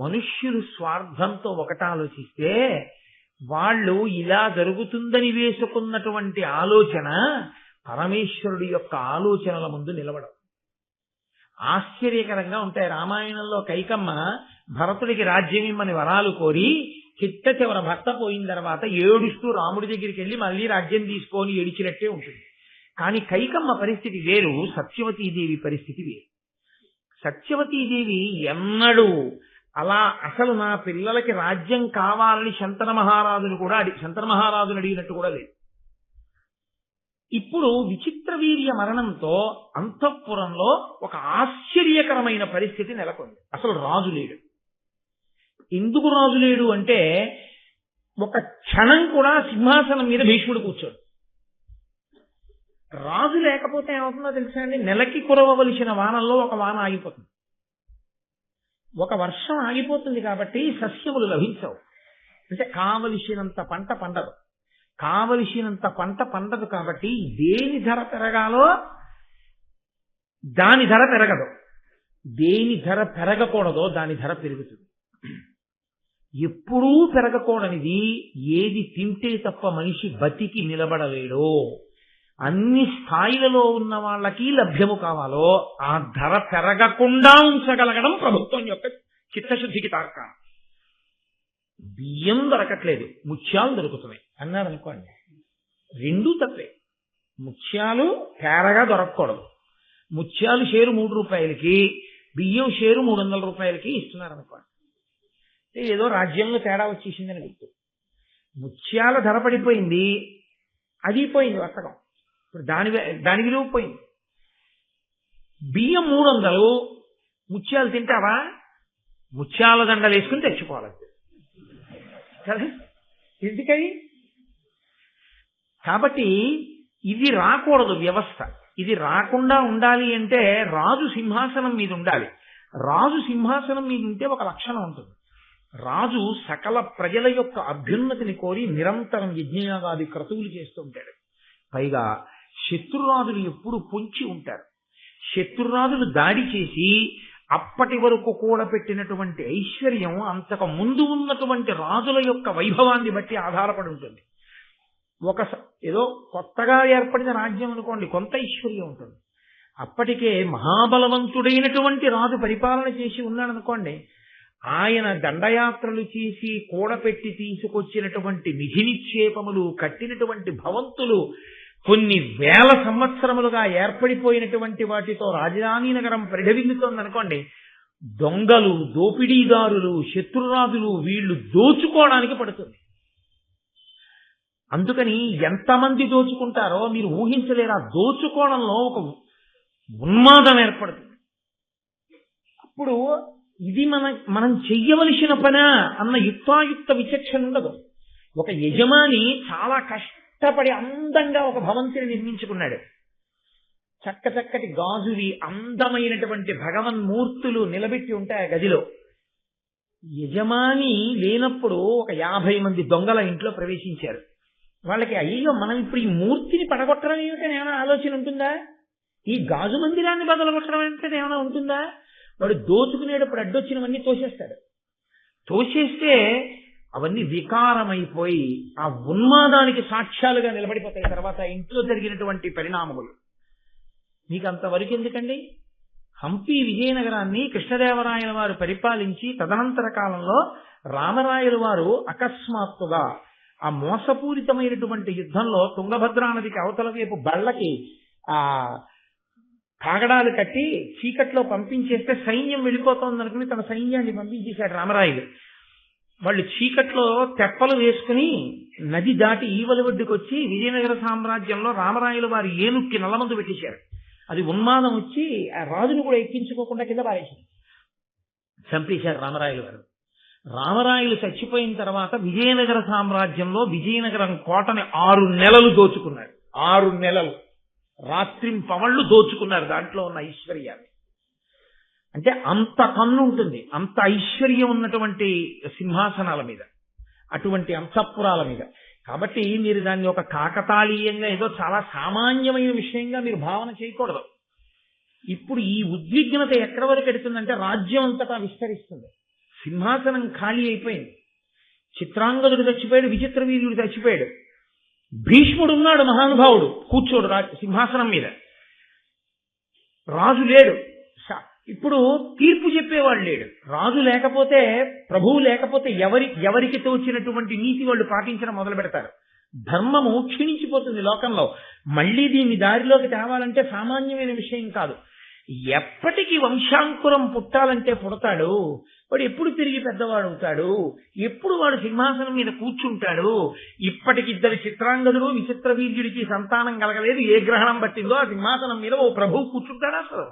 మనుష్యులు స్వార్థంతో ఒకటి ఆలోచిస్తే వాళ్ళు ఇలా జరుగుతుందని వేసుకున్నటువంటి ఆలోచన పరమేశ్వరుడి యొక్క ఆలోచనల ముందు నిలవడం ఆశ్చర్యకరంగా ఉంటాయి. రామాయణంలో కైకమ్మ భరతుడికి రాజ్యం ఇమ్మని వరాలు కోరి చిట్ట చివర భర్త పోయిన తర్వాత ఏడుస్తూ రాముడి దగ్గరికి వెళ్ళి మళ్ళీ రాజ్యం తీసుకొని ఏడిచినట్టే ఉంటుంది. కానీ కైకమ్మ పరిస్థితి వేరు, సత్యవతీదేవి పరిస్థితి వేరు. సత్యవతీదేవి ఎన్నడూ అలా అసలు నా పిల్లలకి రాజ్యం కావాలని శంతన మహారాజును అడిగినట్టు కూడా లేదు. ఇప్పుడు విచిత్ర వీర్య మరణంతో అంతఃపురంలో ఒక ఆశ్చర్యకరమైన పరిస్థితి నెలకొంది. అసలు రాజు లేడు. ఎందుకు రాజు లేడు అంటే ఒక క్షణం కూడా సింహాసనం మీద భీష్ముడు కూర్చోడు. రాజు లేకపోతే ఏమవుతుందో తెలుసా అండి? నెలకి కురవవలసిన వానల్లో ఒక వాన ఆగిపోతుంది, ఒక వర్షం ఆగిపోతుంది. కాబట్టి సస్యములు లభించవు. అంటే కావలసినంత పంట పండదు. కావలసినంత పంట పండదు కాబట్టి దేని ధర పెరగాలో దాని ధర పెరగదు, దేని ధర పెరగకూడదో దాని ధర పెరుగుతుంది. ఎప్పుడూ పెరగకూడనిది ఏది తింటే తప్ప మనిషి బతికి నిలబడలేడో, అన్ని స్థాయిలలో ఉన్న వాళ్ళకి లభ్యము కావాలో ఆ ధర పెరగకుండా ఉంచగలగడం ప్రభుత్వం యొక్క చిత్తశుద్ధికి తార్కాణం. బియ్యం దొరకట్లేదు, ముత్యాలు దొరుకుతున్నాయి అన్నారు అనుకోండి, రెండూ తప్పే. ముత్యాలు తేరగా దొరకకూడదు. ముత్యాలు షేరు 3 రూపాయలకి, బియ్యం షేరు 300 రూపాయలకి ఇస్తున్నారు అనుకోండి, ఏదో రాజ్యంలో తేడా వచ్చేసిందని గుర్తు. ముత్యాల ధర పడిపోయింది, అది పోయింది వర్తకం, ఇప్పుడు దాని విలువ పోయింది. బియ్యం 300, ముత్యాలు తింటావా? ముత్యాల దండలు వేసుకుని తెచ్చుకోవాలి కదా ఎందుకని? కాబట్టి ఇది రాకూడదు వ్యవస్థ. ఇది రాకుండా ఉండాలి అంటే రాజు సింహాసనం మీద ఉండాలి. రాజు సింహాసనం మీద ఉంటే ఒక లక్షణం ఉంటుంది. రాజు సకల ప్రజల యొక్క అభ్యున్నతిని కోరి నిరంతరం యజ్ఞయాగాది క్రతువులు చేస్తూ ఉంటాడు. పైగా శత్రురాజులు ఎప్పుడు పొంచి ఉంటారు. శత్రురాజులు దాడి చేసి అప్పటి వరకు కూడబెట్టినటువంటి ఐశ్వర్యం అంతకు ముందు ఉన్నటువంటి రాజుల యొక్క వైభవాన్ని బట్టి ఆధారపడి ఉంటుంది. ఏదో కొత్తగా ఏర్పడిన రాజ్యం అనుకోండి, కొంత ఐశ్వర్యం ఉంటుంది. అప్పటికే మహాబలవంతుడైనటువంటి రాజు పరిపాలన చేసి ఉన్నాడు అనుకోండి, ఆయన దండయాత్రలు చేసి కూడపెట్టి తీసుకొచ్చినటువంటి నిధి నిక్షేపములు, కట్టినటువంటి భవంతులు, కొన్ని వేల సంవత్సరములుగా ఏర్పడిపోయినటువంటి వాటితో రాజధాని నగరం పరిఢవిల్లుతోందనుకోండి, దొంగలు, దోపిడీదారులు, శత్రురాజులు వీళ్ళు దోచుకోవడానికి పడుతుంది. అందుకని ఎంతమంది దోచుకుంటారో మీరు ఊహించలేరా. దోచుకోవడంలో ఒక ఉన్మాదం ఏర్పడుతుంది. అప్పుడు ఇది మనం చెయ్యవలసిన పనా అన్న యుక్తాయుక్త విచక్షణ ఉండదు. ఒక యజమాని చాలా కష్టపడి అందంగా ఒక భవంతిని నిర్మించుకున్నాడు. చక్కటి గాజువి అందమైనటువంటి భగవన్మూర్తులు నిలబెట్టి ఉంటాయి ఆ గదిలో. యజమాని లేనప్పుడు ఒక 50 మంది దొంగల ఇంట్లో ప్రవేశించారు. వాళ్ళకి అయ్యో మనం ఇప్పుడు ఈ మూర్తిని పడగొట్టడం ఏమిటని ఏమైనా ఆలోచన ఉంటుందా? ఈ గాజు మందిరాన్ని బదలగొట్టడం అంటే ఏమైనా ఉంటుందా? వాడు దోచుకునేటప్పుడు అడ్డొచ్చినవన్నీ తోసేస్తాడు. తోసేస్తే అవన్నీ వికారమైపోయి ఆ ఉన్మాదానికి సాక్ష్యాలుగా నిలబడిపోతాయి తర్వాత ఇంట్లో జరిగినటువంటి పరిణామములు. మీకు అంతవరకు ఎందుకండి? హంపి విజయనగరాన్ని కృష్ణదేవరాయల వారు పరిపాలించి తదనంతర కాలంలో రామరాయల వారు అకస్మాత్తుగా ఆ మోసపూరితమైనటువంటి యుద్ధంలో తుంగభద్రా నదికి అవతల వైపు బళ్ళకి ఆ కాగడాలు కట్టి చీకట్లో పంపించేస్తే సైన్యం వెళ్ళిపోతోందనుకుని తన సైన్యాన్ని పంపించేశాడు రామరాయలు. వాళ్ళు చీకట్లో తెప్పలు వేసుకుని నది దాటి ఈవల ఒడ్డుకు వచ్చి విజయనగర సామ్రాజ్యంలో రామరాయలు వారి ఏనుక్కి నల్లమందు పెట్టేశారు. అది ఉన్మాదం వచ్చి ఆ రాజును కూడా ఎక్కించుకోకుండా కింద పారేసింది, చంపేశారు రామరాయలు వారు. రామరాయలు చచ్చిపోయిన తర్వాత విజయనగర సామ్రాజ్యంలో విజయనగరం కోటని 6 నెలలు దోచుకున్నారు. 6 నెలలు రాత్రింపవళ్లు దోచుకున్నారు దాంట్లో ఉన్న ఐశ్వర్యాన్ని. అంటే అంత కన్ను ఉంటుంది, అంత ఐశ్వర్యం ఉన్నటువంటి సింహాసనాల మీద, అటువంటి అంతఃపురాల మీద. కాబట్టి మీరు దాన్ని ఒక కాకతాళీయంగా ఏదో చాలా సామాన్యమైన విషయంగా మీరు భావన చేయకూడదు. ఇప్పుడు ఈ ఉద్విగ్నత ఎక్కడి వరకు ఎడుతుందంటే రాజ్యం అంతటా విస్తరిస్తుంది. సింహాసనం ఖాళీ అయిపోయింది. చిత్రాంగదుడు చచ్చిపోయాడు, విచిత్ర వీర్యుడు చచ్చిపోయాడు. భీష్ముడు ఉన్నాడు, మహానుభావుడు, కూర్చోడు సింహాసనం మీద. రాజు లేడు. ఇప్పుడు తీర్పు చెప్పేవాడు లేడు. రాజు లేకపోతే, ప్రభువు లేకపోతే ఎవరికి తోచినటువంటి నీతి వాళ్ళు పాటించడం మొదలు పెడతారు. ధర్మము క్షీణించిపోతుంది లోకంలో. మళ్ళీ దీన్ని దారిలోకి తేవాలంటే సామాన్యమైన విషయం కాదు. ఎప్పటికీ వంశాంకురం పుట్టాలంటే పుడతాడు. వాడు ఎప్పుడు తిరిగి పెద్దవాడు అవుతాడు, ఎప్పుడు వాడు సింహాసనం మీద కూర్చుంటాడు. ఇప్పటికిద్దరు చిత్రాంగదుడు విచిత్ర వీర్యుడికి సంతానం కలగలేదు. ఏ గ్రహణం పట్టిందో ఆ సింహాసనం మీద ఓ ప్రభువు కూర్చుంటాడా అసలు?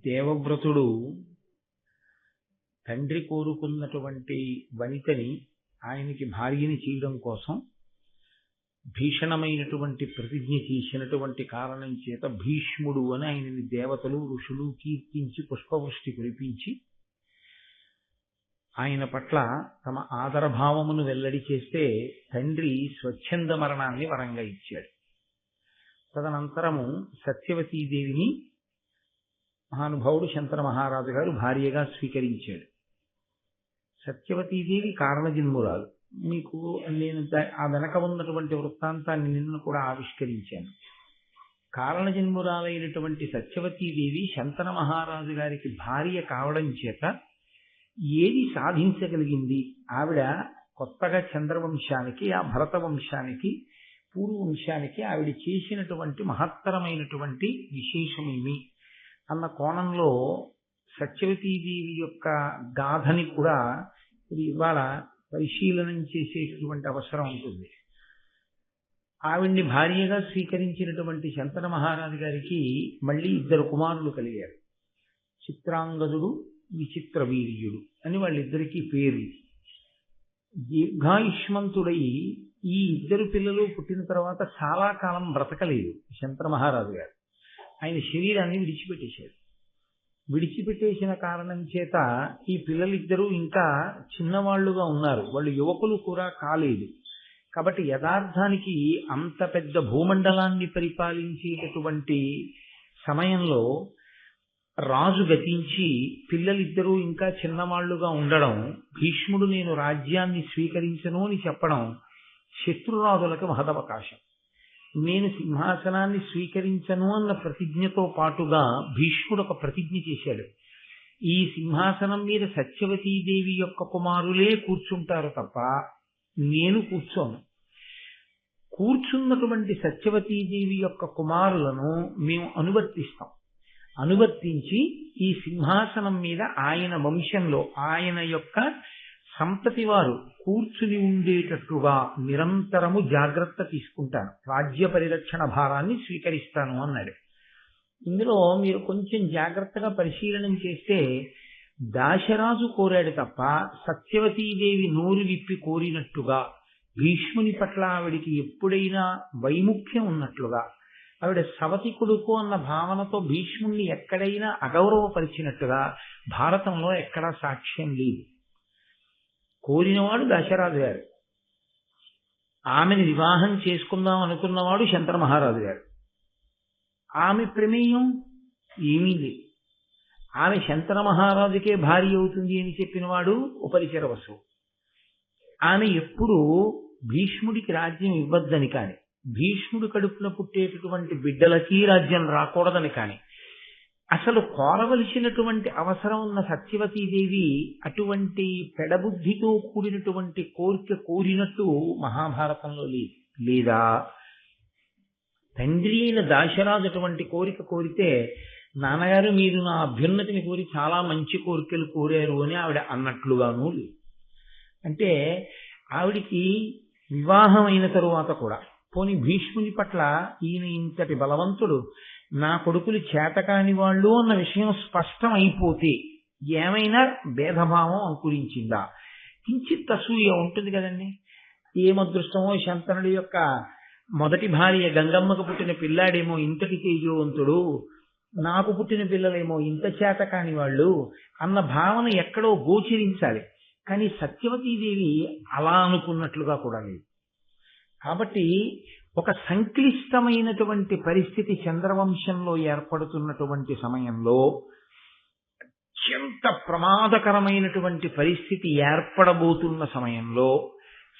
దేవవ్రతుడు తండ్రి కోరుకున్నటువంటి వనితని ఆయనకి భార్యని చేయడం కోసం భీషణమైనటువంటి ప్రతిజ్ఞ చేసినటువంటి కారణం చేత భీష్ముడు అని ఆయనని దేవతలు ఋషులు కీర్తించి పుష్పవృష్టి కురిపించి ఆయన పట్ల తమ ఆదరభావమును వెల్లడి చేస్తే తండ్రి స్వచ్ఛంద మరణాన్ని వరంగా ఇచ్చాడు. తదనంతరము సత్యవతీదేవిని మహానుభావుడు శంతన మహారాజు గారు భార్యగా స్వీకరించాడు. సత్యవతీదేవి కారణజన్మురాలు. మీకు నేను ఆ వెనక ఉన్నటువంటి వృత్తాంతాన్ని నిన్న కూడా ఆవిష్కరించాను. కారణజన్మురాలైనటువంటి సత్యవతీదేవి శంతన మహారాజు గారికి భార్య కావడం చేత ఏది సాధించగలిగింది? ఆవిడ కొత్తగా చంద్రవంశానికి, ఆ భరత వంశానికి, పూర్వవంశానికి ఆవిడ చేసినటువంటి మహత్తరమైనటువంటి విశేషమేమి అన్న కోణంలో సత్యవతీదేవి యొక్క గాథని కూడా ఇవాళ పరిశీలనం చేసేటటువంటి అవసరం ఉంటుంది. ఆవిడ్ని భార్యగా స్వీకరించినటువంటి శంతన మహారాజు గారికి మళ్ళీ ఇద్దరు కుమారులు కలిగారు. చిత్రాంగదుడు, విచిత్ర వీర్యుడు అని వాళ్ళిద్దరికీ పేర్లు. దీర్ఘాయుష్మంతుడై ఈ ఇద్దరు పిల్లలు పుట్టిన తర్వాత చాలా కాలం బ్రతకలేదు శంతన మహారాజు గారు. ఆయన శరీరాన్ని విడిచిపెట్టేశాడు. విడిచిపెట్టేసిన కారణం చేత ఈ పిల్లలిద్దరూ ఇంకా చిన్నవాళ్లుగా ఉన్నారు. వాళ్ళు యువకులు కూడా కాలేదు. కాబట్టి యథార్థానికి అంత పెద్ద భూమండలాన్ని పరిపాలించేటటువంటి సమయంలో రాజు గతించి పిల్లలిద్దరూ ఇంకా చిన్నవాళ్లుగా ఉండడం, భీష్ముడు నేను రాజ్యాన్ని స్వీకరించను అని చెప్పడం శత్రురాజులకు మహదవకాశం. నేను సింహాసనాన్ని స్వీకరించను అన్న ప్రతిజ్ఞతో పాటుగా భీష్ముడు ఒక ప్రతిజ్ఞ చేశాడు. ఈ సింహాసనం మీద సత్యవతీదేవి యొక్క కుమారులే కూర్చుంటారు తప్ప నేను కూర్చోను. కూర్చున్నటువంటి సత్యవతీదేవి యొక్క కుమారులను మేము అనువర్తించి ఈ సింహాసనం మీద ఆయన వంశంలో ఆయన యొక్క సంతతి వారు కూర్చుని ఉండేటట్టుగా నిరంతరము జాగ్రత్త తీసుకుంటాను, రాజ్య పరిరక్షణ భారాన్ని స్వీకరిస్తాను అన్నాడు. ఇందులో మీరు కొంచెం జాగ్రత్తగా పరిశీలనం చేస్తే దాశరాజు కోరాడు తప్ప సత్యవతీదేవి నోరు విప్పి కోరినట్టుగా, భీష్ముని పట్ల ఆవిడికి ఎప్పుడైనా వైముఖ్యం ఉన్నట్లుగా, ఆవిడ సవతి కొడుకు అన్న భావనతో భీష్ముణ్ణి ఎక్కడైనా అగౌరవపరిచినట్టుగా భారతంలో ఎక్కడా సాక్ష్యం లేదు. కోరినవాడు దశరాజు గారు, ఆమెని వివాహం చేసుకుందాం అనుకున్నవాడు శంతన మహారాజు గారు. ఆమె ప్రమేయం ఏమీ లేదు. ఆమె శంతన మహారాజుకే భార్య అవుతుంది అని చెప్పినవాడు ఉపరిచర వసువు. ఆమె ఎప్పుడూ భీష్ముడికి రాజ్యం ఇవ్వద్దని కానీ, భీష్ముడి కడుపున పుట్టేటటువంటి బిడ్డలకి రాజ్యం రాకూడదని కానీ అసలు కోరవలసినటువంటి అవసరం ఉన్న సత్యవతీదేవి అటువంటి పెడబుద్ధితో కూడినటువంటి కోరిక కోరినట్టు మహాభారతంలో లేదు. లేదా తండ్రి అయిన దాశరాజు అటువంటి కోరిక కోరితే, నాన్నగారు మీరు నా అభ్యున్నతిని కోరి చాలా మంచి కోరికలు కోరారు అని ఆవిడ అన్నట్లుగానూ లేదు. అంటే ఆవిడికి వివాహం అయిన తరువాత కూడా పోని భీష్ముని పట్ల ఈయన ఇంతటి బలవంతుడు, నా కొడుకులు చేతకాని వాళ్ళు అన్న విషయం స్పష్టం అయిపోతే ఏమైనా భేదభావం అంకురించిందా? కించిత్ అసూయ ఉంటుంది కదండి. ఏమదృష్టమో శంతనుడి యొక్క మొదటి భార్య గంగమ్మకు పుట్టిన పిల్లాడేమో ఇంతటి తేజవంతుడు, నాకు పుట్టిన పిల్లలేమో ఇంత చేతకాని వాళ్ళు అన్న భావన ఎక్కడో గోచరించాలి. కానీ సత్యవతీదేవి అలా అనుకున్నట్లుగా కూడా లేదు. కాబట్టి ఒక సంక్లిష్టమైనటువంటి పరిస్థితి చంద్రవంశంలో ఏర్పడుతున్నటువంటి సమయంలో అత్యంత ప్రమాదకరమైనటువంటి పరిస్థితి ఏర్పడబోతున్న సమయంలో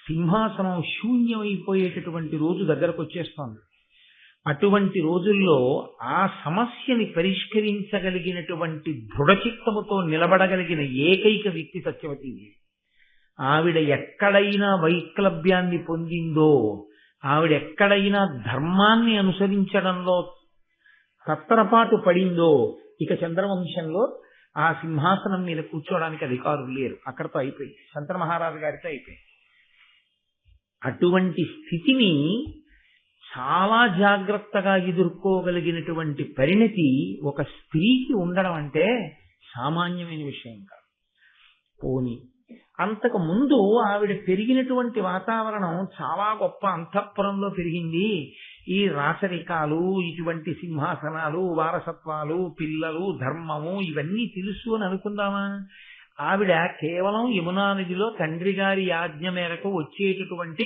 సింహాసనం శూన్యమైపోయేటటువంటి రోజు దగ్గరకు వచ్చేస్తోంది. అటువంటి రోజుల్లో ఆ సమస్యని పరిష్కరించగలిగినటువంటి దృఢచిత్తముతో నిలబడగలిగిన ఏకైక వ్యక్తి సత్యవతీదేవి. ఆవిడ ఎక్కడైనా వైక్లభ్యాన్ని పొందిందో, ఆవిడ ఎక్కడైనా ధర్మాన్ని అనుసరించడంలో తత్తరపాటు పడిందో, ఇక చంద్రవంశంలో ఆ సింహాసనం మీద కూర్చోవడానికి అధికారులు లేరు. అక్కడితో అయిపోయింది. శంతన మహారాజు గారితో అయిపోయింది. అటువంటి స్థితిని చాలా జాగ్రత్తగా ఎదుర్కోగలిగినటువంటి పరిణతి ఒక స్త్రీకి ఉండడం అంటే సామాన్యమైన విషయం కాదు. పోని అంతకు ముందు ఆవిడ పెరిగినటువంటి వాతావరణం చాలా గొప్ప అంతఃపురంలో పెరిగింది. ఈ రాచరికాలు, ఇటువంటి సింహాసనాలు, వారసత్వాలు, పిల్లలు, ధర్మము ఇవన్నీ తెలుసు అని అనుకుందామా? ఆవిడ కేవలం యమునా నదిలో తండ్రి గారి ఆజ్ఞ మేరకు వచ్చేటటువంటి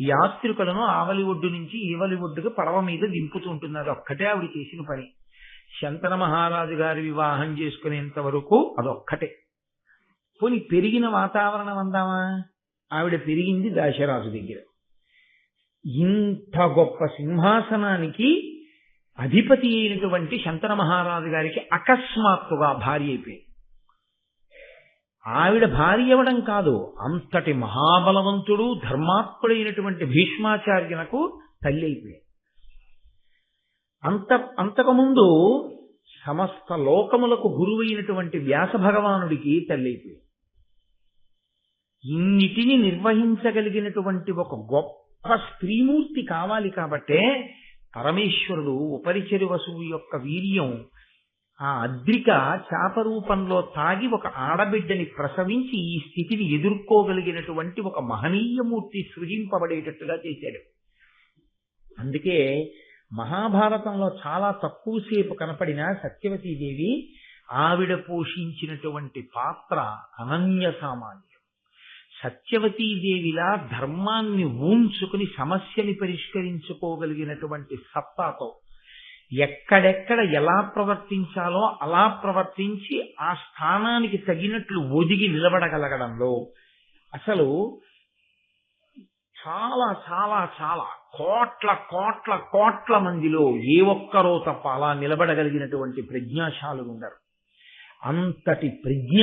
యాత్రికులను ఆవలి ఒడ్డు నుంచి ఈవలి ఒడ్డుకు పడవ మీద దింపుతుంటుంది. అదొక్కటే ఆవిడ చేసిన పని. శంతన మహారాజు గారి వివాహం చేసుకునేంత వరకు అదొక్కటే. పోనీ పెరిగిన వాతావరణం అందామా? ఆవిడ పెరిగింది దాశరాజు దగ్గర. ఇంత గొప్ప సింహాసనానికి అధిపతి అయినటువంటి శంతన మహారాజు గారికి అకస్మాత్తుగా భార్య అయిపోయింది. ఆవిడ భార్య అవ్వడం కాదు, అంతటి మహాబలవంతుడు ధర్మాత్ముడైనటువంటి భీష్మాచార్యునకు తల్లి అయిపోయింది. అంతకుముందు సమస్త లోకములకు గురువైనటువంటి వ్యాస భగవానుడికి తల్లి అయిపోయింది. ఇన్నిటిని నిర్వహించగలిగినటువంటి ఒక గొప్ప స్త్రీమూర్తి కావాలి కాబట్టే పరమేశ్వరుడు ఉపరిచరి వసువు యొక్క వీర్యం ఆ అద్రిక చాప రూపంలో తాగి ఒక ఆడబిడ్డని ప్రసవించి ఈ స్థితిని ఎదుర్కోగలిగినటువంటి ఒక మహనీయమూర్తి సృజింపబడేటట్టుగా చేశాడు. అందుకే మహాభారతంలో చాలా తక్కువసేపు కనపడిన సత్యవతీదేవి ఆవిడ పోషించినటువంటి పాత్ర అనన్య సామాన్యం. సత్యవతీదేవిలా ధర్మాన్ని ఊంచుకుని సమస్యని పరిష్కరించుకోగలిగినటువంటి సత్తాతో ఎక్కడెక్కడ ఎలా ప్రవర్తించాలో అలా ప్రవర్తించి ఆ స్థానానికి తగినట్లు ఒదిగి నిలబడగలగడంలో అసలు చాలా చాలా చాలా కోట్ల కోట్ల కోట్ల మందిలో ఏ ఒక్కరో తప్ప అలా నిలబడగలిగినటువంటి ప్రజ్ఞాశాలులు ఉండరు. అంతటి ప్రజ్ఞ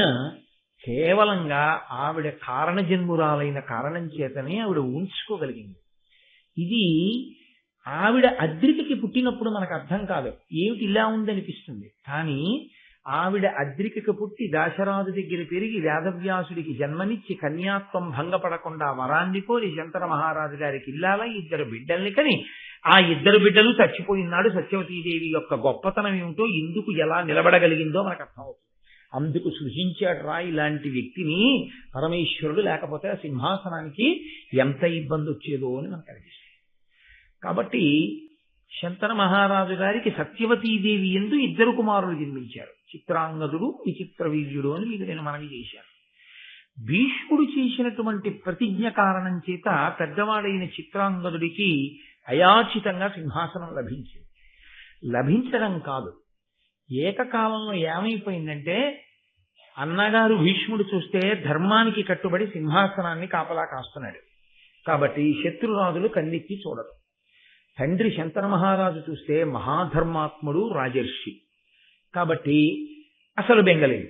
కేవలంగా ఆవిడ కారణజన్మురాలైన కారణం చేతనే ఆవిడ ఉంచుకోగలిగింది. ఇది ఆవిడ అద్రికకి పుట్టినప్పుడు మనకు అర్థం కాదు, ఏమిటి ఇలా ఉందనిపిస్తుంది. కానీ ఆవిడ అద్రికకు పుట్టి దాశరాజు దగ్గర పెరిగి వేదవ్యాసుడికి జన్మనిచ్చి కన్యాత్వం భంగపడకుండా వరాన్ని కోరి శంకర మహారాజు గారికి ఇల్లాల 2 బిడ్డల్ని కని ఆ 2 బిడ్డలు చచ్చిపోయినాడు. సత్యవతీదేవి యొక్క గొప్పతనం ఏమిటో, ఎందుకు ఎలా నిలబడగలిగిందో మనకు అర్థమవుతుంది. అందుకు సృజించాడు రా ఇలాంటి వ్యక్తిని పరమేశ్వరుడు, లేకపోతే ఆ సింహాసనానికి ఎంత ఇబ్బంది వచ్చేదో అని మనకు అనిపిస్తుంది. కాబట్టి శంతన మహారాజు గారికి సత్యవతీదేవి యందు 2 కుమారులు జన్మించారు, చిత్రాంగదుడు, విచిత్ర వీర్యుడు అని మీకు నేను మనవి చేశాను. భీష్ముడు చేసినటువంటి ప్రతిజ్ఞ కారణం చేత పెద్దవాడైన చిత్రాంగదుడికి అయాచితంగా సింహాసనం లభించింది. లభించడం కాదు, ఏకకాలంలో ఏమైపోయిందంటే అన్నగారు భీష్ముడు చూస్తే ధర్మానికి కట్టుబడి సింహాసనాన్ని కాపలా కాస్తున్నాడు కాబట్టి శత్రురాజులు కన్నెత్తి చూడరు. తండ్రి శంతన మహారాజు చూస్తే మహాధర్మాత్ముడు, రాజర్షి కాబట్టి అసలు బెంగలేదు.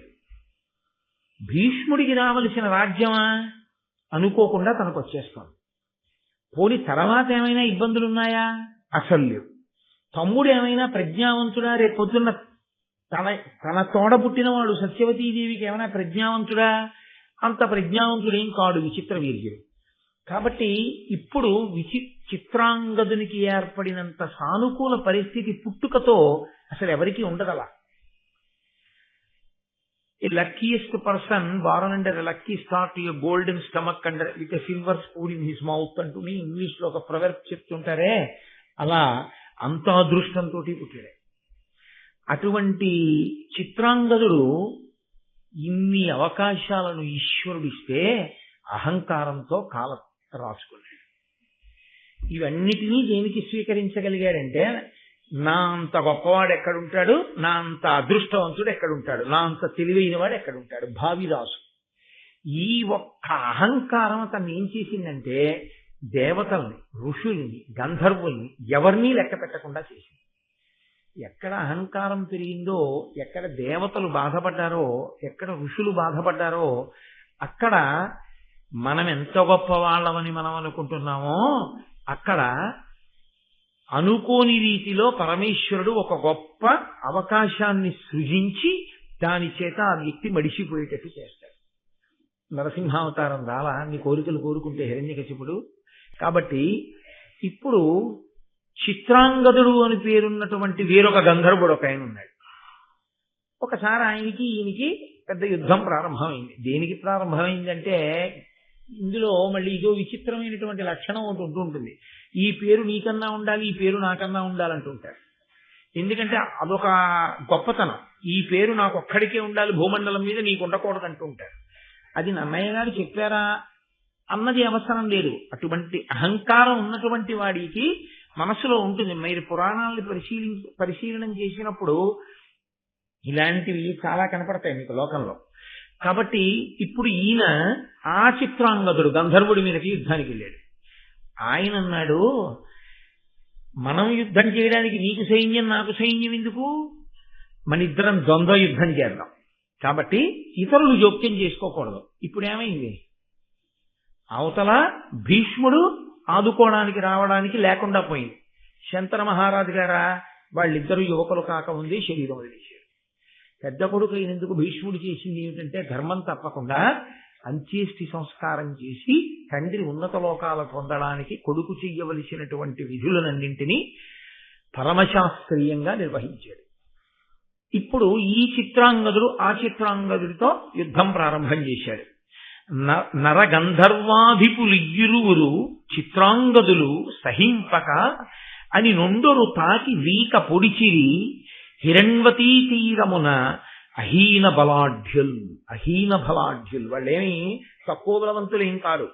భీష్ముడికి రావలసిన రాజ్యమా అనుకోకుండా తనకు వచ్చేస్తాను. పోని తర్వాత ఏమైనా ఇబ్బందులున్నాయా? అసలు లేవు. తమ్ముడు ఏమైనా ప్రజ్ఞావంతుడా? రేపొద్దున్న తన తోడ పుట్టినవాడు సత్యవతీదేవికి ఏమైనా ప్రజ్ఞావంతుడా? అంత ప్రజ్ఞావంతుడేం కాడు విచిత్ర వీర్యుడు. కాబట్టి ఇప్పుడు చిత్రాంగదునికి ఏర్పడినంత సానుకూల పరిస్థితి పుట్టుకతో అసలు ఎవరికి ఉండదలా. A luckiest person born under a lucky star to a golden stomach and with a silver spoon in his mouth అంటూ ఇంగ్లీష్ లో ఒక ప్రొవర్బ్ చెప్తుంటారే, అలా అంత అదృష్టంతో పుట్టాడే. అటువంటి చిత్రాంగదుడు ఇన్ని అవకాశాలను ఈశ్వరుడిస్తే అహంకారంతో కాల రాసుకున్నాడు. ఇవన్నిటినీ దేనికి స్వీకరించగలిగాడంటే, నా అంత గొప్పవాడు ఎక్కడుంటాడు, నా అంత అదృష్టవంతుడు ఎక్కడుంటాడు, నా అంత తెలివైన వాడు ఎక్కడుంటాడు, భావిరాసు. ఈ ఒక్క అహంకారం అతన్ని ఏం చేసిందంటే దేవతల్ని, ఋషుల్ని, గంధర్వుల్ని ఎవరినీ లెక్క పెట్టకుండా చేసింది. ఎక్కడ అహంకారం పెరిగిందో, ఎక్కడ దేవతలు బాధపడ్డారో, ఎక్కడ ఋషులు బాధపడ్డారో, అక్కడ మనం ఎంత గొప్ప వాళ్ళమని మనం అనుకుంటున్నామో అక్కడ అనుకోని రీతిలో పరమేశ్వరుడు ఒక గొప్ప అవకాశాన్ని సృజించి దాని చేత ఆ వ్యక్తి మడిసిపోయేటట్టు చేస్తాడు. నరసింహావతారం రాలా నీ కోరికలు కోరుకుంటే హిరణ్యకశిపుడు. కాబట్టి ఇప్పుడు చిత్రాంగదుడు అని పేరున్నటువంటి వేరొక గంధర్వుడు ఒక ఆయన ఉన్నాడు. ఒకసారి ఆయనకి ఈయనకి పెద్ద యుద్ధం ప్రారంభమైంది. దేనికి ప్రారంభమైందంటే, ఇందులో మళ్ళీ ఇదో విచిత్రమైనటువంటి లక్షణం ఒకటి ఉంటుంటుంది. ఈ పేరు నీకన్నా ఉండాలి, ఈ పేరు నాకన్నా ఉండాలంటుంటారు. ఎందుకంటే అదొక గొప్పతనం. ఈ పేరు నాకు ఒక్కడికే ఉండాలి, భూమండలం మీద నీకు ఉండకూడదు అంటుంటారు. అది నన్నయ్య గారు చెప్పారా అన్నది అవసరం లేదు. అటువంటి అహంకారం ఉన్నటువంటి వాడికి మనసులో ఉంటుంది. మీరు పురాణాలను పరిశీలనం చేసినప్పుడు ఇలాంటివి చాలా కనపడతాయి మీకు లోకంలో. కాబట్టి ఇప్పుడు ఈయన ఆ చిత్రాంగదుడు గంధర్వుడి మీదకి యుద్ధానికి వెళ్ళాడు. ఆయన అన్నాడు, మనం యుద్ధం చేయడానికి నీకు సైన్యం నాకు సైన్యం ఎందుకు, మన ఇద్దరం ద్వంద్వ యుద్ధం చేద్దాం. కాబట్టి ఇతరులు జోక్యం చేసుకోకూడదు. ఇప్పుడు ఏమైంది, అవతల భీష్ముడు ఆదుకోవడానికి రావడానికి లేకుండా పోయింది. శంతన మహారాజు గారా వాళ్ళిద్దరూ యువకులు కాకముందే శరీరం వదిలేశారు. పెద్ద కొడుకు అయినందుకు భీష్ముడు చేసింది ఏమిటంటే ధర్మం తప్పకుండా అంత్యేష్టి సంస్కారం చేసి తండ్రి ఉన్నత లోకాలు పొందడానికి కొడుకు చెయ్యవలసినటువంటి విధులనన్నింటినీ పరమశాస్త్రీయంగా నిర్వహించాడు. ఇప్పుడు ఈ చిత్రాంగదుడు ఆ చిత్రాంగదుడితో యుద్ధం ప్రారంభం చేశాడు. నరగంధర్వాధిపులియ్యురువురు చిత్రాంగదులు సహింపక అని నొండొరు తాకి వీక పొడిచిరి హిరణ్వతీ తీరమున అహీన బలాఢ్యుల్. వాళ్ళేమి తక్కువ బలవంతులు ఏం కాదు,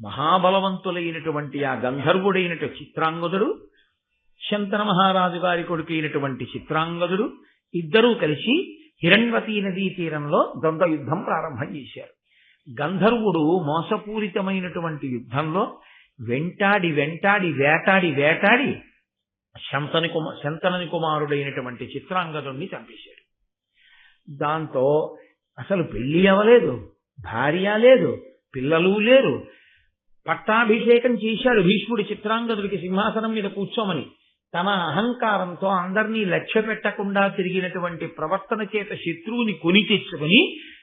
మహాబలవంతులైనటువంటి ఆ గంధర్వుడైనటువంటి చిత్రాంగదుడు, శంతన మహారాజు గారి కొడుకు అయినటువంటి చిత్రాంగదుడు ఇద్దరూ కలిసి హిరణ్వతీ నదీ తీరంలో ద్వంద్వ యుద్ధం ప్రారంభం చేశారు. గంధర్వుడు మోసపూరితమైనటువంటి యుద్ధంలో వెంటాడి వేటాడి శంతనుని కుమారుడైనటువంటి చిత్రాంగదుడిని చంపేశాడు. దాంతో అసలు పెళ్లి అవ్వలేదు, భార్య లేదు, పిల్లలు లేరు. పట్టాభిషేకం చేశాడు భీష్ముడి చిత్రాంగదుడికి సింహాసనం మీద కూర్చోమని. తన అహంకారంతో అందరినీ లక్ష్య పెట్టకుండా తిరిగినటువంటి ప్రవర్తన చేత శత్రువుని కొని తెచ్చుకుని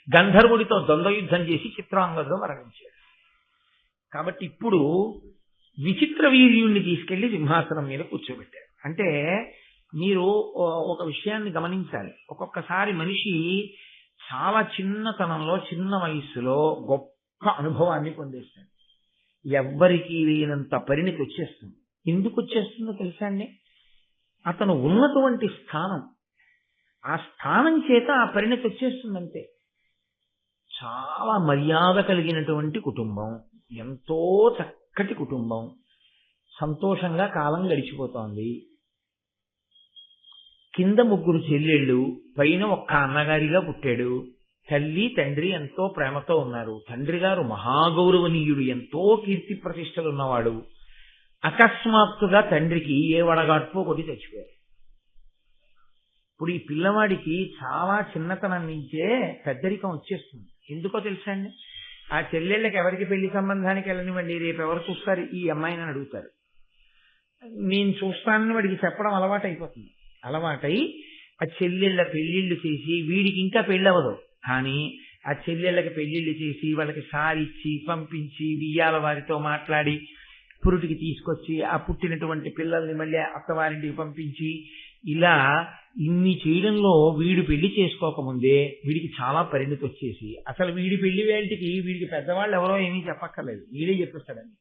గంధర్వుడితో ద్వంద్వయుద్ధం చేసి చిత్రాంగదుడు మరణించాడు. కాబట్టి ఇప్పుడు విచిత్ర వీర్యుణ్ణి తీసుకెళ్లి సింహాసనం మీద కూర్చోబెట్టారు. అంటే మీరు ఒక విషయాన్ని గమనించాలి. ఒక్కొక్కసారి మనిషి చాలా చిన్నతనంలో చిన్న వయస్సులో గొప్ప అనుభవాన్ని పొందేస్తాడు. ఎవ్వరికీ లేనంత పరిణితి వచ్చేస్తుంది. ఎందుకు వచ్చేస్తుందో తెలుసా అండి? అతను ఉన్నటువంటి స్థానం, ఆ స్థానం చేత ఆ పరిణితి వచ్చేస్తుందంటే. చాలా మర్యాద కలిగినటువంటి కుటుంబం, ఎంతో చక్కటి కుటుంబం, సంతోషంగా కాలం గడిచిపోతోంది. కింద ముగ్గురు చెల్లెళ్ళు, పైన ఒక్క అన్నగారిగా పుట్టాడు. తల్లి తండ్రి ఎంతో ప్రేమతో ఉన్నారు. తండ్రి గారు మహాగౌరవనీయుడు, ఎంతో కీర్తి ప్రతిష్టలు ఉన్నవాడు. అకస్మాత్తుగా తండ్రికి ఏ వడగాడ్పో కొద్ది చచ్చిపోయారు. ఇప్పుడు ఈ పిల్లవాడికి చాలా చిన్నతనం నుంచే పెద్దరికం వచ్చేస్తుంది. ఎందుకో తెలుసా అండి? ఆ చెల్లెళ్ళకి ఎవరికి పెళ్లి సంబంధానికి వెళ్ళనివ్వండి, రేపు ఎవరు చూస్తారు ఈ అమ్మాయిని అడుగుతారు. నేను చూస్తానని వాడికి చెప్పడం అలవాటైపోతుంది. అలవాటై ఆ చెల్లెళ్ళ పెళ్లిళ్ళు చేసి, వీడికి ఇంకా పెళ్ళవదు కానీ ఆ చెల్లెళ్ళకి పెళ్లిళ్ళు చేసి వాళ్ళకి సారిచ్చి పంపించి వియ్యాల వారితో మాట్లాడి పురుటికి తీసుకొచ్చి ఆ పుట్టినటువంటి పిల్లల్ని మళ్ళీ అత్తవారింటికి పంపించి ఇలా ఇన్ని చేయడంలో వీడు పెళ్లి చేసుకోకముందే వీడికి చాలా పరిణితి వచ్చేసి అసలు వీడి పెళ్లి వేళటికి వీడికి పెద్దవాళ్ళు ఎవరో ఏమీ చెప్పక్కర్లేదు, వీడే చెప్పేస్తాడని.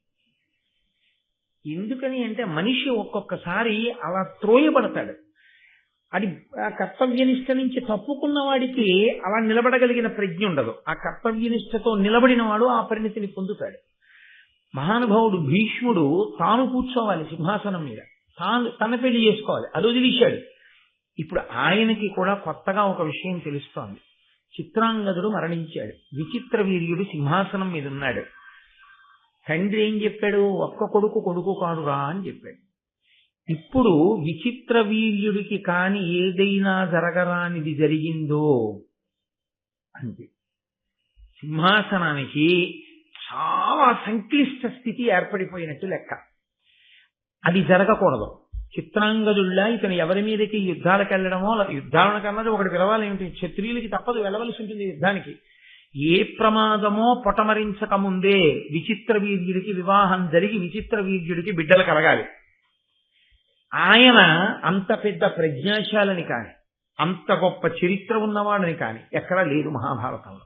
ఎందుకని అంటే మనిషి ఒక్కొక్కసారి అలా త్రోయబడతాడు. అది ఆ కర్తవ్యనిష్ట నుంచి తప్పుకున్న వాడికి అలా నిలబడగలిగిన ప్రజ్ఞ ఉండదు. ఆ కర్తవ్యనిష్టతో నిలబడిన వాడు ఆ పరిణితిని పొందుతాడు. మహానుభావుడు భీష్ముడు తాను కూర్చోవాలి సింహాసనం మీద, తన పెళ్లి చేసుకోవాలి, అది వదిలేశాడు. ఇప్పుడు ఆయనకి కూడా కొత్తగా ఒక విషయం తెలుస్తోంది. చిత్రాంగదుడు మరణించాడు, విచిత్ర వీర్యుడు సింహాసనం మీద ఉన్నాడు. తండ్రి ఏం చెప్పాడు? ఒక్క కొడుకు కాడురా అని చెప్పాడు. ఇప్పుడు విచిత్ర వీర్యుడికి కాని ఏదైనా జరగరానిది జరిగిందో అంటే సింహాసనానికి చాలా సంక్లిష్ట స్థితి ఏర్పడిపోయినట్టు లెక్క. అది జరగకూడదు. చిత్రాంగదుల్లా ఇతను ఎవరి మీదకి యుద్ధాలకు వెళ్ళడమో, యుద్ధాలకు అన్నది ఒకటి పిలవాలి ఏమిటి, క్షత్రియులకి తప్పదు, వెళ్ళవలసి ఉంటుంది యుద్ధానికి. ఏ ప్రమాదమో పొటమరించకముందే విచిత్ర వీర్యుడికి వివాహం జరిగి విచిత్ర వీర్యుడికి బిడ్డలు కలగాలి. ఆయన అంత పెద్ద ప్రజ్ఞాశాలని కాని, అంత గొప్ప చరిత్ర ఉన్నవాడని కాని ఎక్కడా లేదు మహాభారతంలో.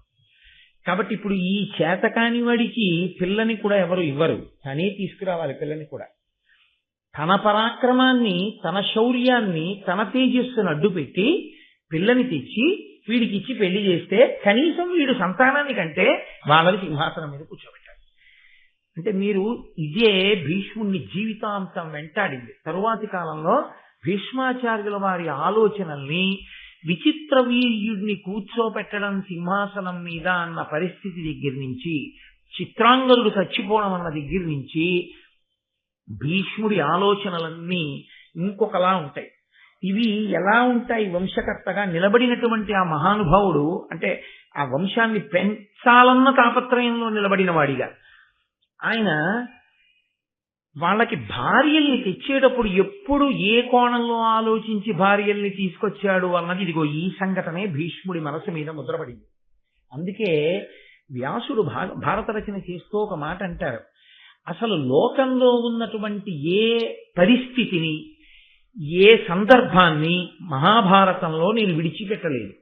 కాబట్టి ఇప్పుడు ఈ చేతకాని వాడికి పిల్లని కూడా ఎవరు ఇవ్వరు, తనే తీసుకురావాలి పిల్లని కూడా. తన పరాక్రమాన్ని, తన శౌర్యాన్ని, తన తేజస్సును అడ్డుపెట్టి పిల్లని తెచ్చి వీడికి ఇచ్చి పెళ్లి చేస్తే కనీసం వీడు సంతానాన్ని కంటే వాళ్ళని సింహాసనం మీద కూర్చోబెట్టాడు. అంటే మీరు ఇదే భీష్ముడిని జీవితాంతం వెంటాడింది. తరువాతి కాలంలో భీష్మాచార్యుల వారి ఆలోచనల్ని విచిత్ర వీర్యుడిని కూర్చోపెట్టడం సింహాసనం మీద అన్న పరిస్థితి దగ్గర నుంచి, చిత్రాంగదుడు చచ్చిపోవడం అన్న దగ్గర నుంచి భీష్ముడి ఆలోచనలన్నీ ఇంకొకలా ఉంటాయి. ఇవి ఎలా ఉంటాయి? వంశకర్తగా నిలబడినటువంటి ఆ మహానుభావుడు, అంటే ఆ వంశాన్ని పెంచాలన్న తాపత్రయంలో నిలబడిన వాడిగా ఆయన వాళ్ళకి భార్యల్ని తెచ్చేటప్పుడు ఎప్పుడు ఏ కోణంలో ఆలోచించి భార్యల్ని తీసుకొచ్చాడు అన్నది ఇదిగో ఈ సంఘటనే భీష్ముడి మనసు మీద ముద్రపడింది. అందుకే వ్యాసుడు భారత రచన చేస్తూ ఒక మాట అంటారు, అసలు లోకంలో ఉన్నటువంటి ఏ పరిస్థితిని, ఏ సందర్భాన్ని మహాభారతంలో నేను విడిచిపెట్టలేదు.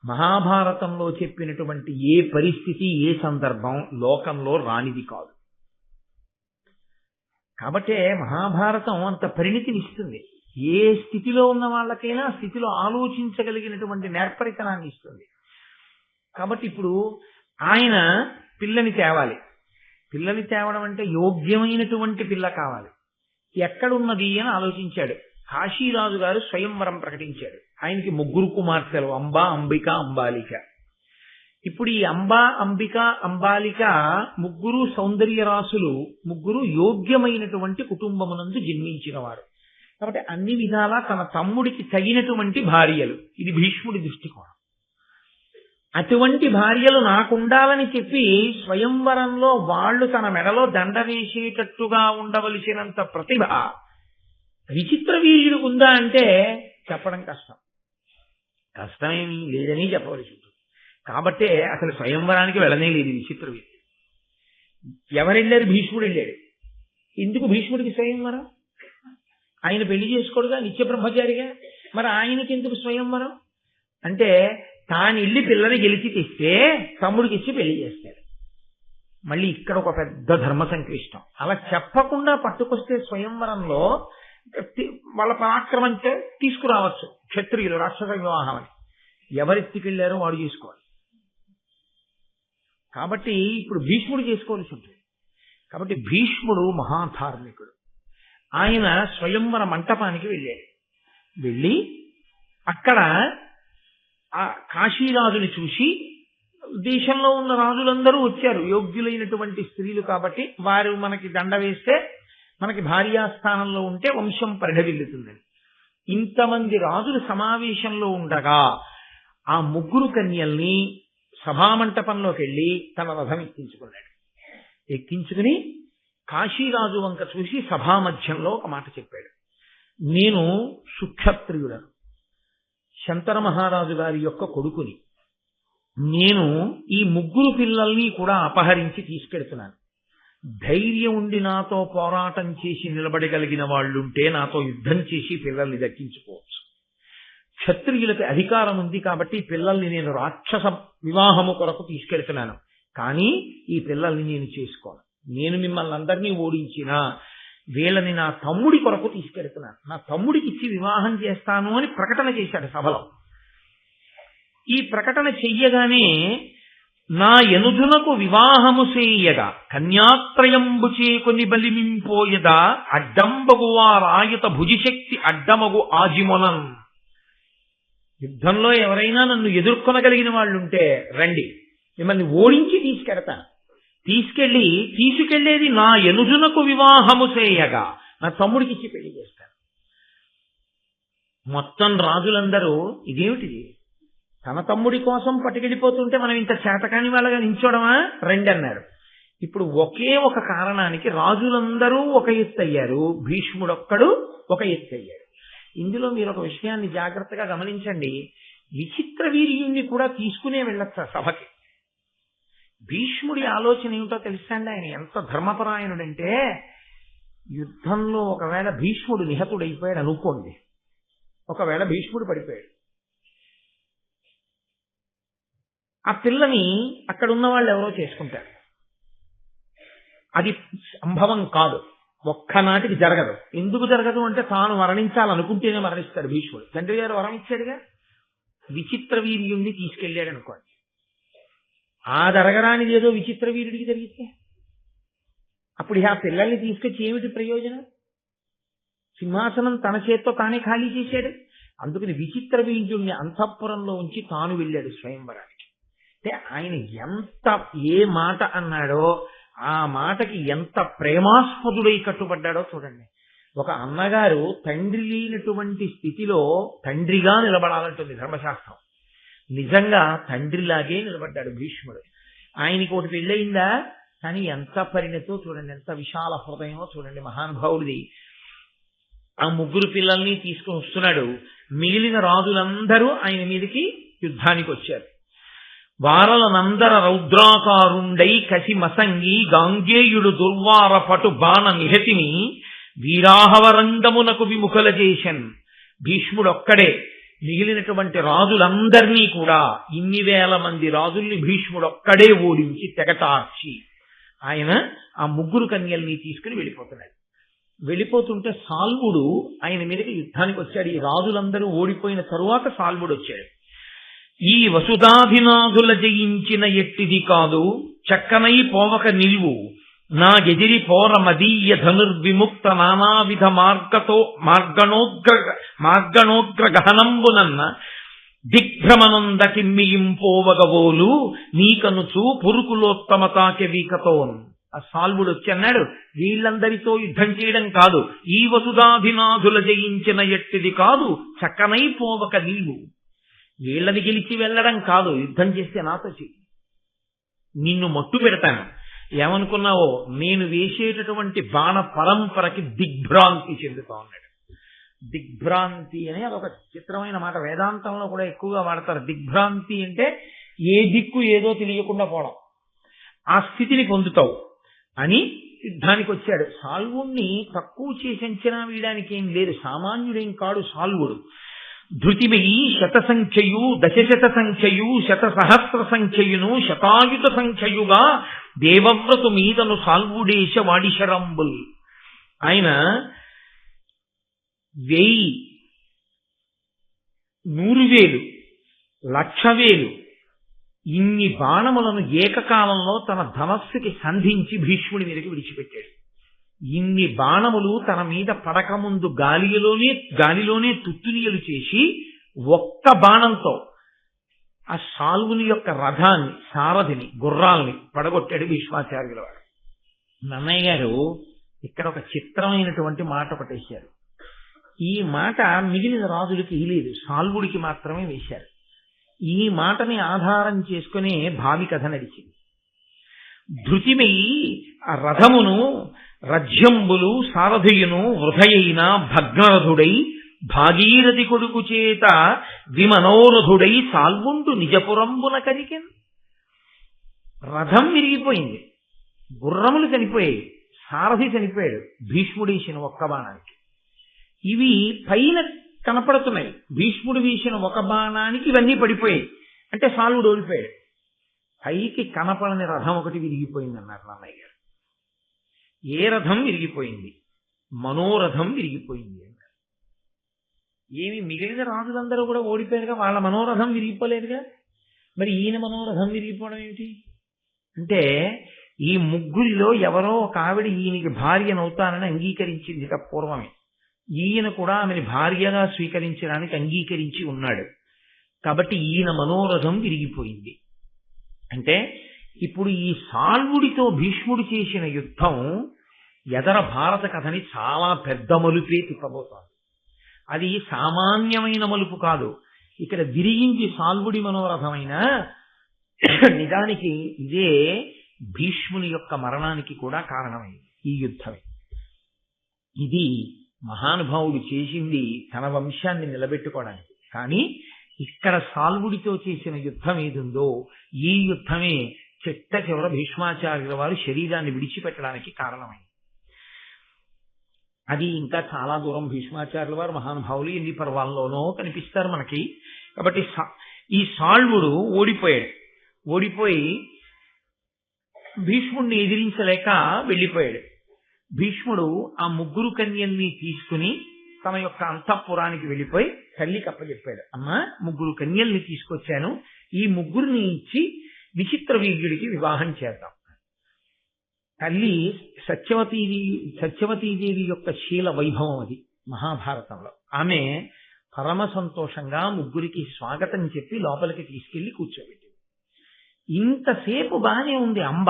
మహాభారతంలో చెప్పినటువంటి ఏ పరిస్థితి, ఏ సందర్భం లోకంలో రానిది కాదు. కాబట్టే మహాభారతం అంత పరిణితినిస్తుంది. ఏ స్థితిలో ఉన్న వాళ్ళకైనా స్థితిలో ఆలోచించగలిగినటువంటి నేర్పరితనాన్ని ఇస్తుంది. కాబట్టి ఇప్పుడు ఆయన పిల్లని తేవాలి. పిల్లని తేవడం అంటే యోగ్యమైనటువంటి పిల్ల కావాలి. ఎక్కడున్నది అని ఆలోచించాడు. కాశీరాజు గారు స్వయంవరం ప్రకటించాడు. ఆయనకి 3 కుమార్తెలు, అంబా, అంబిక, అంబాలిక. ఇప్పుడు ఈ అంబా, అంబిక, అంబాలిక 3 సౌందర్య రాసులు, 3 యోగ్యమైనటువంటి కుటుంబమునందు జన్మించిన వారు. కాబట్టి అన్ని విధాలా తన తమ్ముడికి తగినటువంటి భార్యలు. ఇది భీష్ముడి దృష్టికోణం. అటువంటి భార్యలు నాకుండాలని చెప్పి స్వయంవరంలో వాళ్ళు తన మెడలో దండ వేసేటట్టుగా ఉండవలసినంత ప్రతిభ విచిత్ర వీర్యుడికి ఉందా అంటే చెప్పడం కష్టం. కష్టమేమీ లేదని చెప్పవలసి ఉంటుంది. కాబట్టే అసలు స్వయంవరానికి వెళ్ళనే లేదు విచిత్ర వీర్యుడు. ఎవరెళ్ళారు? భీష్ముడు వెళ్ళాడు. ఎందుకు భీష్ముడికి స్వయంవరం? ఆయన పెళ్లి చేసుకోడుగా, నిత్య బ్రహ్మచారిగా. మరి ఆయనకి ఎందుకు స్వయంవరం అంటే తాను ఇల్లి పిల్లని గెలిచి తెస్తే తమ్ముడికి ఇచ్చి పెళ్లి చేస్తాడు. మళ్ళీ ఇక్కడ ఒక పెద్ద ధర్మ సంక్లిష్టం. అలా చెప్పకుండా పట్టుకొస్తే స్వయంవరంలో వాళ్ళ పరాక్రమంతో తీసుకురావచ్చు క్షత్రియులు రాక్షస వివాహం అని. ఎవరెత్తికెళ్లారో వాడు చేసుకోవాలి. కాబట్టి ఇప్పుడు భీష్ముడు చేసుకోవాల్సి ఉంటుంది. కాబట్టి భీష్ముడు మహాధార్మికుడు. ఆయన స్వయంవర మంటపానికి వెళ్ళాడు. వెళ్ళి అక్కడ ఆ కాశీరాజుని చూసి, దేశంలో ఉన్న రాజులందరూ వచ్చారు, యోగ్యులైనటువంటి స్త్రీలు కాబట్టి వారు మనకి దండ వేస్తే మనకి భార్యాస్థానంలో ఉంటే వంశం పరిఢవిల్లుతుందని. ఇంతమంది రాజులు సమావేశంలో ఉండగా ఆ 3 కన్యల్ని సభామంటపంలోకి వెళ్ళి తన రథం ఎక్కించుకున్నాడు. ఎక్కించుకుని కాశీరాజు వంక చూసి సభామధ్యంలో ఒక మాట చెప్పాడు. నేను సుక్షత్రియుడను, శంతర మహారాజు గారి యొక్క కొడుకుని. నేను ఈ 3 పిల్లల్ని కూడా అపహరించి తీసుకెడుతున్నాను. ధైర్యం ఉండి నాతో పోరాటం చేసి నిలబడగలిగిన వాళ్ళుంటే నాతో యుద్ధం చేసి పిల్లల్ని దక్కించుకోవచ్చు. క్షత్రియులకి అధికారం ఉంది కాబట్టి పిల్లల్ని నేను రాక్షస వివాహము కొరకు తీసుకెళ్తున్నాను. కానీ ఈ పిల్లల్ని నేను చేసుకోను. నేను మిమ్మల్ని అందరినీ ఓడించినా వీళ్ళని నా తమ్ముడి కొరకు తీసుకెళ్తున్నాను. నా తమ్ముడికి ఇచ్చి వివాహం చేస్తాను అని ప్రకటన చేశాడు సభలో. ఈ ప్రకటన చెయ్యగానే నా ఎనుదునకు వివాహము చేయగా కన్యాత్రయంబు చేకొని బలిమింపోయదా అడ్డంబగువా రాయుత భుజిశక్తి అడ్డమగు ఆజిమొనన్. యుద్ధంలో ఎవరైనా నన్ను ఎదుర్కొనగలిగిన వాళ్ళుంటే రండి, మిమ్మల్ని ఓడించి తీసుకెడతాను. తీసుకెళ్లేది నా ఎనుజునకు వివాహము చేయగా, నా తమ్ముడికి ఇచ్చి పెళ్లి చేస్తాను. మొత్తం రాజులందరూ ఇదేమిటిది, తన తమ్ముడి కోసం పట్టుకెళ్ళిపోతుంటే మనం ఇంత చేతకాని వాళ్ళగా నించోడమా, రండి అన్నారు. ఇప్పుడు ఒకే ఒక కారణానికి రాజులందరూ ఒక ఎత్తు అయ్యారు, భీష్ముడొక్కడు ఒక ఎత్తు అయ్యాడు. ఇందులో మీరు ఒక విషయాన్ని జాగ్రత్తగా గమనించండి. విచిత్ర వీర్యుణ్ణి కూడా తీసుకునే వెళ్ళొచ్చు సభకి. భీష్ముడి ఆలోచన ఏమిటో తెలుసండి. ఆయన ఎంత ధర్మపరాయణుడంటే, యుద్ధంలో ఒకవేళ భీష్ముడు నిహతుడైపోయాడు అనుకోండి, ఒకవేళ భీష్ముడు పడిపోయాడు, ఆ పిల్లని అక్కడ ఉన్న వాళ్ళు ఎవరో చేసుకుంటారు. అది సంభవం కాదు, ఒక్కనాటికి జరగదు. ఎందుకు జరగదు అంటే తాను మరణించాలనుకుంటేనే మరణిస్తాడు భీష్ముడు. తండ్రి గారు వరం ఇచ్చాడుగా. విచిత్ర వీర్యుణ్ణి తీసుకెళ్ళాడు అనుకోండి, ఆ జరగరానిది ఏదో విచిత్ర వీరుడికి జరిగితే అప్పుడు ఆ పిల్లల్ని తీసుకొచ్చి ఏమిటి ప్రయోజనం? సింహాసనం తన చేత్తో తానే ఖాళీ చేశాడు. అందుకని విచిత్ర వీర్యుణ్ణి అంతఃపురంలో ఉంచి తాను వెళ్ళాడు స్వయంవరానికి. అంటే ఆయన ఎంత ఏ మాట అన్నాడో ఆ మాటకి ఎంత ప్రేమాస్పదుడై కట్టుబడ్డాడో చూడండి. ఒక అన్నగారు తండ్రి లేనటువంటి స్థితిలో తండ్రిగా నిలబడాలంటుంది ధర్మశాస్త్రం. నిజంగా తండ్రిలాగే నిలబడ్డాడు భీష్ముడు. ఆయనకి ఒకటి పెళ్ళయిందా, కానీ ఎంత పరిణతో చూడండి, ఎంత విశాల హృదయమో చూడండి మహానుభావుడిది. ఆ ముగ్గురు పిల్లల్ని తీసుకుని వస్తున్నాడు. మిగిలిన రాజులందరూ ఆయన మీదకి యుద్ధానికి వచ్చారు. వారలనందర రౌద్రాకారుండై కసి మసంగి గాంగేయుడు దుర్వార పటు బాణ నిహతిని వీరాహవరంగమునకు విముఖల చేశన్. భీష్ముడొక్కడే మిగిలినటువంటి రాజులందరినీ కూడా, ఇన్ని వేల మంది రాజుల్ని భీష్ముడొక్కడే ఓడించి తెగటార్చి ఆయన ఆ ముగ్గురు కన్యల్ని తీసుకుని వెళ్ళిపోతున్నాడు. వెళ్ళిపోతుంటే సాల్వుడు ఆయన మీదకి యుద్ధానికి వచ్చాడు. ఈ రాజులందరూ ఓడిపోయిన తరువాత సాల్వుడు వచ్చాడు. ఈ వసుధాభినాథుల జయించిన ఎట్టిది కాదు, చక్కనై పోవక నిల్వు నా గెదిరి పోర మదీయ ధనుర్విముక్త నానావిధ మార్గణోగ్ర గహనంబునన్న దిగ్భ్రమనంద కిమ్మియింపోవగవోలు నీకనుచు పురుకులోత్తమ తాకెవీకతోన్. ఆ సాల్వుడు వచ్చి అన్నాడు, వీళ్ళందరితో యుద్ధం చేయడం కాదు, ఈ వసుధాభినాథుల జయించిన ఎట్టిది కాదు, చక్కనై పోవక నిల్వు. వీళ్ళని గెలిచి వెళ్ళడం కాదు, యుద్ధం చేస్తే నాతో చెయ్యి, నిన్ను మట్టు పెడతాను. ఏమనుకున్నావో, నేను వేసేటటువంటి బాణ పరంపరకి దిగ్భ్రాంతి చెందుతా ఉన్నాడు. దిగ్భ్రాంతి అని అదొక చిత్రమైన మాట, వేదాంతంలో కూడా ఎక్కువగా వాడతారు. దిగ్భ్రాంతి అంటే ఏ దిక్కు ఏదో తెలియకుండా పోవడం, ఆ స్థితిని పొందుతావు అని యుద్ధానికి వచ్చాడు. సాల్వుణ్ణి తక్కువ చేసి అంచనా వేయడానికి ఏం లేదు, సామాన్యుడేం కాడు సాల్వుడు. ధృతిమయీ శతసంఖ్యయు దశశత సంఖ్యయు శతసహస్ర సంఖ్యయును శతాయుత సంఖ్యయుగా దేవవ్రతు మీదను సాల్వుడేశ వాడిశరంబుల్. ఆయన 1000, 100,000, 1,00,000 ఇన్ని బాణములను ఏకకాలంలో తన ధనస్సుకి సంధించి భీష్ముడి మీదకి విడిచిపెట్టాడు. ఇన్ని బాణములు తన మీద పడకముందు గాలిలోనే తుత్తునియలు చేసి ఒక్క బాణంతో ఆ సాల్వుని యొక్క రథాన్ని, సారథిని, గుర్రాల్ని పడగొట్టాడు భీష్మాచార్యుల వారు. నన్నయ్య గారు ఇక్కడ ఒక చిత్రమైనటువంటి మాట ఒకటేశారు. ఈ మాట మిగిలిన రాజులకి లేదు, సాల్వుడికి మాత్రమే వేశారు. ఈ మాటని ఆధారం చేసుకునే భావి కథ నడిచింది. ధృతిమయి ఆ రథమును రజ్యంబులు సారథియును వృధయైన భగ్నరథుడై భాగీరథి కొడుకు చేత విమనోరథుడై సాల్వుండు నిజపురంబున కరికెన్. రథం విరిగిపోయింది, గుర్రములు చనిపోయాయి, సారథి చనిపోయాడు భీష్ముడేసిన ఒక్క బాణానికి. ఇవి పైన కనపడుతున్నాయి, భీష్ముడు వీసిన ఒక బాణానికి ఇవన్నీ పడిపోయాయి. అంటే సాల్వుడు ఓడిపోయాడు. పైకి కనపడని రథం ఒకటి విరిగిపోయింది అన్నారు నాన్నయ్య గారు. ఏ రథం విరిగిపోయింది? మనోరథం విరిగిపోయింది అన్నారు. ఏమి మిగిలిన రాజులందరూ కూడా ఓడిపోయారుగా, వాళ్ళ మనోరథం విరిగిపోలేదుగా. మరి ఈయన మనోరథం విరిగిపోవడం ఏమిటి? అంటే ఈ ముగ్గురిలో ఎవరో ఒక ఆవిడ ఈయనకి భార్యనవుతానని అంగీకరించింది పూర్వమే. ఈయన కూడా ఆమెని భార్యగా స్వీకరించడానికి అంగీకరించి ఉన్నాడు. కాబట్టి ఈయన మనోరథం విరిగిపోయింది. అంటే ఇప్పుడు ఈ సాల్వుడితో భీష్ముడు చేసిన యుద్ధం ఎదర భారత కథని చాలా పెద్ద మలుపే తిప్పబోతోంది. అది సామాన్యమైన మలుపు కాదు. ఇక్కడ విరిగింది సాల్వుడి మనోరథమైన నిజానికి ఇదే భీష్ముని యొక్క మరణానికి కూడా కారణమైంది ఈ యుద్ధమే. ఇది మహానుభావుడు చేసింది తన వంశాన్ని నిలబెట్టుకోవడానికి. కానీ ఇక్కడ సాల్వుడితో చేసిన యుద్ధం ఏదుందో ఈ యుద్ధమే చిట్ట చివర భీష్మాచార్యుల వారు శరీరాన్ని విడిచిపెట్టడానికి కారణమైంది. అది ఇంకా చాలా దూరం. భీష్మాచార్యుల వారు మహానుభావులు ఎన్ని పర్వాల్లోనో కనిపిస్తారు మనకి. కాబట్టి ఈ సాల్వుడు ఓడిపోయి భీష్ముడిని ఎదిరించలేక వెళ్ళిపోయాడు. భీష్ముడు ఆ ముగ్గురు కన్యల్ని తీసుకుని తన యొక్క అంతఃపురానికి వెళ్ళిపోయి తల్లికి అప్పచెప్పాడు. అమ్మా, ముగ్గురు కన్యల్ని తీసుకొచ్చాను, ఈ ముగ్గురిని ఇచ్చి విచిత్ర వీర్యుడికి వివాహం చేద్దాం. తల్లి సత్యవతీదేవి యొక్క శీల వైభవం అది మహాభారతంలో. ఆమె పరమ సంతోషంగా ముగ్గురికి స్వాగతం చెప్పి లోపలికి తీసుకెళ్లి కూర్చోబెట్టింది. ఇంతసేపు బానే ఉంది అంబ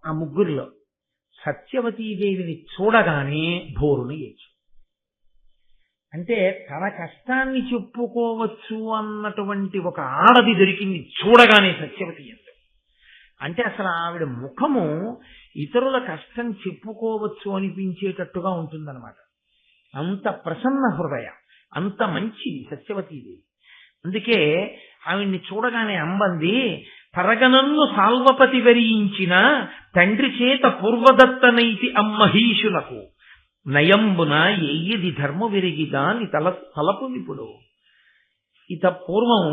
ఆ ముగ్గురిలో. సత్యవతీదేవిని చూడగానే భోరుని ఏడ్చి, అంటే తన కష్టాన్ని చెప్పుకోవచ్చు అన్నటువంటి ఒక ఆడది దొరికింది చూడగానే సత్యవతి ఎంత. అంటే అసలు ఆవిడ ముఖము ఇతరుల కష్టం చెప్పుకోవచ్చు అనిపించేటట్టుగా ఉంటుందన్నమాట. అంత ప్రసన్న హృదయ, అంత మంచి సత్యవతీదేవి. అందుకే ఆవిడ్ని చూడగానే అంబంది, పరగనన్ను సాల్వపతి వరించిన తండ్రి చేత పూర్వదత్తనైతి అమ్మహీషులకు నయంబున ఎయ్యది ధర్మ విరిగిదాని తలపు విపుడు. ఇత పూర్వం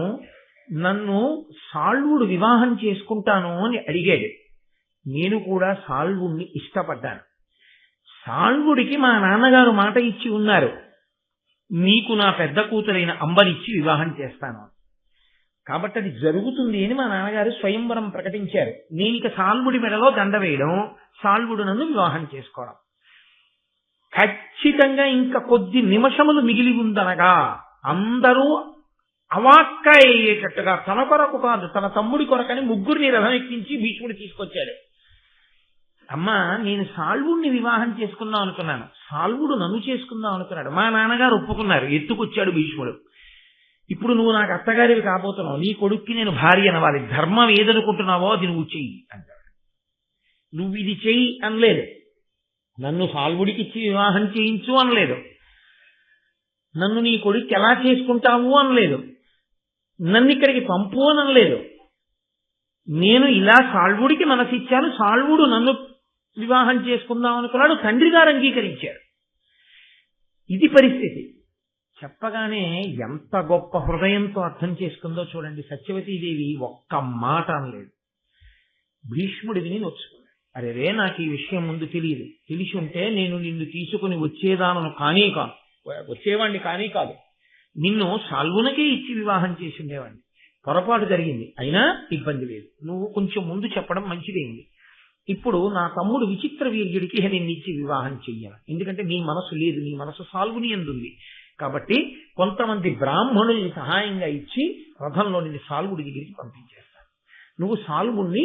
నన్ను సాల్వుడు వివాహం చేసుకుంటాను అని అడిగాడు. నేను కూడా సాల్వుడిని ఇష్టపడ్డాను. సాల్వుడికి మా నాన్నగారు మాట ఇచ్చి ఉన్నారు, నీకు నా పెద్ద కూతురైన అంబనిచ్చి వివాహం చేస్తాను. కాబట్టి అది జరుగుతుంది అని మా నాన్నగారు స్వయంవరం ప్రకటించారు. నేను ఇక సాల్వుడి మెడలో దండ వేయడం, సాల్వుడు నన్ను వివాహం చేసుకోవడం. ఖచ్చితంగా ఇంకా కొద్ది నిమిషములు మిగిలి ఉందనగా అందరూ అవాక్క అయ్యేటట్టుగా తన కొరకు కాదు తన తమ్ముడి కొరకని ముగ్గురిని రథం ఎక్కించి భీష్ముడు తీసుకొచ్చాడు. అమ్మా, నేను సాల్వుడిని వివాహం చేసుకుందాం అనుకున్నాను, సాల్వుడు నన్ను చేసుకుందాం అనుకున్నాడు. మా నాన్నగారు ఒప్పుకున్నారు, ఎత్తుకొచ్చాడు భీష్ముడు. ఇప్పుడు నువ్వు నాకు అత్తగారివి కాబోతున్నావు, నీ కొడుక్కి నేను భార్య అనవాలి, ధర్మం ఏదనుకుంటున్నావో అది నువ్వు చెయ్యి అంటాడు. నువ్వు ఇది చెయ్యి అనలేదు, నన్ను సాల్వుడికి ఇచ్చి వివాహం చేయించు అనలేదు, నన్ను నీ కొడుక్కి ఎలా చేసుకుంటావు అనలేదు, నన్ను ఇక్కడికి పంపు అని అనలేదు. నేను ఇలా సాల్వుడికి మనసిచ్చాను, సాల్వుడు నన్ను వివాహం చేసుకుందాం అనుకున్నాడు, తండ్రి గారు అంగీకరించారు. ఇది పరిస్థితి. చెప్పగానే ఎంత గొప్ప హృదయంతో అర్థం చేసుకుందో చూడండి. సత్యవతీదేవి ఒక్క మాట అనలేదు. భీష్ముడి విని నొచ్చుకున్నాడు. అరే రే, నాకు ఈ విషయం ముందు తెలియదు, తెలిసి ఉంటే నేను నిన్ను తీసుకుని వచ్చేదానను వచ్చేవాడిని కానీ కాదు, నిన్ను సాల్వునకే ఇచ్చి వివాహం చేసి ఉండేవాడిని. పొరపాటు జరిగింది, అయినా ఇబ్బంది లేదు, నువ్వు కొంచెం ముందు చెప్పడం మంచిదైంది. ఇప్పుడు నా తమ్ముడు విచిత్ర వీర్యుడికి నిన్ను ఇచ్చి వివాహం చెయ్యను, ఎందుకంటే నీ మనసు లేదు, నీ మనసు సాల్వుని ఎందుంది. కాబట్టి కొంతమంది బ్రాహ్మణుల్ని సహాయంగా ఇచ్చి రథంలో నిన్ను సాల్వుడి దగ్గరికి పంపించేస్తాను, నువ్వు సాల్వుణ్ణి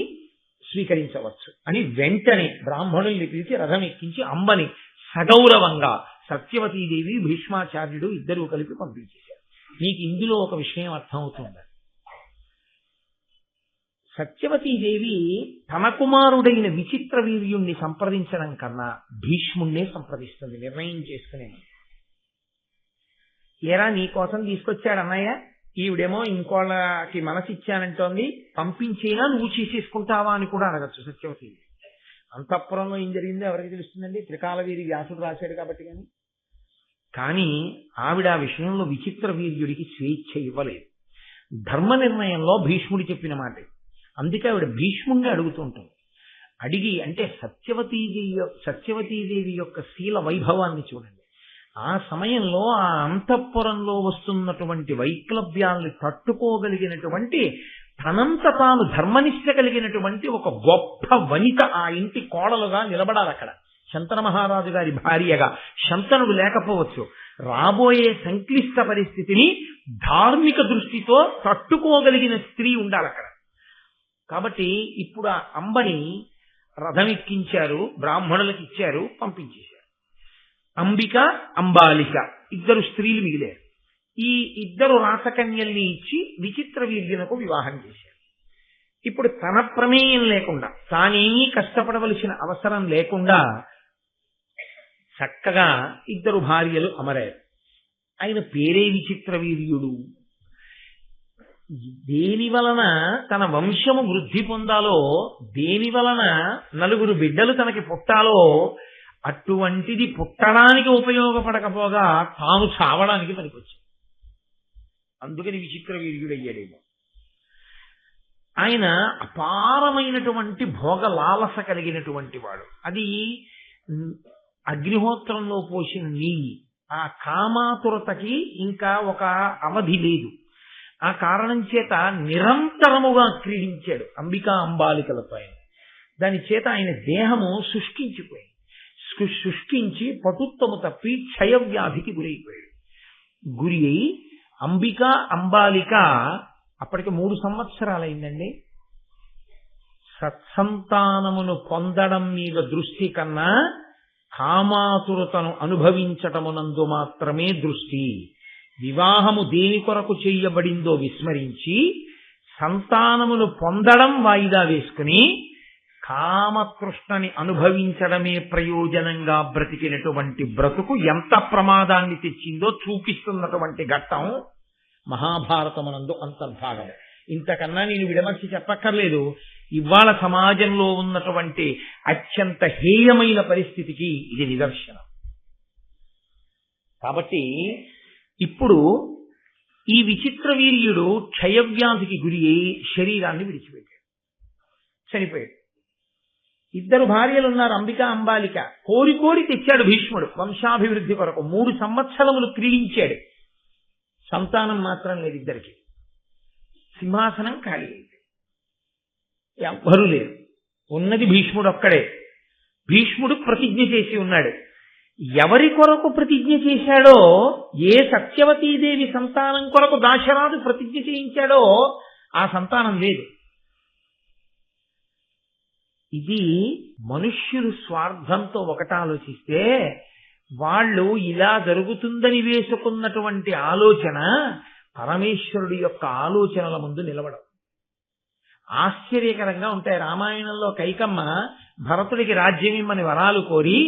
స్వీకరించవచ్చు అని వెంటనే బ్రాహ్మణుల్ని పిలిచి రథం ఎక్కించి అంబని సగౌరవంగా సత్యవతీదేవి భీష్మాచార్యుడు ఇద్దరూ కలిపి పంపించేశారు. నీకు ఇందులో ఒక విషయం అర్థమవుతుంది. సత్యవతీదేవి తన కుమారుడైన విచిత్ర వీర్యుణ్ణి సంప్రదించడం కన్నా భీష్ముణ్ణే సంప్రదిస్తుంది నిర్ణయం చేసుకునే. ఏరా, నీ కోసం తీసుకొచ్చాడు అన్నయ్య, ఈవిడేమో ఇంకోళ్ళకి మనసిచ్చానంటోంది, పంపించేనా నువ్వు చేసేసుకుంటావా అని కూడా అడగచ్చు సత్యవతి. అంతఃపురంలో ఏం జరిగిందో ఎవరికి తెలుస్తుందండి, త్రికాలవీరి వ్యాసుడు రాశాడు కాబట్టి. కానీ ఆవిడ ఆ విషయంలో విచిత్ర వీర్యుడికి స్వేచ్ఛ ఇవ్వలేదు. ధర్మ నిర్ణయంలో భీష్ముడు చెప్పిన మాట. అందుకే ఆవిడ భీష్ముడిని అడుగుతుంటుంది. అడిగి అంటే సత్యవతీదేవి యొక్క శీల వైభవాన్ని చూడండి. ఆ సమయంలో ఆ అంతఃపురంలో వస్తున్నటువంటి వైక్లభ్యాల్ని తట్టుకోగలిగినటువంటి తనంత తాను ధర్మనిష్ట కలిగినటువంటి ఒక గొప్ప వనిత ఆ ఇంటి కోడలుగా నిలబడాలి అక్కడ. శంతన మహారాజు గారి భార్యగా. శంతనుడు లేకపోవచ్చు. రాబోయే సంక్లిష్ట పరిస్థితిని ధార్మిక దృష్టితో తట్టుకోగలిగిన స్త్రీ ఉండాలి అక్కడ. కాబట్టి ఇప్పుడు ఆ అంబని రథం ఎక్కించారు, బ్రాహ్మణులకు ఇచ్చారు, పంపించేశారు. అంబిక, అంబాలిక ఇద్దరు స్త్రీలు మిగిలారు. ఈ ఇద్దరు రాసకన్యల్ని ఇచ్చి విచిత్ర వీర్యునకు వివాహం చేశారు. ఇప్పుడు తన ప్రమేయం లేకుండా, తానేమీ కష్టపడవలసిన అవసరం లేకుండా చక్కగా ఇద్దరు భార్యలు అమరారు. ఆయన పేరే విచిత్ర వీర్యుడు. దేని వలన తన వంశము వృద్ధి పొందాలో, దేని వలన నలుగురు బిడ్డలు తనకి పుట్టాలో అటువంటిది పుట్టడానికి ఉపయోగపడకపోగా తాను చావడానికి పనికొచ్చింది. అందుకని విచిత్ర వీర్యుడయ్యాడేమో. ఆయన అపారమైనటువంటి భోగ లాలస కలిగినటువంటి వాడు. అది అగ్నిహోత్రంలో పోసిన నెయ్యి. ఆ కామాతురతకి ఇంకా ఒక అవధి లేదు. ఆ కారణం చేత నిరంతరముగా క్రీడించాడు అంబికా అంబాలికలతో ఆయన. దాని చేత ఆయన దేహము శుష్కించిపోయింది. శుష్కించి పటుత్వము తప్పి క్షయవ్యాధికి గురైపోయాడు. గురి అయి అంబిక అంబాలిక అప్పటికి 3 సంవత్సరాలైందండి. సత్సంతానమును పొందడం మీద దృష్టి కన్నా కామాతురతను అనుభవించటమునందు మాత్రమే దృష్టి. వివాహము దేని కొరకు చేయబడిందో విస్మరించి సంతానమును పొందడం వాయిదా వేసుకుని కామతృష్ణని అనుభవించడమే ప్రయోజనంగా బ్రతికినటువంటి బ్రతుకు ఎంత ప్రమాదాన్ని తెచ్చిందో చూపిస్తున్నటువంటి ఘట్టం మహాభారతమునందు అంతర్భాగం. ఇంతకన్నా నేను విడమర్చి చెప్పక్కర్లేదు. ఇవాళ సమాజంలో ఉన్నటువంటి అత్యంత హేయమైన పరిస్థితికి ఇది నిదర్శనం. కాబట్టి ఇప్పుడు ఈ విచిత్ర వీర్యుడు క్షయవ్యాధికి గురి అయి శరీరాన్ని విడిచిపెట్టాడు, చనిపోయాడు. ఇద్దరు భార్యలు ఉన్నారు, అంబిక అంబాలిక. కోరి తెచ్చాడు భీష్ముడు వంశాభివృద్ధి కొరకు. 3 సంవత్సరములు క్రీడించాడు. సంతానం మాత్రం లేదు ఇద్దరికి. సింహాసనం ఖాళీ అయింది, ఎవ్వరూ లేరు. ఉన్నది భీష్ముడు ఒక్కడే. భీష్ముడు ప్రతిజ్ఞ చేసి ఉన్నాడు. ఎవరి కొరకు ప్రతిజ్ఞ చేశాడో, ఏ సత్యవతీదేవి సంతానం కొరకు దాశరాజు ప్రతిజ్ఞ చేయించాడో ఆ సంతానం లేదు. ఇది మనుష్యులు స్వార్థంతో ఒకటి ఆలోచిస్తే, వాళ్ళు ఇలా జరుగుతుందని వేసుకున్నటువంటి ఆలోచన పరమేశ్వరుడి యొక్క ఆలోచనల ముందు నిలవడం. ఆశ్చర్యకరంగా ఉంటాయి. రామాయణంలో కైకమ్మ భరతుడికి రాజ్యం ఇమ్మని వరాలు కోరి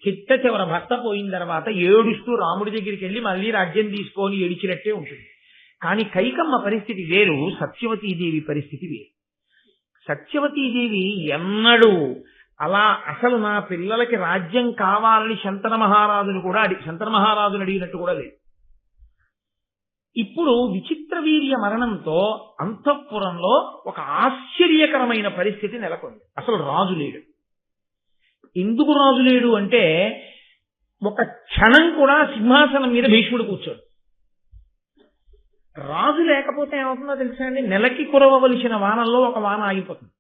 చిట్ట చివర భర్త పోయిన తర్వాత ఏడుస్తూ రాముడి దగ్గరికి వెళ్ళి మళ్ళీ రాజ్యం తీసుకొని ఏడిచినట్టే ఉంటుంది. కానీ కైకమ్మ పరిస్థితి వేరు, సత్యవతీదేవి పరిస్థితి వేరు. సత్యవతీదేవి ఎన్నడూ అలా అసలు నా పిల్లలకి రాజ్యం కావాలని శంతన మహారాజును అడిగినట్టు కూడా లేదు. ఇప్పుడు విచిత్ర వీర్య మరణంతో అంతఃపురంలో ఒక ఆశ్చర్యకరమైన పరిస్థితి నెలకొంది. అసలు రాజు లేడు. ఎందుకు రాజు లేడు అంటే, ఒక క్షణం కూడా సింహాసనం మీద భీష్ముడు కూర్చోడు. రాజు లేకపోతే ఏమవుతుందో తెలుసా అండి? నెలకి కురవవలసిన వానల్లో ఒక వాన ఆగిపోతుంది,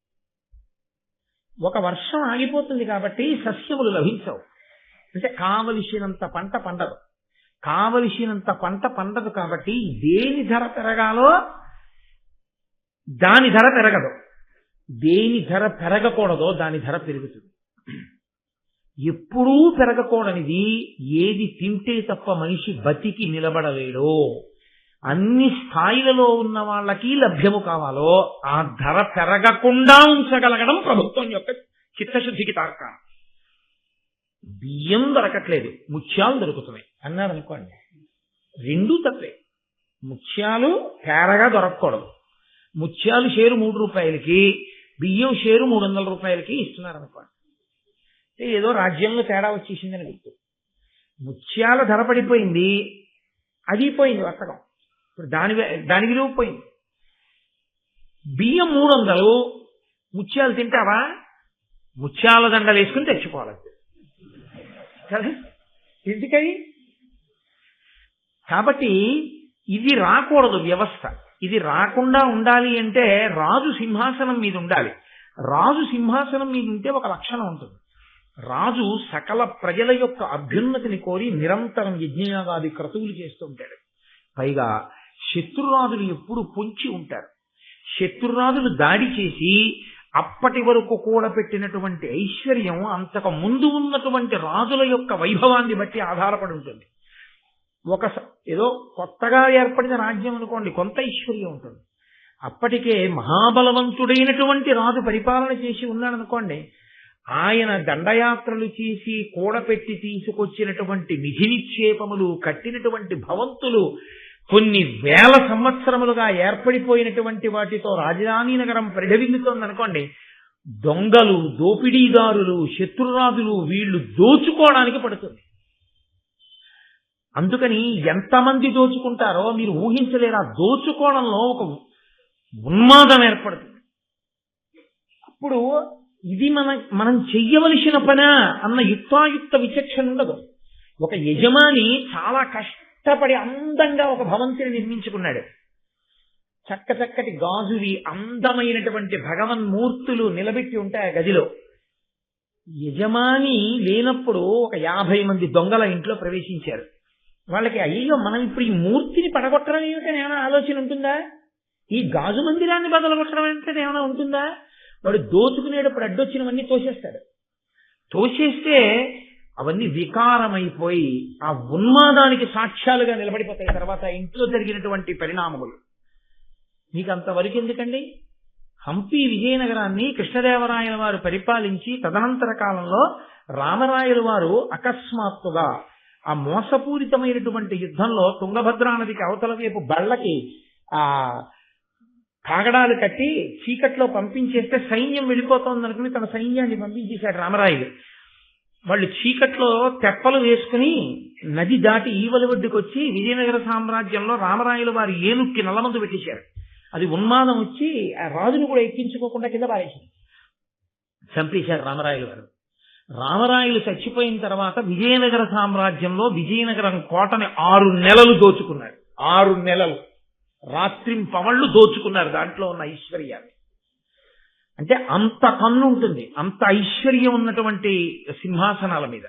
ఒక వర్షం ఆగిపోతుంది. కాబట్టి సస్యములు లభించవు. అంటే కావలసినంత పంట పండదు. కావలసినంత పంట పండదు కాబట్టి దేని ధర పెరగాలో దాని ధర పెరగదు, దేని ధర పెరగకూడదో దాని ధర పెరుగుతుంది. ఎప్పుడూ పెరగకూడనిది ఏది తింటే తప్ప మనిషి బతికి నిలబడలేడో, అన్ని స్థాయిలలో ఉన్న వాళ్ళకి లభ్యము కావాలో ఆ ధర పెరగకుండా ఉంచగలగడం ప్రభుత్వం యొక్క చిత్తశుద్ధికి తార్కాణం. బియ్యం దొరకట్లేదు, ముత్యాలు దొరుకుతున్నాయి అన్నారు అనుకోండి, రెండూ తప్పే. ముత్యాలు తేరగా దొరకకూడదు. ముత్యాలు షేరు 3 రూపాయలకి, బియ్యం షేరు 300 రూపాయలకి ఇస్తున్నారు అనుకోండి, ఏదో రాజ్యంలో తేడా వచ్చేసిందని గుర్తు. ముత్యాల ధర పడిపోయింది, అది పోయింది వర్తకం. ఇప్పుడు దాని విలువ పోయింది. బియ్యం 300, ముత్యాలు తింటావా? ముత్యాల దండలు వేసుకుని తెచ్చుకోవాలి కదా, ఎందుకని? కాబట్టి ఇది రాకూడదు వ్యవస్థ. ఇది రాకుండా ఉండాలి అంటే రాజు సింహాసనం మీద ఉండాలి. రాజు సింహాసనం మీద ఉంటే ఒక లక్షణం ఉంటుంది. రాజు సకల ప్రజల యొక్క అభ్యున్నతిని కోరి నిరంతరం యజ్ఞయాగాది క్రతువులు చేస్తూ ఉంటాడు. పైగా శత్రురాజులు ఎప్పుడు పొంచి ఉంటారు. శత్రురాజులు దాడి చేసి అప్పటి వరకు కూడబెట్టినటువంటి ఐశ్వర్యం అంతకు ముందు ఉన్నటువంటి రాజుల యొక్క వైభవాన్ని బట్టి ఆధారపడి ఉంటుంది. ఏదో కొత్తగా ఏర్పడిన రాజ్యం అనుకోండి, కొంత ఐశ్వర్యం ఉంటుంది. అప్పటికే మహాబలవంతుడైనటువంటి రాజు పరిపాలన చేసి ఉన్నాడు అనుకోండి, ఆయన దండయాత్రలు చేసి కూడపెట్టి తీసుకొచ్చినటువంటి నిధి నిక్షేపములు, కట్టినటువంటి భవంతులు, కొన్ని వేల సంవత్సరములుగా ఏర్పడిపోయినటువంటి వాటితో రాజధాని నగరం పరిఢవిల్లుతోందనుకోండి, దొంగలు, దోపిడీదారులు, శత్రురాజులు వీళ్ళు దోచుకోవడానికి పడుతుంది. అందుకని ఎంతమంది దోచుకుంటారో మీరు ఊహించలేరు. ఆ దోచుకోవడంలో ఒక ఉన్మాదం ఏర్పడుతుంది. అప్పుడు ఇది మనం చెయ్యవలసిన పనా అన్న యుక్తాయుక్త విచక్షణ ఉండదు. ఒక యజమాని చాలా కష్టపడి అందంగా ఒక భవంతిని నిర్మించుకున్నాడు. చక్కటి గాజువి అందమైనటువంటి భగవన్మూర్తులు నిలబెట్టి ఉంటాయి ఆ గదిలో. యజమాని లేనప్పుడు ఒక 50 మంది దొంగల ఇంట్లో ప్రవేశించారు. వాళ్ళకి అయ్యో మనం ఇప్పుడు ఈ మూర్తిని పడగొట్టడం ఏమిటని ఏమైనా ఆలోచన ఉంటుందా? ఈ గాజు మందిరాన్ని బదలగొట్టడం అంటే ఏమైనా ఉంటుందా? వాడు దోచుకునేటప్పుడు అడ్డొచ్చినవన్నీ తోసేస్తాడు. తోసేస్తే అవన్నీ వికారమైపోయి ఆ ఉన్మాదానికి సాక్ష్యాలుగా నిలబడిపోతాయి తర్వాత ఇంట్లో జరిగినటువంటి పరిణామములు. మీకు అంతవరకు ఎందుకండి? హంపి విజయనగరాన్ని కృష్ణదేవరాయల వారు పరిపాలించి తదనంతర కాలంలో రామరాయల వారు అకస్మాత్తుగా ఆ మోసపూరితమైనటువంటి యుద్ధంలో తుంగభద్రా నదికి అవతల వైపు బళ్ళకి ఆ కాగడాలు కట్టి చీకట్లో పంపించేస్తే సైన్యం వెళ్ళిపోతోంది అనుకుని తన సైన్యాన్ని పంపించేశాడు రామరాయలు. వాళ్ళు చీకట్లో తెప్పలు వేసుకుని నది దాటి ఈవల ఒడ్డుకు వచ్చి విజయనగర సామ్రాజ్యంలో రామరాయలు వారి ఏనుక్కి నల్లమందు పెట్టేశారు. అది ఉన్మాదం వచ్చి ఆ రాజును కూడా ఎక్కించుకోకుండా కింద పారేసింది, చంపేశారు రామరాయలు వారు. రామరాయలు చచ్చిపోయిన తర్వాత విజయనగర సామ్రాజ్యంలో విజయనగరం కోటని 6 నెలలు దోచుకున్నారు. 6 నెలలు రాత్రింపవళ్లు దోచుకున్నారు దాంట్లో ఉన్న ఐశ్వర్యాన్ని. అంటే అంత కన్ను ఉంటుంది, అంత ఐశ్వర్యం ఉన్నటువంటి సింహాసనాల మీద,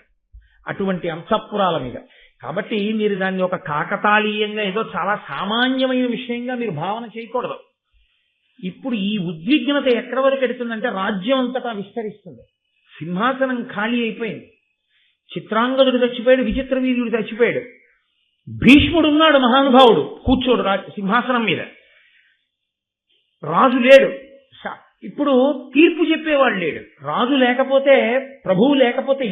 అటువంటి అంతఃపురాల మీద. కాబట్టి మీరు దాన్ని ఒక కాకతాళీయంగా ఏదో చాలా సామాన్యమైన విషయంగా మీరు భావన చేయకూడదు. ఇప్పుడు ఈ ఉద్విగ్నత ఎక్కడి వరకు ఎడుతుందంటే రాజ్యం అంతటా విస్తరిస్తుంది. సింహాసనం ఖాళీ అయిపోయింది. చిత్రాంగదుడు చచ్చిపోయాడు, విచిత్ర వీర్యుడు చచ్చిపోయాడు. భీష్ముడు ఉన్నాడు, మహానుభావుడు కూర్చోడు సింహాసనం మీద. రాజు లేడు, ఇప్పుడు తీర్పు చెప్పేవాడు లేడు. రాజు లేకపోతే, ప్రభువు లేకపోతే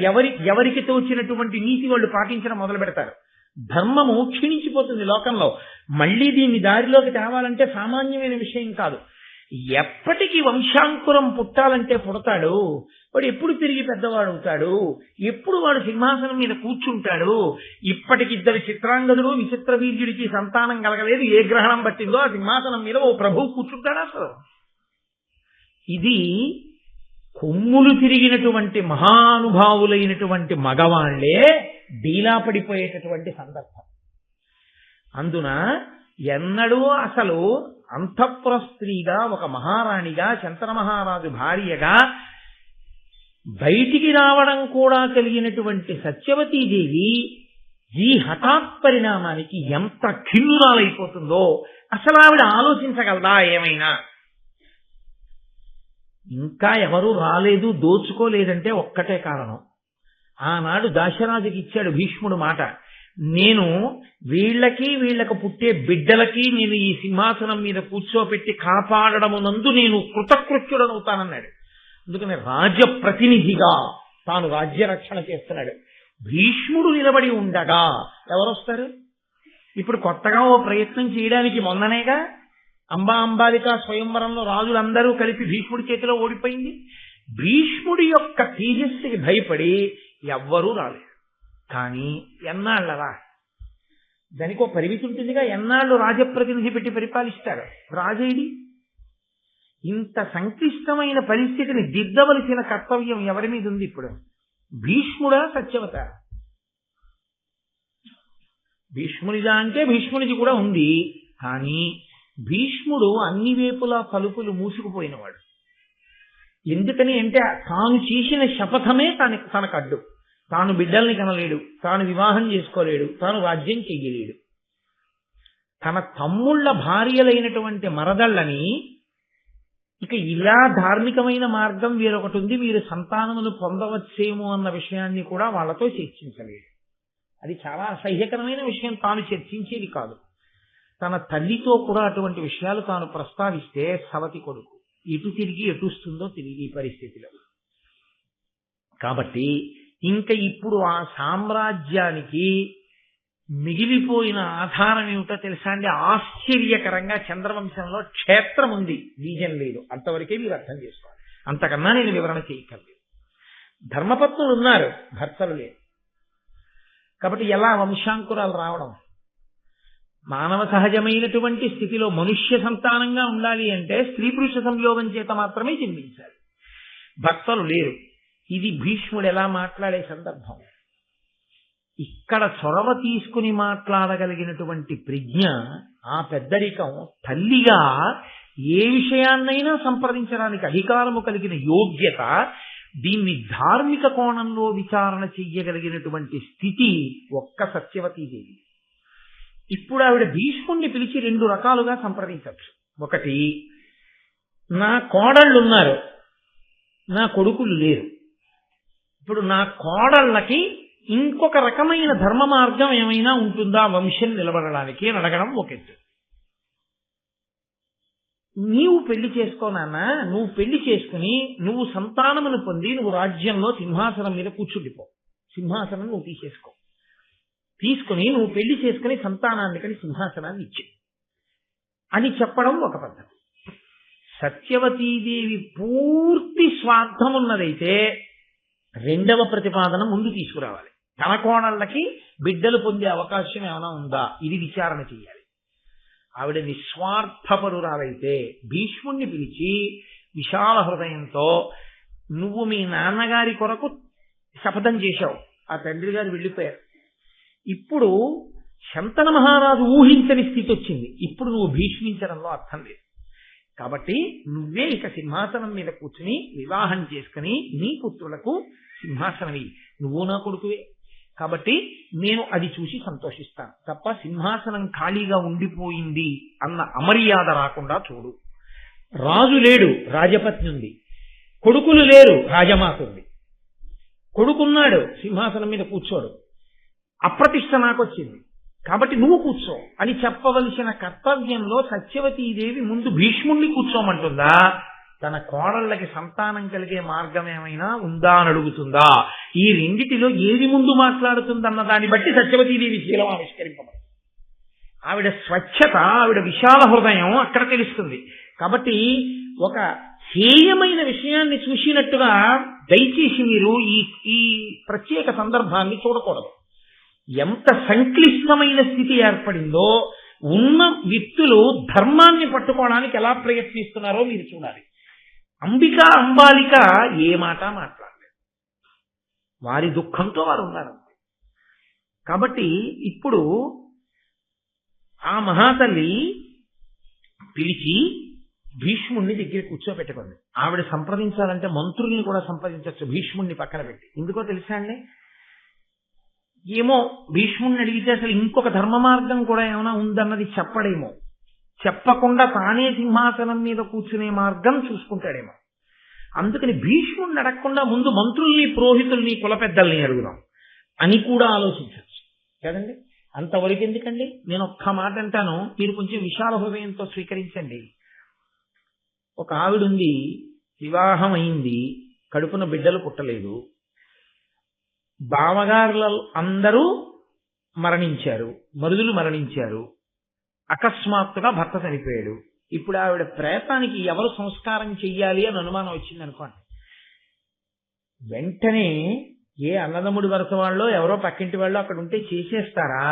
ఎవరికి తోచినటువంటి నీతి వాళ్ళు పాటించడం మొదలు పెడతారు. ధర్మము క్షీణించిపోతుంది లోకంలో. మళ్ళీ దీన్ని దారిలోకి తేవాలంటే సామాన్యమైన విషయం కాదు. ఎప్పటికీ వంశాంకురం పుట్టాలంటే పుడతాడు వాడు, ఎప్పుడు తిరిగి పెద్దవాడు అవుతాడు, ఎప్పుడు వాడు సింహాసనం మీద కూర్చుంటాడు. ఇప్పటికిద్దరు చిత్రాంగదుడు విచిత్ర వీర్యుడికి సంతానం కలగలేదు. ఏ గ్రహణం పట్టిందో ఆ సింహాసనం మీద ఓ ప్రభువు కూర్చుంటాడా అసలు? ఇది కొమ్ములు తిరిగినటువంటి మహానుభావులైనటువంటి మగవాళ్లే డీలా పడిపోయేటటువంటి సందర్భం. అందున ఎన్నడూ అసలు అంతఃపుర స్త్రీగా, ఒక మహారాణిగా, శంతన మహారాజు భార్యగా బయటికి రావడం కూడా కలిగినటువంటి సత్యవతీదేవి ఈ హఠాత్ పరిణామానికి ఎంత ఖిన్నురాలైపోతుందో అసలు ఆవిడ ఆలోచించగలదా ఏమైనా? ఇంకా ఎవరూ రాలేదు, దోచుకోలేదంటే ఒక్కటే కారణం. ఆనాడు దాశరాజుకి ఇచ్చాడు భీష్ముడు మాట, నేను వీళ్ళకు పుట్టే బిడ్డలకి నేను ఈ సింహాసనం మీద కూర్చోపెట్టి కాపాడడమునందు నేను కృతకృత్యుడనవుతానన్నాడు. అందుకని రాజప్రతినిధిగా తాను రాజ్య రక్షణ చేస్తున్నాడు. భీష్ముడు నిలబడి ఉండగా ఎవరొస్తారు? ఇప్పుడు కొత్తగా ఓ ప్రయత్నం చేయడానికి మొన్ననేగా అంబాలిక స్వయంవరంలో రాజులందరూ కలిపి భీష్ముడి చేతిలో ఓడిపోయింది. భీష్ముడి యొక్క తేజస్సుకి భయపడి ఎవ్వరూ రాలేదు. కానీ ఎన్నాళ్ళరా? దానికి ఒక పరిమితి ఉంటుందిగా. ఎన్నాళ్ళు రాజప్రతినిధి పెట్టి పరిపాలిస్తారు? రాజేడి ఇంత సంక్లిష్టమైన పరిస్థితిని దిద్దవలసిన కర్తవ్యం ఎవరి మీద ఉంది ఇప్పుడు? భీష్ముడా సత్యవత? భీష్మునిదా అంటే భీష్మునిది కూడా ఉంది. కానీ భీష్ముడు అన్ని వేపులా తలుపులు మూసుకుపోయినవాడు. ఎందుకని అంటే తాను చేసిన శపథమే తనకు అడ్డు. తాను బిడ్డల్ని కనలేడు, తాను వివాహం చేసుకోలేడు, తాను రాజ్యం చెయ్యలేడు. తన తమ్ముళ్ల భార్యలైనటువంటి మరదళ్ళని ఇక ఇలా ధార్మికమైన మార్గం వేరొకటి ఉంది, వీరు సంతానమును పొందవచ్చేమో అన్న విషయాన్ని కూడా వాళ్ళతో చర్చించలేడు. అది చాలా అసహ్యకరమైన విషయం, తాను చర్చించేది కాదు. తన తల్లితో కూడా అటువంటి విషయాలు తాను ప్రస్తావిస్తే సవతి కొడుకు ఎటు తిరిగి ఎటుస్తుందో తెలియదు ఈ పరిస్థితిలో. కాబట్టి ఇంకా ఇప్పుడు ఆ సామ్రాజ్యానికి మిగిలిపోయిన ఆధారం ఏమిటో తెలుసా అండి? ఆశ్చర్యకరంగా చంద్రవంశంలో క్షేత్రం ఉంది, బీజం లేదు. అంతవరకే మీరు అర్థం చేసుకోవాలి, అంతకన్నా నేను వివరణ చేయక్కర్లేదు. ధర్మపత్నులు ఉన్నారు, భర్తలు లేరు. కాబట్టి ఎలా వంశాంకురాలు రావడం? మానవ సహజమైనటువంటి స్థితిలో మనుష్య సంతానంగా ఉండాలి అంటే స్త్రీ పురుష సంయోగం చేత మాత్రమే జన్మించాలి. భర్తలు లేరు. ఇది భీష్ముడు ఎలా మాట్లాడే సందర్భం. ఇక్కడ చొరవ తీసుకుని మాట్లాడగలిగినటువంటి ప్రజ్ఞ, ఆ పెద్దరికం, తల్లిగా ఏ విషయాన్నైనా సంప్రదించడానికి అధికారము కలిగిన యోగ్యత, దీన్ని ధార్మిక కోణంలో విచారణ చెయ్యగలిగినటువంటి స్థితి ఒక్క సత్యవతీదేవి. ఇప్పుడు ఆవిడ భీష్ముణ్ణి పిలిచి 2 రకాలుగా సంప్రదించవచ్చు. ఒకటి, నా కోడళ్ళున్నారు, నా కొడుకులు లేరు. ఇప్పుడు నా కోడళ్ళకి ఇంకొక రకమైన ధర్మ మార్గం ఏమైనా ఉంటుందా వంశం నిలబడడానికి అని అడగడం ఒక ఎత్తు. నీవు పెళ్లి చేసుకోనాన్నా, నువ్వు పెళ్లి చేసుకుని నువ్వు సంతానమును పొంది నువ్వు రాజ్యంలో సింహాసనం మీద కూర్చుండిపో, సింహాసనం నువ్వు తీసుకుని నువ్వు పెళ్లి చేసుకుని సంతానాన్ని కని సింహాసనాన్ని ఇచ్చి అని చెప్పడం ఒక పద్ధతి. సత్యవతీదేవి పూర్తి స్వార్థం ఉన్నదైతే రెండవ ప్రతిపాదన ముందు తీసుకురావాలి. తన కోణళ్ళకి బిడ్డలు పొందే అవకాశం ఏమైనా ఉందా, ఇది విచారణ చేయాలి. ఆవిడ నిస్వార్థపరురాలైతే భీష్ముణ్ణి పిలిచి విశాల హృదయంతో, నువ్వు మీ నాన్నగారి కొరకు శపథం చేశావు, ఆ తండ్రి గారు వెళ్ళిపోయారు, ఇప్పుడు శంతన మహారాజు ఊహించని స్థితి వచ్చింది, ఇప్పుడు నువ్వు భీష్మించడంలో అర్థం లేదు. కాబట్టి నువ్వే ఇక సింహాసనం మీద కూర్చుని వివాహం చేసుకుని నీ పుత్రులకు సింహాసనవి, నువ్వు నా కొడుకువే. కాబట్టి నేను అది చూసి సంతోషిస్తాను తప్ప సింహాసనం ఖాళీగా ఉండిపోయింది అన్న అమర్యాద రాకుండా చూడు. రాజు లేడు, రాజపత్ని ఉంది. కొడుకులు లేరు, రాజమాత ఉంది. కొడుకున్నాడు, సింహాసనం మీద కూర్చోడు. అప్రతిష్ట నాకొచ్చింది కాబట్టి నువ్వు కూర్చో అని చెప్పవలసిన కర్తవ్యంలో సత్యవతీదేవి ముందు భీష్ముణ్ణి కూర్చోమంటుందా, తన కోడళ్ళకి సంతానం కలిగే మార్గం ఏమైనా ఉందా అని అడుగుతుందా? ఈ రెండిటిలో ఏది ముందు మాట్లాడుతుందన్న దాన్ని బట్టి సత్యవతీదేవి శీలం ఆవిష్కరింపబడుతుంది. ఆవిడ స్వచ్ఛత, ఆవిడ విశాల హృదయం అక్కడ తెలుస్తుంది. కాబట్టి ఒక హేయమైన విషయాన్ని చూసినట్టుగా దయచేసి మీరు ఈ ప్రత్యేక సందర్భాన్ని చూడకూడదు. ఎంత సంక్లిష్టమైన స్థితి ఏర్పడిందో, ఉన్న వ్యక్తులు ధర్మాన్ని పట్టుకోవడానికి ఎలా ప్రయత్నిస్తున్నారో మీరు చూడాలి. అంబాలిక ఏ మాట మాట్లాడలేదు, వారి దుఃఖంతో వారు ఉన్నారు. కాబట్టి ఇప్పుడు ఆ మహాతల్లి పిలిచి భీష్ముణ్ణి దగ్గర కూర్చోబెట్టుకుంది. ఆవిడ సంప్రదించాలంటే మంత్రుల్ని కూడా సంప్రదించవచ్చు, భీష్ముణ్ణి పక్కన పెట్టి. ఎందుకో తెలుసా అండి, ఏమో భీష్ముణ్ణి అడిగితే అసలు ఇంకొక ధర్మ మార్గం కూడా ఏమైనా ఉందన్నది చెప్పడేమో, చెప్పకుండా తానే సింహాసనం మీద కూర్చునే మార్గం చూసుకుంటాడేమో. అందుకని భీష్ముణ్ణి అడగకుండా ముందు మంత్రుల్ని, పురోహితుల్ని, కుల పెద్దల్ని అడుగుదాం అని కూడా ఆలోచించవచ్చు కదండి. అంతవరకు ఎందుకండి, నేను ఒక్క మాట అంటాను, మీరు కొంచెం విశాల హృదయంతో స్వీకరించండి. ఒక ఆవిడుంది, వివాహం అయింది, కడుపున బిడ్డలు పుట్టలేదు, బావగారుల అందరూ మరణించారు, మరుదులు మరణించారు, అకస్మాత్తుగా భర్త చనిపోయాడు. ఇప్పుడు ఆవిడ ప్రేతానికి ఎవరు సంస్కారం చెయ్యాలి అని అనుమానం వచ్చింది అనుకోండి. వెంటనే ఏ అన్నదమ్ముడి వరుస వాళ్ళో ఎవరో పక్కింటి వాళ్ళు అక్కడ ఉంటే చేసేస్తారా?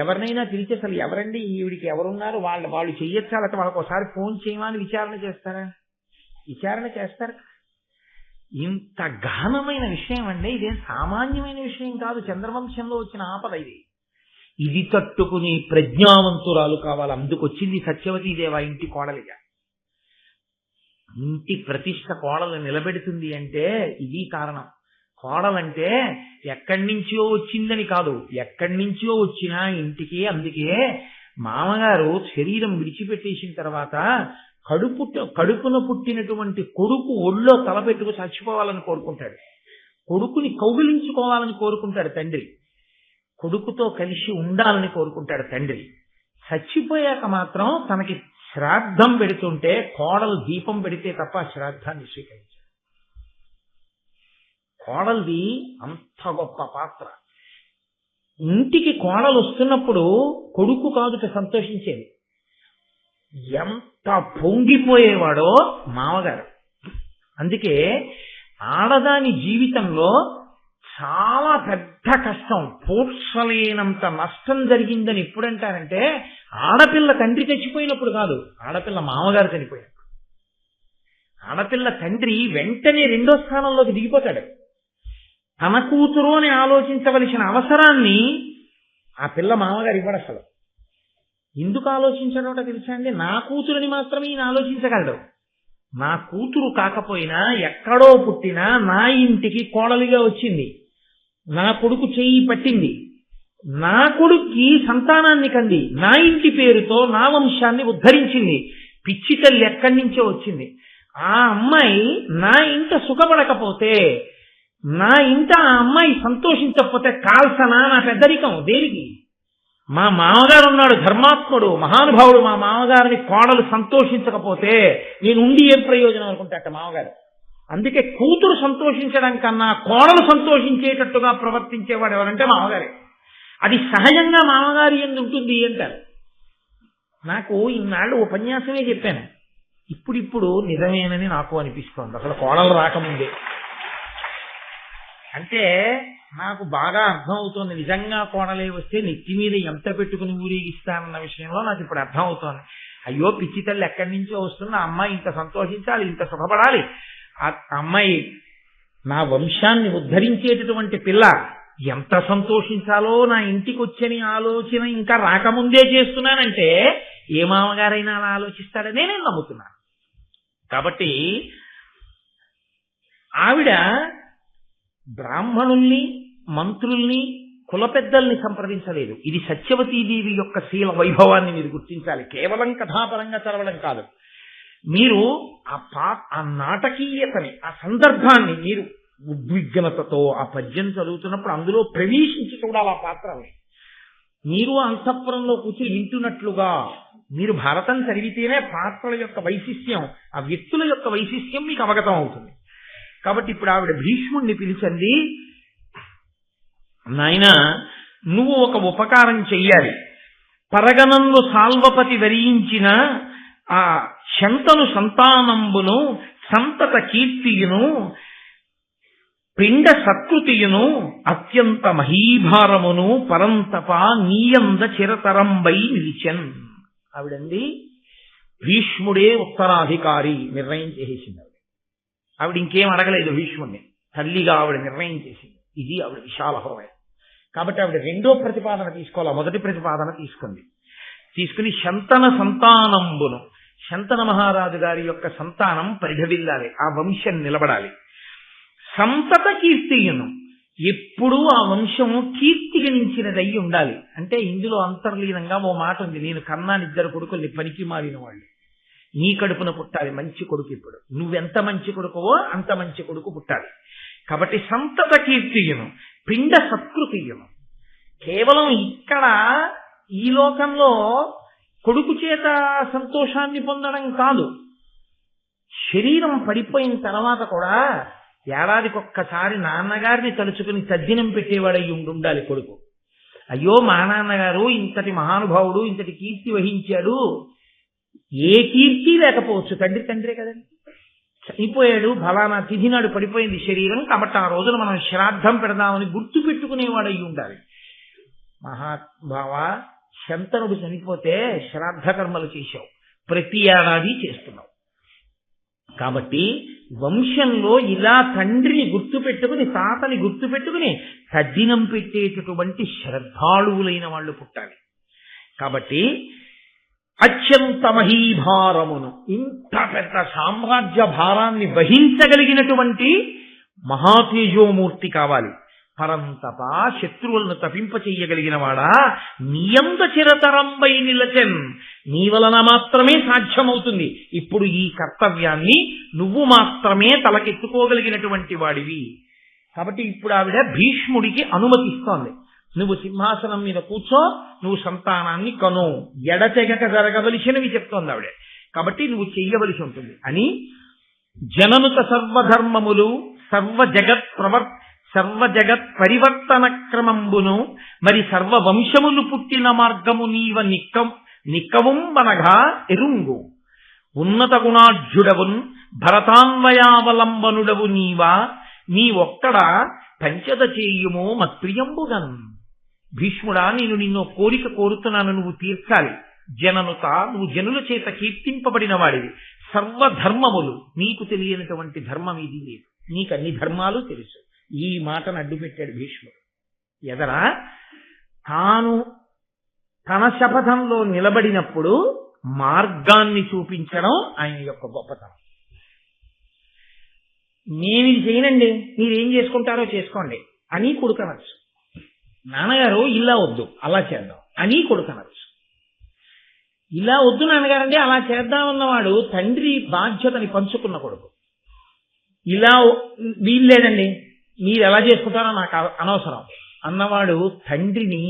ఎవరినైనా పిలిచి అసలు ఎవరండి ఈవిడికి ఎవరున్నారు, వాళ్ళు చెయ్యొచ్చా, లేకపోతే వాళ్ళకి ఒకసారి ఫోన్ చేయమని విచారణ చేస్తారా? విచారణ చేస్తారు. ఇంత గహనమైన విషయం అండి, ఇదేం సామాన్యమైన విషయం కాదు. చంద్రవంశంలో వచ్చిన ఆపద ఇది. ఇది తట్టుకుని ప్రజ్ఞావంతురాలు కావాలి. అందుకొచ్చింది సత్యవతీదేవ ఇంటి కోడలిగా. ఇంటి ప్రతిష్ట కోడలు నిలబెడుతుంది అంటే ఇది కారణం. కోడలంటే ఎక్కడి నుంచో వచ్చిందని కాదు, ఎక్కడి నుంచో వచ్చినా ఇంటికి. అందుకే మామగారు శరీరం విడిచిపెట్టేసిన తర్వాత కడుపున పుట్టినటువంటి కొడుకు ఒళ్ళో తలపెట్టుకు చచ్చిపోవాలని కోరుకుంటాడు. కొడుకుని కౌగిలించుకోవాలని కోరుకుంటాడు తండ్రి. కొడుకుతో కలిసి ఉండాలని కోరుకుంటాడు తండ్రి. చచ్చిపోయాక మాత్రం తనకి శ్రాద్ధం పెడుతుంటే కోడలు దీపం పెడితే తప్ప శ్రాద్ధాన్ని స్వీకరించాడు. కోడలిది అంత గొప్ప పాత్ర. ఇంటికి కోడలు వస్తున్నప్పుడు కొడుకు కాదుట సంతోషించేది. ఎంత పొంగిపోయేవాడో మామగారు. అందుకే ఆడదాని జీవితంలో చాలా పెద్ద కష్టం, పూడ్చలేనంత నష్టం జరిగిందని ఎప్పుడంటారంటే ఆడపిల్ల తండ్రి చచ్చిపోయినప్పుడు కాదు, ఆడపిల్ల మామగారు చనిపోయినప్పుడు. ఆడపిల్ల తండ్రి వెంటనే రెండో స్థానంలోకి దిగిపోతాడు. తన కూతురు అని ఆలోచించవలసిన అవసరాన్ని ఆ పిల్ల మామగారు ఇవ్వడు. అసలు ఎందుకు ఆలోచించడో తెలుసా అండి? నా కూతురుని మాత్రమే ఈయన ఆలోచించగలడు. నా కూతురు కాకపోయినా ఎక్కడో పుట్టినా నా ఇంటికి కోడలిగా వచ్చింది, నా కొడుకు చెయ్యి పట్టింది, నా కొడుక్కి సంతానాన్ని కంది, నా ఇంటి పేరుతో నా వంశాన్ని ఉద్ధరించింది. పిచ్చి తల్లి ఎక్కడి నుంచో వచ్చింది. ఆ అమ్మాయి నా ఇంట సుఖపడకపోతే, నా ఇంట ఆ అమ్మాయి సంతోషించకపోతే కాల్సనా నా పెద్దరికం దేనికి? మా మామగారు ఉన్నాడు ధర్మాత్ముడు మహానుభావుడు, మా మామగారిని కోడలు సంతోషించకపోతే నేను ఉండి ఏం ప్రయోజనం అనుకుంటాట మామగారు. అందుకే కూతురు సంతోషించడం కన్నా కోడలు సంతోషించేటట్టుగా ప్రవర్తించేవాడు ఎవరంటే మామగారే. అది సహజంగా మామగారి ఎందు ఉంటుంది అంటారు. నాకు ఇన్నాళ్ళు ఉపన్యాసమే చెప్పాను, ఇప్పుడిప్పుడు నిజమేనని నాకు అనిపిస్తోంది. అసలు కోడలు రాకముందే అంటే నాకు బాగా అర్థం అవుతోంది. నిజంగా కోడలే వస్తే నెత్తి మీద ఎంత పెట్టుకుని ఊరేగిస్తానన్న విషయంలో నాకు ఇప్పుడు అర్థం అవుతోంది. అయ్యో పిచ్చి తల్లి ఎక్కడి నుంచో వస్తున్న అమ్మాయి ఇంత సంతోషించాలి, ఇంత సుఖపడాలి, ఆ అమ్మాయి నా వంశాన్ని ఉద్ధరించేటటువంటి పిల్ల, ఎంత సంతోషించాలో నా ఇంటికి వచ్చని ఆలోచన ఇంకా రాకముందే చేస్తున్నానంటే ఏ మామగారైనా అలా ఆలోచిస్తాడనే నేను నమ్ముతున్నాను. కాబట్టి ఆవిడ బ్రాహ్మణుల్ని మంత్రుల్ని కుల పెద్దల్ని సంప్రదించలేదు. ఇది సత్యవతీదేవి యొక్క శీల వైభవాన్ని మీరు గుర్తించాలి. కేవలం కథాపరంగా చదవడం కాదు, మీరు ఆ నాటకీయతని, ఆ సందర్భాన్ని మీరు ఉద్విగ్నతతో ఆ పద్యం చదువుతున్నప్పుడు అందులో ప్రవేశించి చూడాలి ఆ పాత్రని. మీరు అంతఃపురంలో కూర్చి వింటున్నట్లుగా మీరు భారతం చదివితేనే పాత్రల యొక్క వైశిష్ట్యం, ఆ వ్యక్తుల యొక్క వైశిష్ట్యం మీకు అవగతం అవుతుంది. కాబట్టి ఇప్పుడు ఆవిడ భీష్ముణ్ణి పిలిచింది, నాయన నువ్వు ఒక ఉపకారం చెయ్యాలి. పరగణంలో సాల్వపతి వరించిన ఆ శంతను సంతానంబును సంతత కీర్తియును పిండ సత్కృతియును అత్యంత మహీభారమును పరంతప నీయంద చిరతరంబై నిలిచెన్. ఆవిడంది భీష్ముడే ఉత్తరాధికారి నిర్ణయం చేసేసింది. ఆవిడ ఇంకేం అడగలేదు భీష్ముడిని, తల్లిగా ఆవిడ నిర్ణయం చేసింది. ఇది ఆవిడ విశాల హృదయం. కాబట్టి ఆవిడ రెండో ప్రతిపాదన తీసుకోవాలి, మొదటి ప్రతిపాదన తీసుకుని శంతన సంతానంబును, శంతన మహారాజు గారి యొక్క సంతానం పరిఢవిల్లాలి, ఆ వంశం నిలబడాలి. సంతత కీర్తియును, ఎప్పుడూ ఆ వంశము కీర్తి గణించినదై ఉండాలి. అంటే ఇందులో అంతర్లీనంగా ఓ మాట ఉంది, నేను కన్నాను 2 కొడుకుల్ని, పనికి మారిన వాళ్ళు, నీ కడుపున పుట్టాలి మంచి కొడుకు. ఇప్పుడు నువ్వెంత మంచి కొడుకువో అంత మంచి కొడుకు పుట్టాలి. కాబట్టి సంతత కీర్తియును పిండ సత్కృతియును, కేవలం ఇక్కడ ఈ లోకంలో కొడుకు చేత సంతోషాన్ని పొందడం కాదు, శరీరం పడిపోయిన తర్వాత కూడా ఏడాదికొక్కసారి నాన్నగారిని తలుచుకుని తద్దినం పెట్టేవాడై ఉండాలి కొడుకు. అయ్యో మా నాన్నగారు ఇంతటి మహానుభావుడు, ఇంతటి కీర్తి వహించాడు. ఏ కీర్తి లేకపోవచ్చు, తండ్రే కదండి. చనిపోయాడు, ఫలానా తిథి నాడు పడిపోయింది శరీరం, కాబట్టి ఆ రోజున మనం శ్రాద్ధం పెడదామని గుర్తు పెట్టుకునేవాడై ఉండాలి. మహాభావ, శంతనుడు చనిపోతే శ్రాద్ధ కర్మలు చేశావు, ప్రతి ఏడాది చేస్తున్నావు. కాబట్టి వంశంలో ఇలా తండ్రిని గుర్తుపెట్టుకుని తాతని గుర్తుపెట్టుకుని తద్దినం పెట్టేటటువంటి శ్రద్ధాళువులైన వాళ్ళు పుట్టాలి. కాబట్టి అత్యంత మహీభారమును, ఇంత పెద్ద సామ్రాజ్య భారాన్ని వహించగలిగినటువంటి మహాతేజోమూర్తి కావాలి. పరంతప శత్రువులను తపింపచెయ్యగలిగిన వాడా, నియంత చిరతరంబై నిలచెన్, నీ వలన మాత్రమే సాధ్యమవుతుంది. ఇప్పుడు ఈ కర్తవ్యాన్ని నువ్వు మాత్రమే తలకెత్తుకోగలిగినటువంటి వాడివి. కాబట్టి ఇప్పుడు ఆవిడ భీష్ముడికి అనుమతిస్తోంది, నువ్వు సింహాసనం మీద కూర్చో, నువ్వు సంతానాన్ని కను, ఎడతెగక జరగవలసినవి చెప్తోంది ఆవిడ. కాబట్టి నువ్వు చెయ్యవలసి ఉంటుంది అని జననుత సర్వధర్మములు సర్వజగత్ పరివర్తన క్రమంబును మరి సర్వవంశములు పుట్టిన మార్గము నీవ నిక్కవుంబనగా ఎరుంగు. ఉన్నత గుణాఢ్యుడవున్ భరతాన్వయావలంబనుడవు నీవా, నీ ఒక్కడ పంచద చేయుమో మత్ప్రియంబుగన్. భీష్ముడా, నేను నిన్ను కోరిక కోరుతున్నాను, నువ్వు తీర్చాలి. జననుత, నువ్వు జనుల చేత కీర్తింపబడిన వాడివి. సర్వధర్మములు, నీకు తెలియనటువంటి ధర్మం ఇది లేదు, నీకు అన్ని ధర్మాలు తెలుసు. ఈ మాటను అడ్డుపెట్టాడు భీష్ముడు. ఎదరా తాను తన శపథంలో నిలబడినప్పుడు మార్గాన్ని చూపించడం ఆయన యొక్క గొప్పతనం. నేను ఇది చేయనండి, మీరేం చేసుకుంటారో చేసుకోండి అని కొడుకనొచ్చు. నాన్నగారు ఇలా వద్దు, అలా చేద్దాం అని కొడుకనొచ్చు. ఇలా వద్దు నాన్నగారండి, అలా చేద్దామన్నవాడు తండ్రి బాధ్యతని పంచుకున్న కొడుకు. ఇలా వీల్లేదండి, మీరు ఎలా చేసుకుంటారో నాకు అనవసరం అన్నవాడు తండ్రిని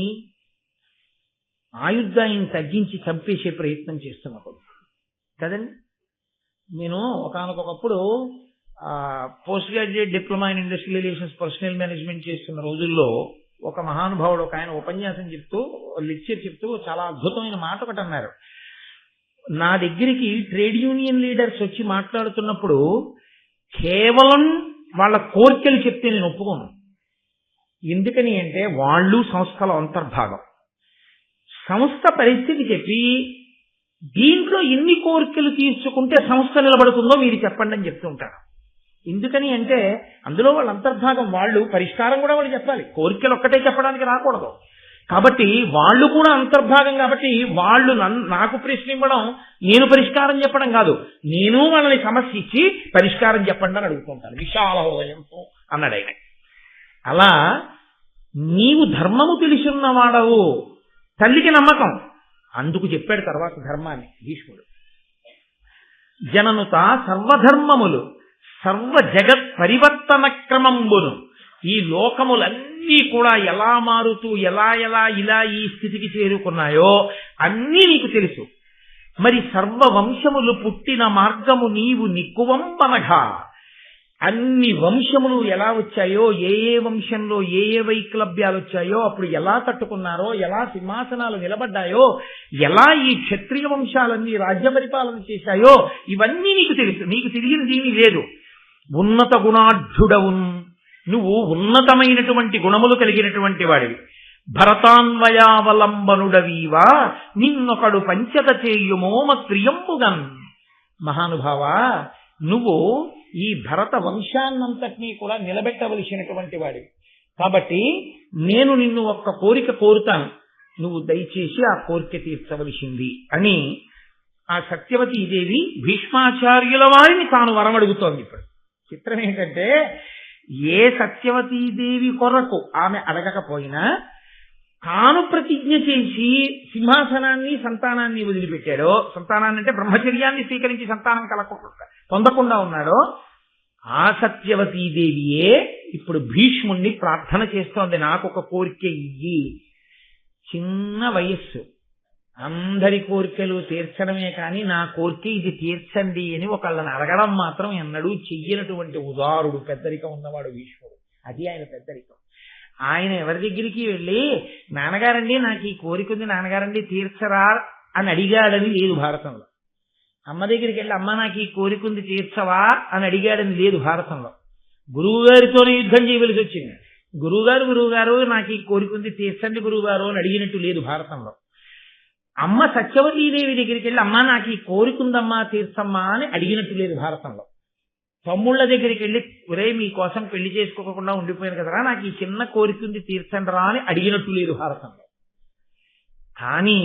ఆయుద్ధాన్ని తగ్గించి చంపేసే ప్రయత్నం చేస్తున్న కొడుకు కదండి. నేను ఒకానొకప్పుడు post graduate diploma in industrial relations personal management చేస్తున్న రోజుల్లో ఒక మహానుభావుడు ఒక ఆయన ఉపన్యాసం చెప్తూ, లెక్చర్ చెప్తూ చాలా అద్భుతమైన మాట ఒకటి అన్నారు. నా దగ్గరికి ట్రేడ్ యూనియన్ లీడర్స్ వచ్చి మాట్లాడుతున్నప్పుడు కేవలం వాళ్ళ కోరికలు చెప్తే నేను ఒప్పుకోను. ఎందుకని అంటే వాళ్ళు సంస్థల అంతర్భాగం. సంస్థ పరిస్థితి చెప్పి దీంట్లో ఎన్ని కోరికలు తీర్చుకుంటే సంస్థ నిలబడుతుందో మీరు చెప్పండి అని చెప్తూ ఉంటారు. ఎందుకని అంటే అందులో వాళ్ళ అంతర్భాగం, వాళ్ళు పరిష్కారం కూడా వాళ్ళు చెప్పాలి, కోరికలు ఒక్కటే చెప్పడానికి రాకూడదు. కాబట్టి వాళ్ళు కూడా అంతర్భాగం. కాబట్టి వాళ్ళు నాకు ప్రశ్న ఇవ్వడం, నేను పరిష్కారం చెప్పడం కాదు, నేను వాళ్ళని సమస్య ఇచ్చి పరిష్కారం చెప్పండి అని అడుగుతుంటాను విశాల హృదయంతో అన్నాడు ఆయన. అలా నీవు ధర్మము తెలిసిన్నవాడవు, తల్లికి నమ్మకం, అందుకు చెప్పాడు తర్వాత ధర్మాన్ని భీష్ముడు. జననుత సర్వధర్మములు సర్వ జగత్ పరివర్తన క్రమంబును, ఈ లోకములన్నీ కూడా ఎలా మారుతూ ఇలా ఈ స్థితికి చేరుకున్నాయో అన్నీ నీకు తెలుసు. మరి సర్వవంశములు పుట్టిన మార్గము నీవు నిక్కువంబనగా, అన్ని వంశములు ఎలా వచ్చాయో, ఏ వంశంలో ఏ వైక్లభ్యాలు వచ్చాయో, అప్పుడు ఎలా తట్టుకున్నారో, ఎలా సింహాసనాలు నిలబడ్డాయో, ఎలా ఈ క్షత్రియ వంశాలన్నీ రాజ్య పరిపాలన చేశాయో, ఇవన్నీ నీకు తెలుసు. నీకు తెలియనిది ఏమీ లేదు. ఉన్నత గుణాఢ్యుడవున్, నువ్వు ఉన్నతమైనటువంటి గుణములు కలిగినటువంటి వాడివి. భరతాన్వయావలంబనుడవీవా, నిన్నొకడు పంచత చేయుమో మత్ప్రియంబుగన్. మహానుభావా, నువ్వు ఈ భరత వంశాన్నంతటినీ కూడా నిలబెట్టవలసినటువంటి వాడివి. కాబట్టి నేను నిన్ను ఒక్క కోరిక కోరుతాను, నువ్వు దయచేసి ఆ కోరిక తీర్చవలసింది అని ఆ సత్యవతీదేవి భీష్మాచార్యుల వారిని తాను వరమడుగుతోంది. ఇప్పుడు చిత్రం ఏంటంటే, ఏ సత్యవతీదేవి కొరకు ఆమె అడగకపోయినా తాను ప్రతిజ్ఞ చేసి సింహాసనాన్ని సంతానాన్ని వదిలిపెట్టాడో, సంతానాన్ని అంటే బ్రహ్మచర్యాన్ని స్వీకరించి సంతానం పొందకుండా ఉన్నాడో, ఆ సత్యవతీదేవియే ఇప్పుడు భీష్ముణ్ణి ప్రార్థన చేస్తోంది, నాకు ఒక కోరిక ఇయ్యి. చిన్న వయస్సు, అందరి కోరికలు తీర్చడమే కానీ నా కోరిక ఇది తీర్చండి అని ఒకళ్ళని అడగడం మాత్రం ఎన్నడూ చెయ్యనటువంటి ఉదారుడు, పెద్దరికం ఉన్నవాడు భీష్ముడు. అది ఆయన పెద్దరికం. ఆయన ఎవరి దగ్గరికి వెళ్ళి నాన్నగారండి నాకు ఈ కోరిక ఉంది, నాన్నగారండి తీర్చరా అని అడిగాడని లేదు భారతంలో. అమ్మ దగ్గరికి వెళ్ళి అమ్మ నాకు ఈ కోరిక ఉంది తీర్చవా అని అడిగాడని లేదు భారతంలో. గురువు గారితోనే యుద్ధం చేయవలసి వచ్చింది. గురువుగారు నాకు ఈ కోరిక ఉంది తీర్చండి గురువుగారు అని అడిగినట్టు లేదు భారతంలో. అమ్మ సత్యవతీదేవి దగ్గరికి వెళ్ళి అమ్మ నాకు ఈ కోరిక ఉందమ్మా తీర్చమ్మా అని అడిగినట్టు లేదు భారతంలో. తమ్ముళ్ళ దగ్గరికి వెళ్ళి ఒరే మీకోసం పెళ్లి చేసుకోకుండా ఉండిపోయాను కదరా, నాకు ఈ చిన్న కోరిక ఉంది తీర్చండి రా అని అడిగినట్టు లేదు భారతంలో. కానీ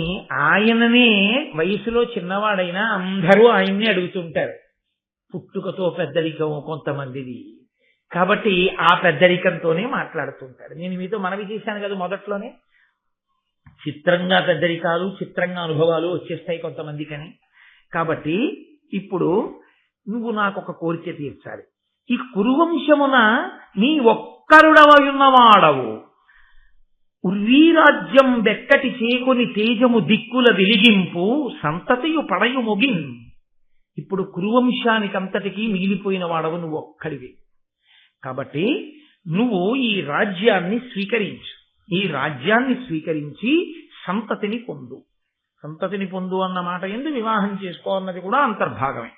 ఆయననే వయసులో చిన్నవాడైనా అందరూ ఆయన్ని అడుగుతుంటారు. పుట్టుకతో పెద్దరికం కొంతమందిది కాబట్టి ఆ పెద్దరికంతోనే మాట్లాడుతుంటారు. నేను మీతో మనవి చేశాను కదా మొదట్లోనే, చిత్రంగా పెద్దరికాలు చిత్రంగా అనుభవాలు వచ్చేస్తాయి కొంతమందికని. కాబట్టి ఇప్పుడు నువ్వు నాకు ఒక కోరిక తీర్చాలి. ఈ కురువంశమున నీ ఒక్కరుడవయున్నవాడవు, ఉర్వీరాజ్యం వెక్కటి చేకొని తేజము దిక్కుల వెలిగింపు సంతతియు పడయు మొగిన్. ఇప్పుడు కురువంశానికంతటికీ మిగిలిపోయిన వాడవు నువ్వు ఒక్కడివి. కాబట్టి నువ్వు ఈ రాజ్యాన్ని స్వీకరించు. ఈ రాజ్యాన్ని స్వీకరించి సంతతిని పొందు. సంతతిని పొందు అన్న మాట ఎందు వివాహం చేసుకో అన్నది కూడా అంతర్భాగమే.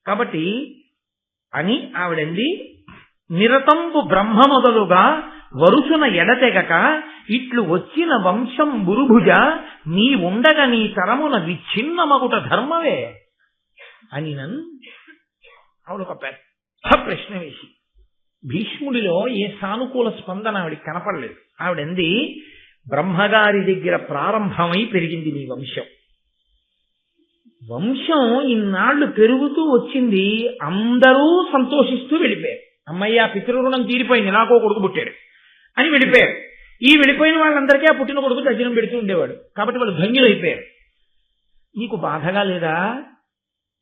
కాబట్టి అని ఆవిడంది, నిరతంబు బ్రహ్మ మొదలుగా వరుసున ఎడతెగక ఇట్లు వచ్చిన వంశం బురుభుజ నీ ఉండగా నీ తరమున విచ్ఛిన్నమగుట ధర్మవే అని నన్ను ఆవిడ ఒక పెద్ద ప్రశ్న వేసి, భీష్ముడిలో ఏ సానుకూల స్పందన ఆవిడికి కనపడలేదు. ఆవిడంది, బ్రహ్మగారి దగ్గర ప్రారంభమై పెరిగింది నీ వంశం. వంశం ఇన్నాళ్లు పెరుగుతూ వచ్చింది, అందరూ సంతోషిస్తూ వెళ్ళిపోయారు. అమ్మయ్య పితృరుణం తీరిపోయింది, నాకో కొడుకు పుట్టాడు అని వెళ్ళిపోయారు. ఈ వెళ్ళిపోయిన వాళ్ళందరికీ ఆ పుట్టిన కొడుకు దర్శనం పెడుతూ ఉండేవాడు కాబట్టి వాళ్ళు ధన్యులైపోయారు. నీకు బాధగా లేదా?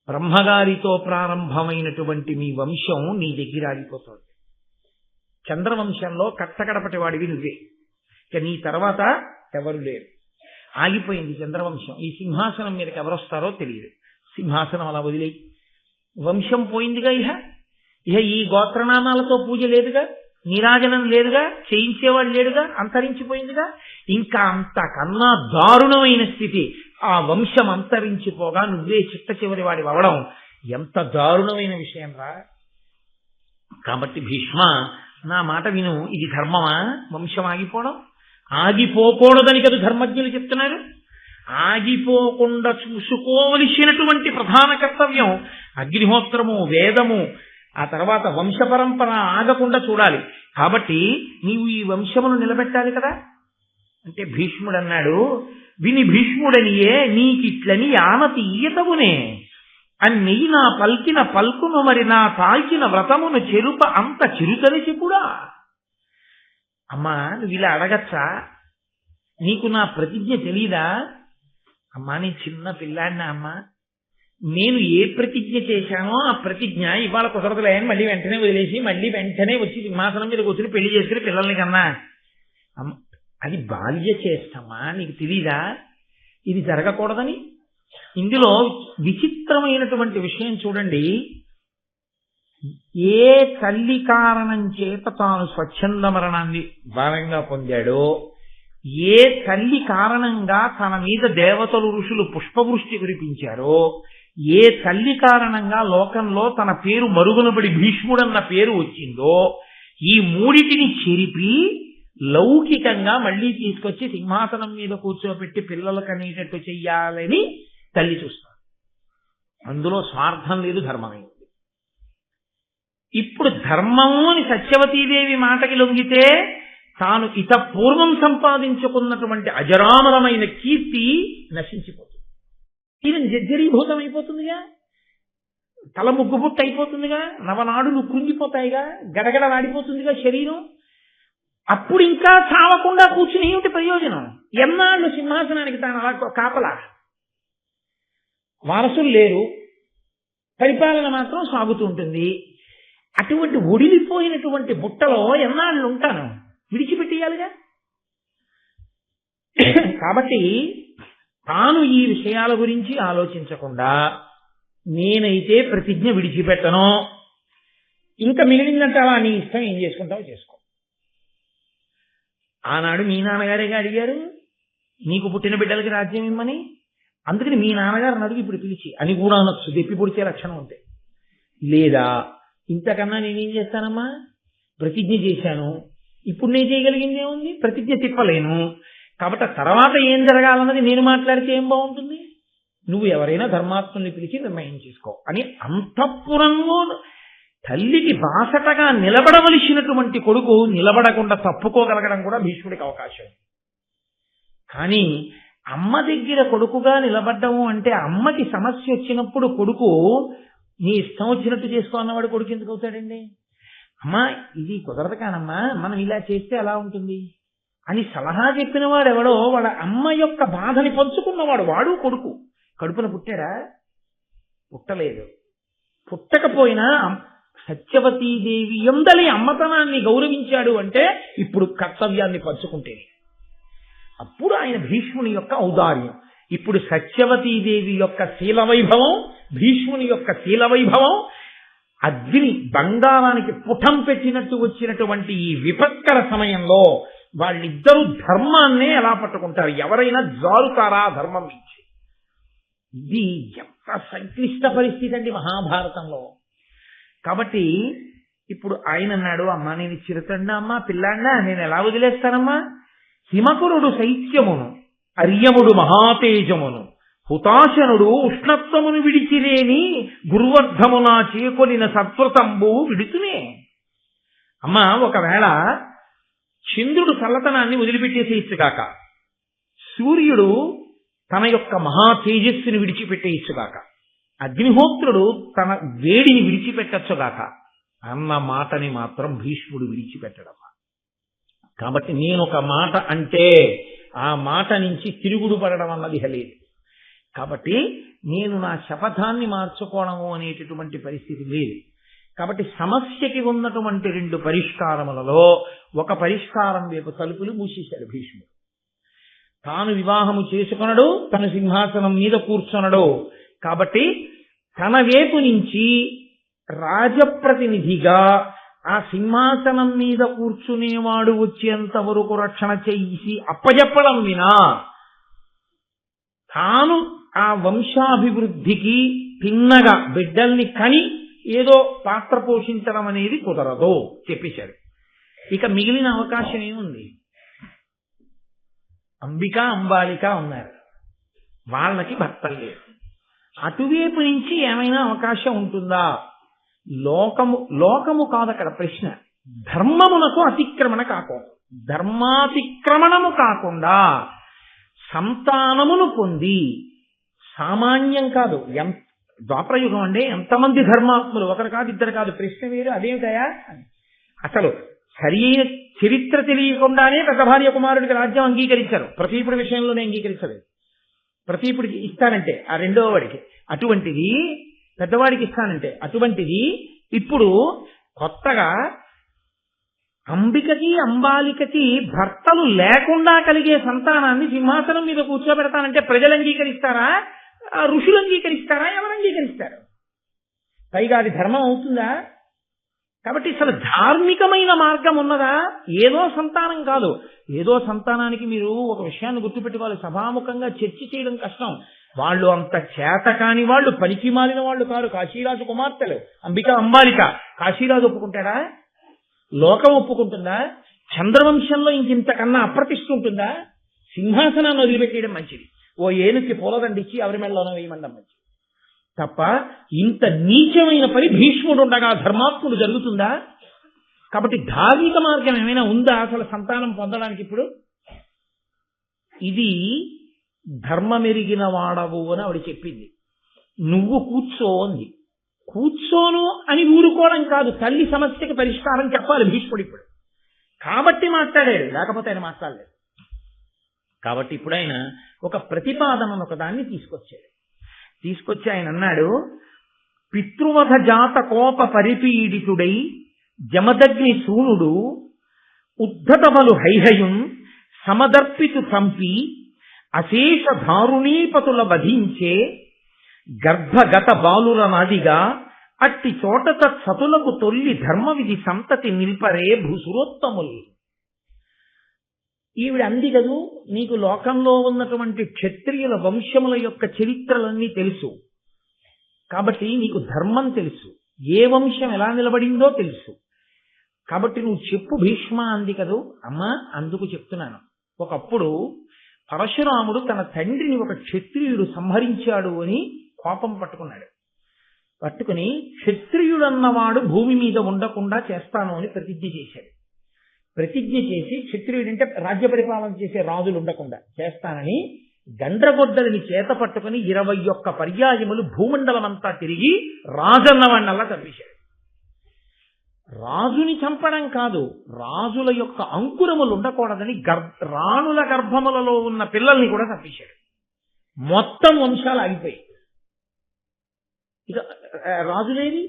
బ్రహ్మగారితో ప్రారంభమైనటువంటి మీ వంశం నీ దగ్గర ఆగిపోతుంది. చంద్రవంశంలో కట్టకడపటి వాడివి నువ్వే, ఇక నీ తర్వాత ఎవరు లేరు. ఆగిపోయింది చంద్రవంశం. ఈ సింహాసనం మీదకి ఎవరొస్తారో తెలియదు. సింహాసనం అలా వదిలే, వంశం పోయిందిగా. ఇహ ఈ గోత్రనామాలతో పూజ లేదుగా, నీరాజనం లేదుగా, చేయించేవాడు లేడుగా, అంతరించిపోయిందిగా. ఇంకా అంతకన్నా దారుణమైన స్థితి, ఆ వంశం అంతరించిపోగా నువ్వే చిట్ట చివరి వాడి అవడం ఎంత దారుణమైన విషయం రా. కాబట్టి భీష్మ, నా మాట విను. ఇది ధర్మమా వంశం ఆగిపోవడం? ఆగిపోకూడదని కదా ధర్మజ్ఞులు చెప్తున్నారు. ఆగిపోకుండా చూసుకోవలసినటువంటి ప్రధాన కర్తవ్యం అగ్నిహోత్రము, వేదము, ఆ తర్వాత వంశ పరంపర ఆగకుండా చూడాలి. కాబట్టి నీవు ఈ వంశమును నిలబెట్టాలి కదా. అంటే భీష్ముడు అన్నాడు, విని భీష్ముడనియే నీకిట్లని ఆనతి ఈయతవునే అన్నెయ్యి నా పల్కిన పల్కును మరి నా తాల్చిన వ్రతమును చెరుప అంత చిరుతరిచి కూడా. అమ్మా నువ్వు ఇలా అడగచ్చా? నీకు నా ప్రతిజ్ఞ తెలీదా? అమ్మా నేను చిన్న పిల్లాడినా అమ్మా, నేను ఏ ప్రతిజ్ఞ చేశానో ఆ ప్రతిజ్ఞ ఇవాళ కుదరదులే అని మళ్ళీ వెంటనే వదిలేసి మళ్ళీ వెంటనే వచ్చి సింహాసనం మీద కూర్చుని పెళ్లి చేసుకుని పిల్లల్ని కన్నా. అమ్మ అది బాల్య చేస్తామా, నీకు తెలీదా ఇది జరగకూడదని? ఇందులో విచిత్రమైనటువంటి విషయం చూడండి. ఏ తల్లి కారణం చేత తాను స్వచ్ఛంద మరణాన్ని భారంగా పొందాడో, ఏ తల్లి కారణంగా తన మీద దేవతలు ఋషులు పుష్పవృష్టి కురిపించారో, ఏ తల్లి కారణంగా లోకంలో తన పేరు మరుగునబడి భీష్ముడన్న పేరు వచ్చిందో, ఈ మూడిటిని చెరిపి లౌకికంగా మళ్లీ తీసుకొచ్చి సింహాసనం మీద కూర్చోబెట్టి పిల్లలకు అనేటట్టు చెయ్యాలని తల్లి చూస్తారు. అందులో స్వార్థం లేదు, ధర్మమైంది. ఇప్పుడు ధర్మము అని సత్యవతీదేవి మాటకి లొంగితే తాను ఇత పూర్వం సంపాదించుకున్నటువంటి అజరామరమైన కీర్తి నశించిపోతుంది. ఈయన జర్జరీభూతం అయిపోతుందిగా, తల ముగ్గుబుట్టు అయిపోతుందిగా, నవనాడులు కృంగిపోతాయిగా, గడగడలాడిపోతుందిగా శరీరం. అప్పుడు ఇంకా చావకుండా కూర్చుని ఏమిటి ప్రయోజనం? ఎన్నాళ్ళు సింహాసనానికి తాను అలా కాపలా, వారసులు లేరు, పరిపాలన మాత్రం సాగుతూ ఉంటుంది. అటువంటి ఒడిలిపోయినటువంటి బుట్టలో ఎన్నాళ్ళు ఉంటాను? విడిచిపెట్టేయాలిగా. కాబట్టి తాను ఈ విషయాల గురించి ఆలోచించకుండా నేనైతే ప్రతిజ్ఞ విడిచిపెట్టను, ఇంకా మిగిలిందంటే అలా నీ ఇష్టం, ఏం చేసుకుంటావో చేసుకో. ఆనాడు మీ నాన్నగారేగా అడిగారు నీకు పుట్టిన బిడ్డలకి రాజ్యం ఇమ్మని. అందుకని మీ నాన్నగారిని అడిగి ఇప్పుడు పిలిచి అని కూడా అనొచ్చు, దెప్పి పొడిచే లక్షణం ఉంటే. లేదా ఇంతకన్నా నేనేం చేస్తానమ్మా, ప్రతిజ్ఞ చేశాను, ఇప్పుడు నేను చేయగలిగింది ఏముంది? ప్రతిజ్ఞ తిప్పలేను. కాబట్టి ఆ తర్వాత ఏం జరగాలన్నది నేను మాట్లాడితే ఏం బాగుంటుంది? నువ్వు ఎవరైనా ధర్మాత్ముల్ని పిలిచి నిర్ణయం చేసుకో అని అంతఃపురంలో తల్లికి బాసటగా నిలబడవలసినటువంటి కొడుకు నిలబడకుండా తప్పుకోగలగడం కూడా భీష్ముడికి అవకాశం. కానీ అమ్మ దగ్గర కొడుకుగా నిలబడ్డము అంటే అమ్మకి సమస్య వచ్చినప్పుడు కొడుకు నీ ఇష్టం వచ్చినట్టు చేసుకో అన్నవాడు కొడుకు ఎందుకు అవుతాడండి? అమ్మా ఇది కుదరదు కానమ్మా, మనం ఇలా చేస్తే ఎలా ఉంటుంది అని సలహా చెప్పిన వాడు ఎవడో వాడు అమ్మ యొక్క బాధని పంచుకున్నవాడు వాడు కొడుకు. కడుపున పుట్టాడా? పుట్టలేదు. పుట్టకపోయినా సత్యవతీదేవి ఎందలి అమ్మతనాన్ని గౌరవించాడు అంటే ఇప్పుడు కర్తవ్యాన్ని పంచుకుంటే అప్పుడు ఆయన భీష్ముని యొక్క ఔదార్యం. ఇప్పుడు సత్యవతీదేవి యొక్క శీల వైభవం, భీష్ముని యొక్క శీల వైభవం, అగ్ని బంగారానికి పుటం పెట్టినట్టు వచ్చినటువంటి ఈ విపత్కర సమయంలో వాళ్ళిద్దరూ ధర్మాన్నే ఎలా పట్టుకుంటారు? ఎవరైనా జారుతారా ధర్మం నుంచి? ఇది ఎంత సంక్లిష్ట పరిస్థితి అండి మహాభారతంలో. కాబట్టి ఇప్పుడు ఆయన అన్నాడు, అమ్మా నేను చిరుతండా అమ్మా పిల్లాడినా నేను ఎలా వదిలేస్తానమ్మా? హిమకురుడు శైత్యమును, అర్యముడు మహాతేజమును, హుతాశనుడు ఉష్ణత్వమును విడిచిరేని గురువర్ధమునా చేకొనిన సత్వతంబు విడుతునే. అమ్మా ఒకవేళ చంద్రుడు చల్లతనాన్ని వదిలిపెట్టేసేయచ్చుగాక, సూర్యుడు తన యొక్క మహా తేజస్సుని విడిచిపెట్టేయచ్చుగాక, అగ్నిహోత్రుడు తన వేడిని విడిచిపెట్టచ్చుగాక అన్న మాటని మాత్రం భీష్ముడు విడిచిపెట్టడం. కాబట్టి నేను ఒక మాట అంటే ఆ మాట నుంచి తిరుగుడు పడడం అన్నది లేదు. కాబట్టి నేను నా శపథాన్ని మార్చుకోవడము అనేటటువంటి పరిస్థితి లేదు. కాబట్టి సమస్యకి ఉన్నటువంటి 2 పరిష్కారములలో ఒక పరిష్కారం వైపు తలుపులు మూసేశాడు భీష్ముడు. తాను వివాహము చేసుకొనడు, తన సింహాసనం మీద కూర్చొనడు. కాబట్టి తన వైపు నుంచి రాజప్రతినిధిగా ఆ సింహాసనం మీద కూర్చునేవాడు వచ్చేంత వరకు రక్షణ చేసి అప్పజెప్పడం వినా తాను ఆ వంశాభివృద్ధికి తిన్నగా బిడ్డల్ని కని ఏదో పాత్ర పోషించడం అనేది కుదరదు చెప్పేశాడు. ఇక మిగిలిన అవకాశం ఏముంది? అంబిక అంబాలిక ఉన్నారు, వాళ్ళకి భర్తలు లేరు. అటువైపు నుంచి ఏమైనా అవకాశం ఉంటుందా? లోకము కాదు అక్కడ ప్రశ్న. ధర్మమునకు అతిక్రమణ కాకుండా, ధర్మాతిక్రమణము కాకుండా సంతానమును పొంది, సామాన్యం కాదు, ద్వాపరయుగం అండి, ఎంతమంది ధర్మాత్ములు, ఒకరు కాదు ఇద్దరు కాదు, ప్రశ్న వేరు. అదేమిటయా అసలు సరి అయిన చరిత్ర తెలియకుండానే పెద్ద భార్య కుమారుడికి రాజ్యం అంగీకరించారు. ప్రతీపుడి విషయంలోనే అంగీకరించలేదు. ప్రతీపుడికి ఇస్తానంటే ఆ 2వ వాడికి, అటువంటిది పెద్దవాడికి ఇస్తానంటే అటువంటిది ఇప్పుడు కొత్తగా అంబికకి అంబాలికకి భర్తలు లేకుండా కలిగే సంతానాన్ని సింహాసనం మీద కూర్చోబెడతానంటే ప్రజలు అంగీకరిస్తారా? ఋషులు అంగీకరిస్తారా? ఎవరు అంగీకరిస్తారు? పైగా అది ధర్మం అవుతుందా? కాబట్టి అసలు ధార్మికమైన మార్గం ఉన్నదా? ఏదో సంతానం కాదు. ఏదో సంతానానికి మీరు ఒక విషయాన్ని గుర్తుపెట్టుకోవాలి, సభాముఖంగా చర్చ చేయడం కష్టం. వాళ్ళు అంత చేత కాని వాళ్ళు, పనికి మాలిన వాళ్ళు కారు. కాశీరాజు కుమార్తెలు అంబిక అంబాలిక. కాశీరాజు ఒప్పుకుంటాడా? లోకం ఒప్పుకుంటుందా? చంద్రవంశంలో ఇంకింతకన్నా అప్రతిష్ఠ ఉంటుందా? సింహాసనాన్ని వదిలిపెట్టేయడం మంచిది. ఓ ఏనుకి పూలదండిచ్చి ఎవరి మెళ్ళలోనో వేయమండం మంచిది తప్ప ఇంత నీచమైన పని భీష్ముడు ఉండగా ధర్మాత్ముడు జరుగుతుందా? కాబట్టి ధార్మిక మార్గం ఏమైనా ఉందా అసలు సంతానం పొందడానికి? ఇప్పుడు ఇది ధర్మమెరిగిన వాడవు అని ఆవిడ చెప్పింది. నువ్వు కూర్చో అంది. కూర్చోను అని ఊరుకోవడం కాదు, తల్లి సమస్యకి పరిష్కారం చెప్పాలి భీష్ముడు ఇప్పుడు. కాబట్టి మాట్లాడాడు, లేకపోతే ఆయన మాట్లాడలేదు. కాబట్టి ఇప్పుడు ఆయన ఒక ప్రతిపాదనను ఒక దాన్ని తీసుకొచ్చి ఆయన అన్నాడు, పితృవధ జాత కోప పరిపీడితుడై జమదగ్ని సూనుడు ఉద్ధతమలు హైహయుం సమదర్పితు చంపి అశేష దారుణీపతుల వధించే గర్భగత బాలుర నాదిగా అట్టి చోట తత్సతులకు తొల్లి ధర్మ విధి సంతతి నిల్పరే భూసురోత్తములు. ఈవిడ అంది కదూ, నీకు లోకంలో ఉన్నటువంటి క్షత్రియుల వంశముల యొక్క చరిత్రలన్నీ తెలుసు, కాబట్టి నీకు ధర్మం తెలుసు, ఏ వంశం ఎలా నిలబడిందో తెలుసు, కాబట్టి నువ్వు చెప్పు భీష్మ అంది కదూ. అమ్మా అందుకు చెప్తున్నాను, ఒకప్పుడు పరశురాముడు తన తండ్రిని ఒక క్షత్రియుడు సంహరించాడు అని కోపం పట్టుకున్నాడు. పట్టుకుని క్షత్రియుడన్నవాడు భూమి మీద ఉండకుండా చేస్తాను అని ప్రతిజ్ఞ చేశాడు. ప్రతిజ్ఞ చేసి క్షత్రియుడంటే రాజ్య పరిపాలన చేసే రాజులు ఉండకుండా చేస్తానని గండ్రగొడ్డలిని చేత పట్టుకుని 21 పర్యాయములు భూమండలమంతా తిరిగి రాజన్నవాణ్ణల్లా చంపేశాడు. రాజుని చంపడం కాదు, రాజుల యొక్క అంకురములు ఉండకూడదని రాణుల గర్భములలో ఉన్న పిల్లల్ని కూడా చంపేశాడు. మొత్తం వంశాలు ఆగిపోయాయి. ఇక రాజులేవి,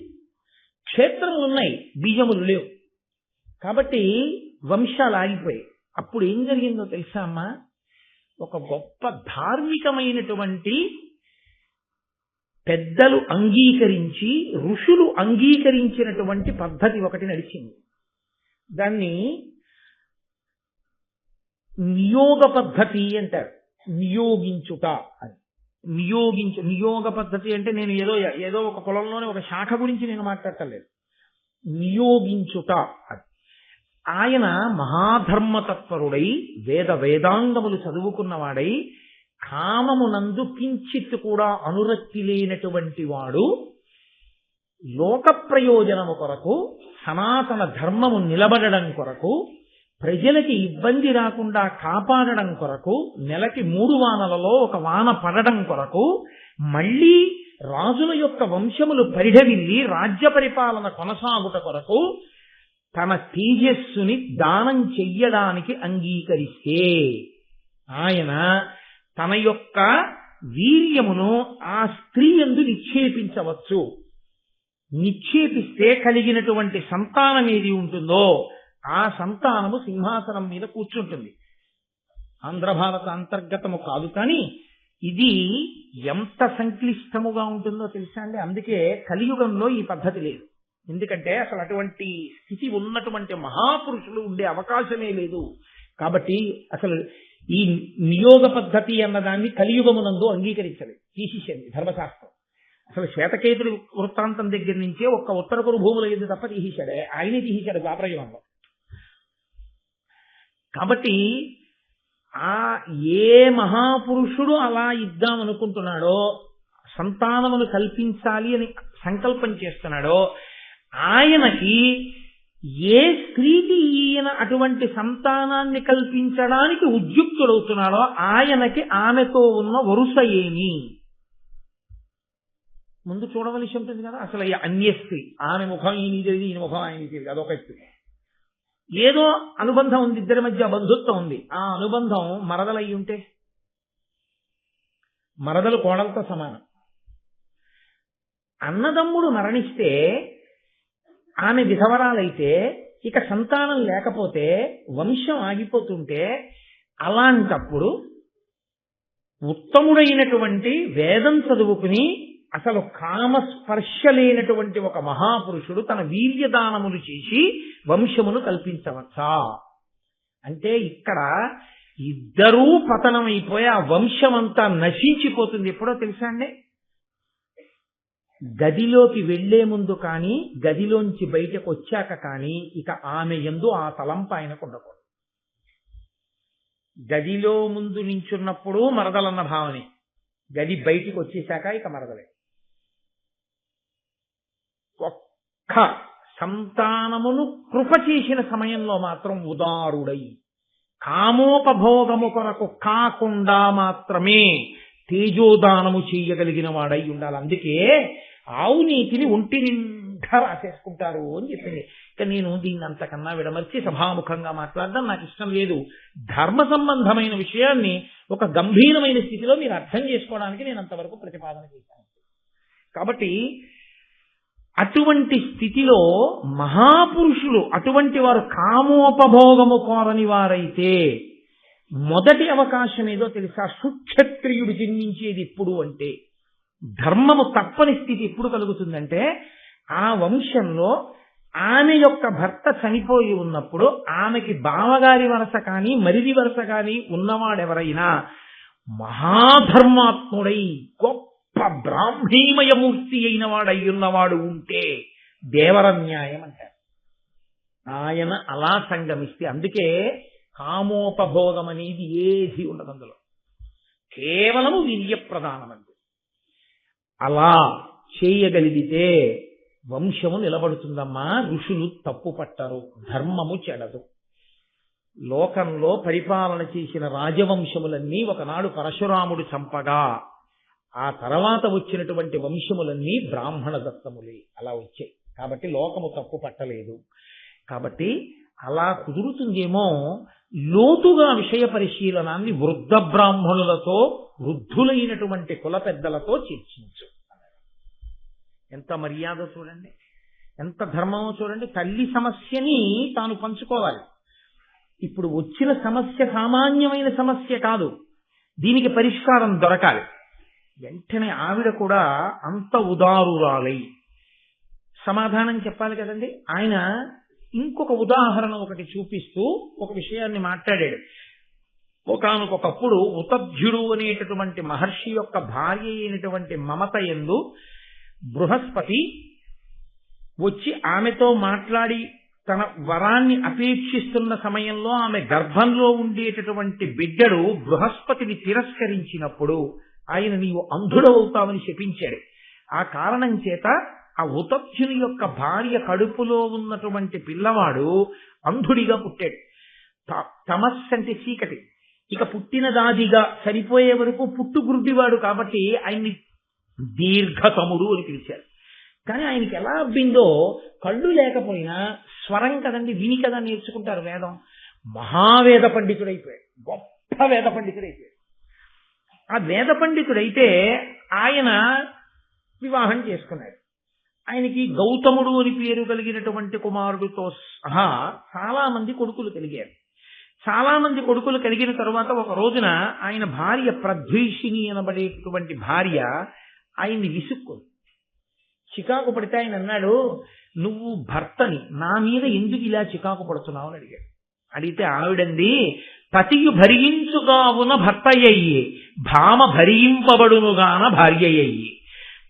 క్షేత్రములు ఉన్నాయి, బీజములు లేవు. కాబట్టి వంశాలు ఆగిపోయాయి. అప్పుడు ఏం జరిగిందో తెలుసా అమ్మా? ఒక గొప్ప ధార్మికమైనటువంటి పెద్దలు అంగీకరించి, ఋషులు అంగీకరించినటువంటి పద్ధతి ఒకటి నడిచింది. దాన్ని నియోగ పద్ధతి అంటారు. నియోగించుట అని. నియోగ పద్ధతి అంటే నేను ఏదో ఒక కులంలోనే ఒక శాఖ గురించి నేను మాట్లాడటలేదు. నియోగించుట అది. ఆయన మహాధర్మతత్పరుడై వేదాంగములు చదువుకున్నవాడై కామమునందు కించిత్ కూడా అనురక్తి లేనటువంటి వాడు లోక ప్రయోజనము కొరకు, సనాతన ధర్మము నిలబడడం కొరకు, ప్రజలకి ఇబ్బంది రాకుండా కాపాడడం కొరకు, నెలకి 3 వానలలో ఒక వాన పడడం కొరకు, మళ్లీ రాజుల యొక్క వంశములు పరిఢవిల్లి రాజ్య పరిపాలన కొనసాగుట కొరకు తన తేజస్సుని దానం చెయ్యడానికి అంగీకరిస్తే ఆయన తన యొక్క వీర్యమును ఆ స్త్రీ యందు నిక్షేపించవచ్చు. నిక్షేపిస్తే కలిగినటువంటి సంతానం ఏది ఉంటుందో ఆ సంతానము సింహాసనం మీద కూర్చుంటుంది. ఆంధ్రభారత అంతర్గతము కాదు, కానీ ఇది ఎంత సంక్లిష్టముగా ఉంటుందో తెలుసా అండి. అందుకే కలియుగంలో ఈ పద్ధతి లేదు. ఎందుకంటే అసలు అటువంటి స్థితి ఉన్నటువంటి మహాపురుషులు ఉండే అవకాశమే లేదు. కాబట్టి అసలు ఈ నియోగ పద్ధతి అన్నదాన్ని కలియుగమునందు అంగీకరించలేదు, తీసేసింది ధర్మశాస్త్రం. అసలు శ్వేతకేతుడి వృత్తాంతం దగ్గర నుంచే ఒక్క ఉత్తర కురు భూముల ఎద్దు తప్ప తీసేశాడే, ఆయనే తీసేశాడు ద్వాపరయుగంలో. కాబట్టి ఏ మహాపురుషుడు అలా ఇద్దామనుకుంటున్నాడో, సంతానమును కల్పించాలి అని సంకల్పం చేస్తున్నాడో, ఆయనకి ఏ స్త్రీకి ఈయన అటువంటి సంతానాన్ని కల్పించడానికి ఉద్యుక్తుడవుతున్నాడో ఆయనకి ఆమెతో ఉన్న వరుస ఏమి ముందు చూడవలసి ఉంటుంది కదా. అసలు అన్య స్త్రీ, ఆమె ముఖం ఈయన తెలియదు, ఈయన ముఖం ఆయన తెలియదు, అదొక స్త్రీ. ఏదో అనుబంధం ఉంది, ఇద్దరి మధ్య బంధుత్వం ఉంది. ఆ అనుబంధం మరదలయ్యి ఉంటే, మరదలు కోడలతో సమానం. అన్నదమ్ముడు మరణిస్తే ఆమె విధవరాలైతే ఇక సంతానం లేకపోతే వంశం ఆగిపోతుంటే, అలాంటప్పుడు ఉత్తముడైనటువంటి వేదం చదువుకుని అసలు కామస్పర్శ లేనటువంటి ఒక మహాపురుషుడు తన వీర్యదానములు చేసి వంశమును కల్పించవచ్చా అంటే, ఇక్కడ ఇద్దరూ పతనమైపోయి ఆ వంశమంతా నశించిపోతుంది. ఎప్పుడో తెలుసా అండి? గదిలోకి వెళ్లే ముందు కానీ, గదిలోంచి బయటకు వచ్చాక కానీ ఇక ఆమె యందు ఆ తలంపు ఆయనకు ఉండకూడదు. గదిలో ముందు నించున్నప్పుడు మరదలన్న భావనే, గది బయటికి వచ్చేశాక ఇక మరదలే. ఒక్క సంతానమును కృప చేసిన సమయంలో మాత్రం ఉదారుడై కామోపభోగము కొరకు కాకుండా మాత్రమే తేజోదానము చేయగలిగిన వాడై ఉండాలి. అందుకే ఆవు నీతిని ఒంటి నిండా రాసేసుకుంటారు అని చెప్పింది. ఇక నేను దీన్ని అంతకన్నా విడమర్చి సభాముఖంగా మాట్లాడడం నాకు ఇష్టం లేదు. ధర్మ సంబంధమైన విషయాన్ని ఒక గంభీరమైన స్థితిలో మీరు అర్థం చేసుకోవడానికి నేను అంతవరకు ప్రతిపాదన చేశాను. కాబట్టి అటువంటి స్థితిలో మహాపురుషులు అటువంటి వారు కామోపభోగము కోరని వారైతే మొదటి అవకాశం ఏదో తెలుసా? సుక్షత్రియుడు జన్మించేది ఎప్పుడు అంటే, ధర్మము తప్పని స్థితి ఎప్పుడు కలుగుతుందంటే, ఆ వంశంలో ఆమె యొక్క భర్త చనిపోయి ఉన్నప్పుడు ఆమెకి బావగారి వరస కానీ మరిది వరస కానీ ఉన్నవాడెవరైనా మహాధర్మాత్ముడై గొప్ప బ్రాహ్మీమయమూర్తి అయిన వాడై ఉన్నవాడు ఉంటే దేవరన్యాయం అంటారు. ఆయన అలా సంగమిస్తే, అందుకే కామోపభోగం అనేది ఏది ఉండదు అందులో, కేవలము వీర్యప్రధానమంది. అలా చేయగలిగితే వంశము నిలబడుతుందమ్మా. ఋషులు తప్పు పట్టరు, ధర్మము చెడదు. లోకంలో పరిపాలన చేసిన రాజవంశములన్నీ ఒకనాడు పరశురాముడు చంపగా ఆ తర్వాత వచ్చినటువంటి వంశములన్నీ బ్రాహ్మణ దత్తములే అలా వచ్చాయి. కాబట్టి లోకము తప్పు పట్టలేదు. కాబట్టి అలా కుదురుతుందేమో లోతుగా విషయ పరిశీలనాన్ని వృద్ధ బ్రాహ్మణులతో, వృద్ధులైనటువంటి కుల పెద్దలతో చర్చించు. ఎంత మర్యాద చూడండి, ఎంత ధర్మమో చూడండి. తల్లి సమస్యని తాను పంచుకోవాలి. ఇప్పుడు వచ్చిన సమస్య సామాన్యమైన సమస్య కాదు, దీనికి పరిష్కారం దొరకాలి. వెంటనే ఆవిడ కూడా అంత ఉదారురాలై సమాధానం చెప్పాలి కదండి. ఆయన ఇంకొక ఉదాహరణ ఒకటి చూపిస్తూ ఒక విషయాన్ని మాట్లాడాడు. ఒకానొకప్పుడు ఉతధ్యుడు అనేటటువంటి మహర్షి యొక్క భార్య అయినటువంటి మమత యందు బృహస్పతి వచ్చి ఆమెతో మాట్లాడి తన వరాన్ని అపేక్షిస్తున్న సమయంలో ఆమె గర్భంలో ఉండేటటువంటి బిడ్డడు బృహస్పతిని తిరస్కరించినప్పుడు ఆయన నీవు అంధుడవుతావని శపించాడు. ఆ కారణం చేత ఆ ఉతధ్యుని యొక్క భార్య కడుపులో ఉన్నటువంటి పిల్లవాడు అంధుడిగా పుట్టాడు. తమస్సు అంటే చీకటి. ఇక పుట్టినదాదిగా సరిపోయే వరకు పుట్టుగురుడివాడు కాబట్టి ఆయన్ని దీర్ఘతముడు అని పిలిచారు. కానీ ఆయనకి ఎలా అబ్బిందో, కళ్ళు లేకపోయినా స్వరం కదండి, విని కదా నేర్చుకుంటారు వేదం. మహావేద పండితుడైపోయాడు, గొప్ప వేద పండితుడైపోయాడు. ఆ వేద పండితుడైతే ఆయన వివాహం చేసుకున్నాడు. ఆయనకి గౌతముడు అని పేరు కలిగినటువంటి కుమారుడితో సహా చాలా మంది కొడుకులు కలిగారు. చాలా మంది కొడుకులు కలిగిన తరువాత ఒక రోజున ఆయన భార్య ప్రద్వేషిణి అనబడేటటువంటి భార్య ఆయన్ని విసుక్కుంది. చికాకు పడితే ఆయన అన్నాడు, నువ్వు భర్తని, నా మీద ఎందుకు ఇలా చికాకు పడుతున్నావు అని అడిగాడు. అడిగితే ఆవిడంది, పతియు భరించుగావున భర్తయ్యి, భామ భరింపబడునుగాన భార్యయ్యి,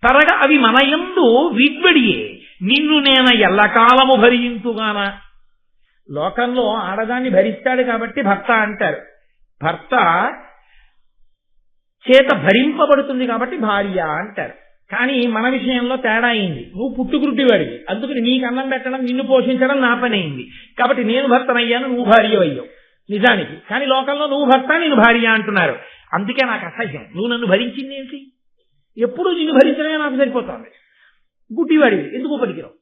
తరగ అవి మనయందు వీడ్బడియే, నిన్ను నేను ఎల్లకాలము భరించుగాన. లోకంలో ఆడదాన్ని భరిస్తాడు కాబట్టి భర్త అంటారు, భర్త చేత భరింపబడుతుంది కాబట్టి భార్య అంటారు. కానీ మన విషయంలో తేడా అయింది. నువ్వు పుట్టుగురుడివాడివి, అందుకని నీకు అన్నం పెట్టడం, నిన్ను పోషించడం నా పని అయింది. కాబట్టి నేను భర్తనయ్యాను, నువ్వు భార్య అయ్యావు నిజానికి. కానీ లోకంలో నువ్వు భర్త, నేను భార్య అంటున్నారు. అందుకే నాకు అసహ్యం. నువ్వు నన్ను భరించింది ఏంటి? ఎప్పుడూ నిన్ను భరించడమే నాకు సరిపోతుంది. గుడ్డివాడివి, ఎందుకు పనికిరావు,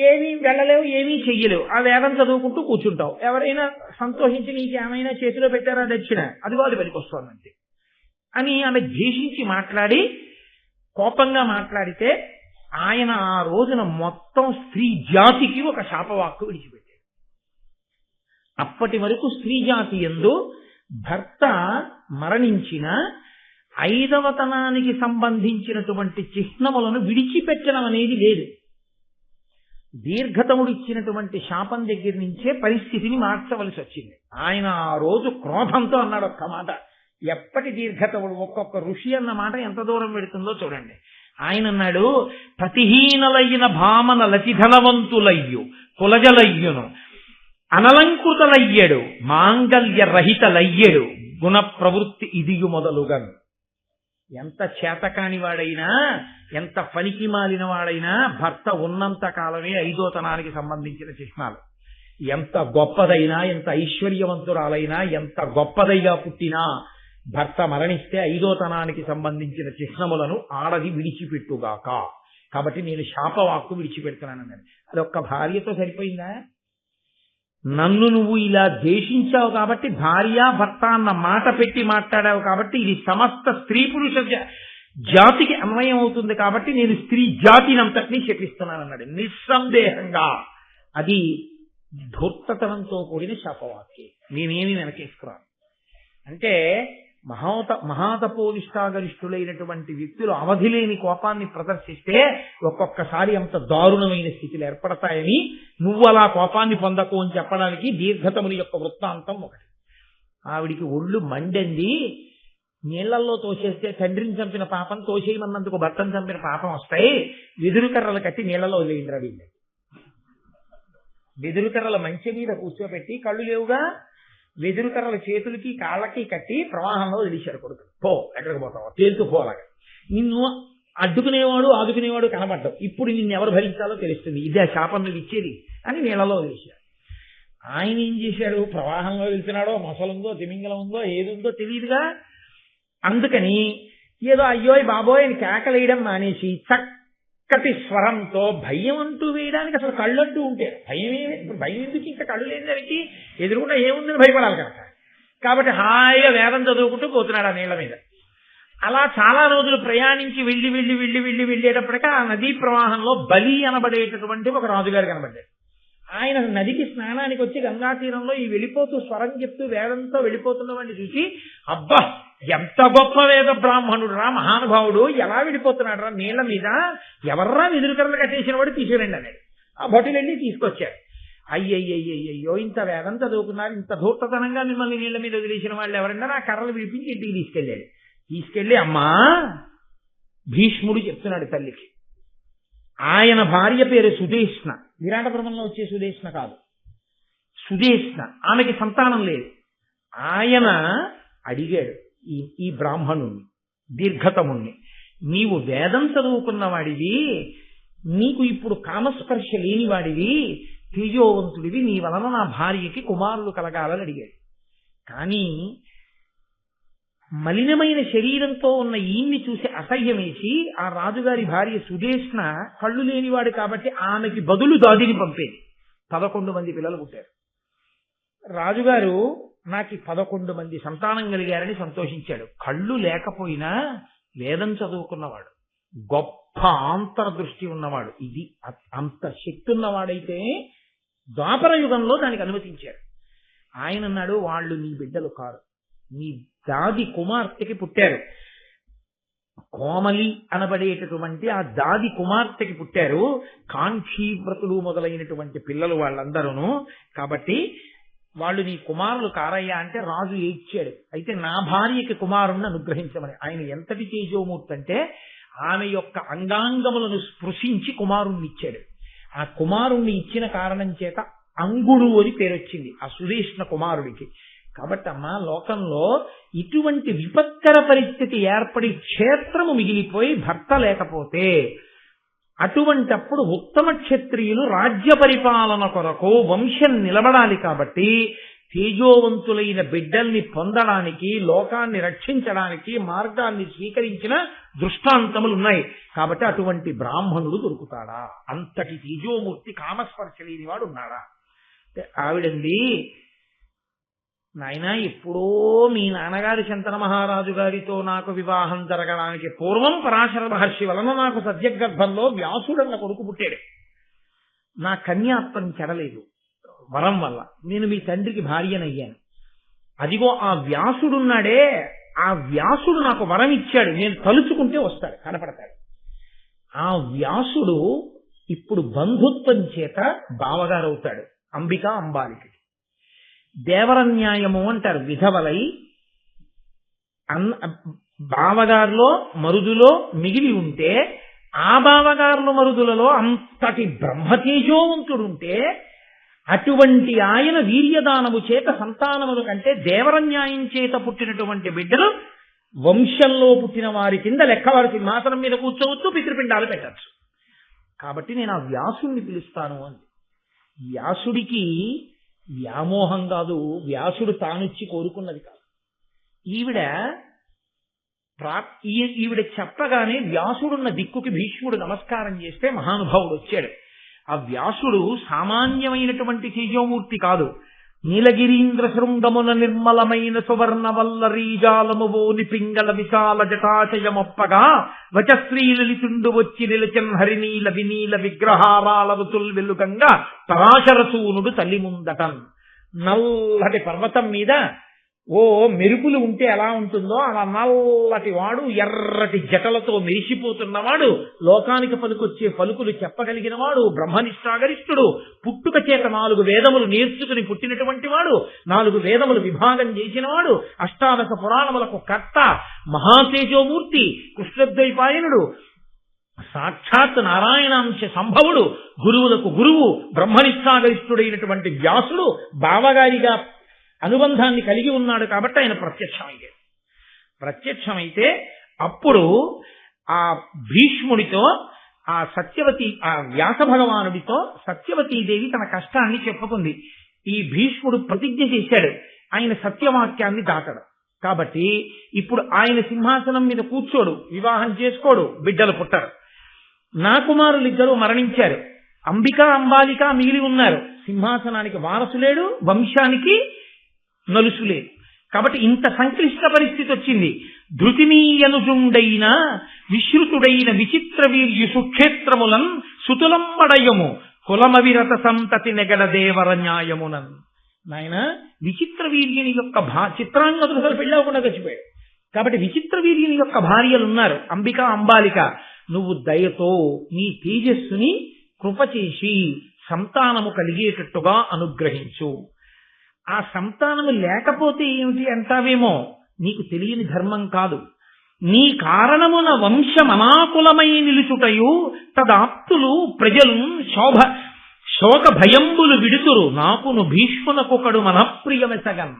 ఏమీ వెళ్ళలేవు, ఏమీ చెయ్యలేవు, ఆ వేదం చదువుకుంటూ కూర్చుంటావు. ఎవరైనా సంతోషించి నీకేమైనా చేతిలో పెట్టారా దక్షిణ, అది వాళ్ళు పనికి వస్తుందంటే అని ఆమె ద్వేషించి మాట్లాడి కోపంగా మాట్లాడితే ఆయన ఆ రోజున మొత్తం స్త్రీ జాతికి ఒక శాపవాక్కు విడిచిపెట్టాడు. అప్పటి వరకు స్త్రీ జాతి యందు భర్త మరణించిన 5వ తనానికి సంబంధించినటువంటి చిహ్నములను విడిచిపెట్టడం అనేది లేదు. దీర్ఘతముడు ఇచ్చినటువంటి శాపం దగ్గర నుంచే పరిస్థితిని మార్చవలసి వచ్చింది. ఆయన ఆ రోజు క్రోధంతో అన్నాడు ఒక్క మాట. ఎప్పటి దీర్ఘతముడు, ఒక్కొక్క ఋషి అన్న మాట ఎంత దూరం పెడుతుందో చూడండి. ఆయన అన్నాడు, ప్రతిహీనలైన భామన లతిధనవంతులయ్యు కులజలయ్యును అనలంకృతలయ్యడు మాంగల్య రహితలయ్యడు గుణ ప్రవృత్తి ఇదియు మొదలుగా. ఎంత చేతకాని వాడైనా, ఎంత పనికి మాలిన వాడైనా భర్త ఉన్నంత కాలమే 5వ తనానికి సంబంధించిన చిహ్నాలు. ఎంత గొప్పదైనా, ఎంత ఐశ్వర్యవంతురాలైనా, ఎంత గొప్పదైగా పుట్టినా భర్త మరణిస్తే 5వ తనానికి సంబంధించిన చిహ్నములను ఆడది విడిచిపెట్టుగాక. కాబట్టి నేను శాపవాక్కు విడిచిపెడుతున్నానన్నాడు. అది ఒక్క భార్యతో సరిపోయిందా? నన్ను నువ్వు ఇలా ద్వేషించావు కాబట్టి, భార్య భర్త అన్న మాట పెట్టి మాట్లాడావు కాబట్టి, ఇది సమస్త స్త్రీ పురుష జాతికి అన్వయం అవుతుంది కాబట్టి నేను స్త్రీ జాతినంతటినీ శపిస్తున్నానన్నాడు. నిస్సందేహంగా అది ధూర్తతనంతో కూడిన శాపవాక్యం. నేనేమి వెనకేసుకున్నాను అంటే, మహాతపోనిష్టాగరిష్ఠులైనటువంటి వ్యక్తులు అవధి లేని కోపాన్ని ప్రదర్శిస్తే ఒక్కొక్కసారి అంత దారుణమైన స్థితిలు ఏర్పడతాయని, నువ్వు అలా కోపాన్ని పొందకు అని చెప్పడానికి దీర్ఘతముని యొక్క వృత్తాంతం ఒకటి. ఆవిడికి ఒళ్ళు మండంది. నీళ్లలో తోసేస్తే తండ్రిని చంపిన పాపం, తోసేయమన్నందుకు భర్తను చంపిన పాపం వస్తాయి. వెదురు కర్రలు కట్టి నీళ్లలో వదిలేయండి రవి. వెదురు కర్రల మంచె మీద కూర్చోబెట్టి, కళ్ళు లేవుగా, వెదురు కర్రల చేతులకి కాళ్ళకి కట్టి ప్రవాహంలో వదిలేశారు కొడుకు. పో, ఎక్కడికి పోతావు, తేలుతూ పోలాగా. నిన్ను అడ్డుకునేవాడు ఆదుకునేవాడు కనబడ్డం. ఇప్పుడు నిన్నెవరు భరించాలో తెలుస్తుంది. ఇదే శాపం నువ్వు ఇచ్చేది అని నీళ్ళలో వేశాడు. ఆయన ఏం చేశాడు? ప్రవాహంలో వెళ్తున్నాడో మొసలుందో తిమింగలం ఉందో ఏదుందో తెలియదుగా. అందుకని ఏదో అయ్యోయ్ బాబోయ్ అని కేకలేయడం మానేసి చక్కటి స్వరంతో భయం అంటూ వేయడానికి అసలు కళ్ళంటూ ఉంటే భయం ఎందుకు? ఇంకా కళ్ళు లేని దానికి ఎదురుకుండా ఏముందని భయపడాలి కనుక. కాబట్టి హాయిగా వేదం చదువుకుంటూ పోతున్నాడు ఆ నీళ్ల మీద. అలా చాలా రోజులు ప్రయాణించి వెళ్ళేటప్పటికీ ఆ నదీ ప్రవాహంలో బలి అనబడేటటువంటి ఒక రాజుగారు కనబడ్డాడు. ఆయన నదికి స్నానానికి వచ్చి గంగా తీరంలో ఈ వెళ్ళిపోతూ స్వరం చెప్తూ వేదంతో వెళ్ళిపోతున్నవాడిని చూసి, అబ్బా ఎంత గొప్ప వేద బ్రాహ్మణుడు రా, మహానుభావుడు, ఎలా వెళ్ళిపోతున్నాడు రా నీళ్ల మీద, ఎవర్రా ఎదురుకరలు కట్టేసిన వాడు తీసుకురండి అన్నాడు. ఆ భటులు వెళ్ళి తీసుకొచ్చారు. అయ్యయ్యో ఇంత వేదం చదువుకున్నారు, ఇంత ధూర్తతనంగా మిమ్మల్ని నీళ్ల మీద వదిలేసిన వాళ్ళు ఎవరన్నా, నా కర్రలు విడిపించి ఇంటికి తీసుకెళ్ళాడు. తీసుకెళ్లి అమ్మా భీష్ముడు చెప్తున్నాడు తల్లికి. ఆయన భార్య పేరు సుదేష్ణ, విరాటపురంలో వచ్చే సుదేష్ణ కాదు, సుదేష్ణ. ఆమెకి సంతానం లేదు. ఆయన అడిగాడు ఈ బ్రాహ్మణుణ్ణి, దీర్ఘతముణ్ణి, నీవు వేదం చదువుకున్నవాడివి, నీకు ఇప్పుడు కామస్పర్శ లేనివాడివి, తేజోవంతుడివి, నీ వలన నా భార్యకి కుమారులు కలగాలని అడిగాడు. కానీ మలినమైన శరీరంతో ఉన్న ఈయన్ని చూసి అసహ్యమేసి ఆ రాజుగారి భార్య సుదేష్ణ కళ్ళు లేనివాడు కాబట్టి ఆమెకి బదులు దాదిని పంపేది. 11 మంది పిల్లలు పుట్టారు. రాజుగారు నాకు 11 మంది సంతానం కలిగారని సంతోషించాడు. కళ్ళు లేకపోయినా వేదం చదువుకున్నవాడు, గొప్ప ఆంతర్దృష్టి ఉన్నవాడు, ఇది అంత శక్తి ఉన్నవాడైతే ద్వాపర యుగంలో దానికి అనుమతించారు. ఆయన అన్నాడు, వాళ్ళు నీ బిడ్డలు కారు, నీ దాది కుమార్తెకి పుట్టారు. కోమలి అనబడేటటువంటి ఆ దాది కుమార్తెకి పుట్టారు. కాంక్షీవ్రతులు మొదలైనటువంటి పిల్లలు వాళ్ళందరూ. కాబట్టి వాళ్ళు నీ కుమారులు కారయ్యా అంటే రాజు ఏడ్చాడు. అయితే నా భార్యకి కుమారుణ్ణి అనుగ్రహించమని. ఆయన ఎంతటి తేజోమూర్తి అంటే ఆమె యొక్క అంగాంగములను స్పృశించి కుమారుణ్ణి ఇచ్చాడు. ఆ కుమారుణ్ణి ఇచ్చిన కారణం చేత అంగుడు అని పేరొచ్చింది ఆ సుదేష్ణ కుమారుడికి. కాబట్టి అమ్మా, లోకంలో ఇటువంటి విపత్కర పరిస్థితి ఏర్పడి క్షేత్రము మిగిలిపోయి భర్త లేకపోతే అటువంటప్పుడు ఉత్తమ క్షత్రియులు రాజ్య పరిపాలన కొరకు వంశం నిలబడాలి. కాబట్టి తేజోవంతులైన బిడ్డల్ని పొందడానికి, లోకాన్ని రక్షించడానికి మార్గాన్ని స్వీకరించిన దృష్టాంతములు ఉన్నాయి. కాబట్టి అటువంటి బ్రాహ్మణుడు దొరుకుతాడా? అంతటి తేజోమూర్తి కామస్పర్శ లేనివాడు ఉన్నాడా? ఆవిడంది, నాయనా ఎప్పుడో మీ నాన్నగారి శంతన మహారాజు గారితో నాకు వివాహం జరగడానికి పూర్వం పరాశర మహర్షి వలన నాకు సద్యగర్భంలో వ్యాసుడన్న కొడుకు పుట్టాడు. నా కన్యాత్వం చెడలేదు వరం వల్ల, నేను మీ తండ్రికి భార్యనయ్యాను. అదిగో ఆ వ్యాసుడున్నాడే, ఆ వ్యాసుడు నాకు వరం ఇచ్చాడు, నేను తలుచుకుంటే వస్తాడు, కనపడతాడు. ఆ వ్యాసుడు ఇప్పుడు బంధుత్వం చేత బావగారు అవుతాడు అంబికా అంబాలికి. దేవరన్యాయము అంటారు. విధవలై బావగారులో మరుదులో మిగిలి ఉంటే ఆ బావగారుల మరుదులలో అంతటి బ్రహ్మతేజోవంతుడుంటే అటువంటి ఆయన వీర్యదానము చేత సంతానముల కంటే దేవరన్యాయం చేత పుట్టినటువంటి బిడ్డలు వంశంలో పుట్టిన వారి కింద లెక్క, వారి సింహాసనం మీద కూర్చోవచ్చు, పితృపిండాలు పెట్టచ్చు. కాబట్టి నేను ఆ వ్యాసుడిని పిలుస్తాను అంది. వ్యాసుడికి వ్యామోహం కాదు, వ్యాసుడు తానుచ్చి కోరుకున్నది కాదు. ఈవిడ చెప్పగానే వ్యాసుడున్న దిక్కుకి భీష్ముడు నమస్కారం చేస్తే మహానుభావుడు వచ్చాడు. ఆ వ్యాసుడు సామాన్యమైనటువంటి తేజోమూర్తి కాదు. నీలగిరీంద్ర శృంగమున నిర్మలమైన సువర్ణ వల్లరీజాలమువోని పింగళ విశాల జటాశయమొప్పగా వచశ్రీలలితుండు వచ్చి నిలచన్ హరినీల వినీల విగ్రహారాలవుతుల్ వెలుగంగా పరాశరసూనుడు తల్లి ముందటన్. నల్లటి పర్వతం మీద ఓ మెరుపులు ఉంటే ఎలా ఉంటుందో అలా నల్లటి వాడు, ఎర్రటి జటలతో మెరిసిపోతున్నవాడు, లోకానికి పలుకొచ్చే పలుకులు చెప్పగలిగిన వాడు, బ్రహ్మనిష్టాగరిష్ఠుడు, పుట్టుక చేత 4 వేదములు నేర్చుకుని పుట్టినటువంటి వాడు, 4 వేదములు విభాగం చేసినవాడు, అష్టాదశ పురాణములకు కర్త, మహాతేజోమూర్తి, కృష్ణద్వైపాయనుడు, సాక్షాత్ నారాయణాంశ సంభవుడు, గురువులకు గురువు, బ్రహ్మనిష్టాగరిష్ఠుడైనటువంటి వ్యాసుడు బావగారిగా అనుబంధాన్ని కలిగి ఉన్నాడు. కాబట్టి ఆయన ప్రత్యక్షమైతే అప్పుడు ఆ భీష్ముడితో ఆ వ్యాస భగవానుడితో సత్యవతీదేవి తన కష్టాన్ని చెప్పుకుంది. ఈ భీష్ముడు ప్రతిజ్ఞ చేశాడు ఆయన సత్యవాక్యాన్ని దాటడు. కాబట్టి ఇప్పుడు ఆయన సింహాసనం మీద కూర్చోడు, వివాహం చేసుకోడు, బిడ్డలు పుట్టరు. నా కుమారులిద్దరూ మరణించారు, అంబిక అంబాలిక మిగిలి ఉన్నారు. సింహాసనానికి వారసు లేడు, వంశానికి నలుసు లేదు. కాబట్టి ఇంత సంక్లిష్ట పరిస్థితి వచ్చింది. ధృతినీయనుజుండైన విశ్రుతుడైన విచిత్ర వీర్యు సుక్షేత్రములన్ సుతులంబడయము కులమవిరత సంతతి నెగడ దేవర న్యాయమునన్. నాయన విచిత్ర వీర్యుని యొక్క చిత్రాంగతులు అసలు పెళ్ళవకుండా చచ్చిపోయాడు. కాబట్టి విచిత్ర వీర్యుని యొక్క భార్యలున్నారు అంబిక అంబాలిక. నువ్వు దయతో నీ తేజస్సుని కృప చేసి సంతానము కలిగేటట్టుగా అనుగ్రహించు. ఆ సంతానము లేకపోతే ఏమిటి అంటావేమో, నీకు తెలియని ధర్మం కాదు. నీ కారణమున వంశమనాకులమై నిలుచుటయు తదాప్తులు ప్రజలు శోక భయంబులు విడుతురు నాకును భీష్మునకొకడు మనప్రియమెసగన్.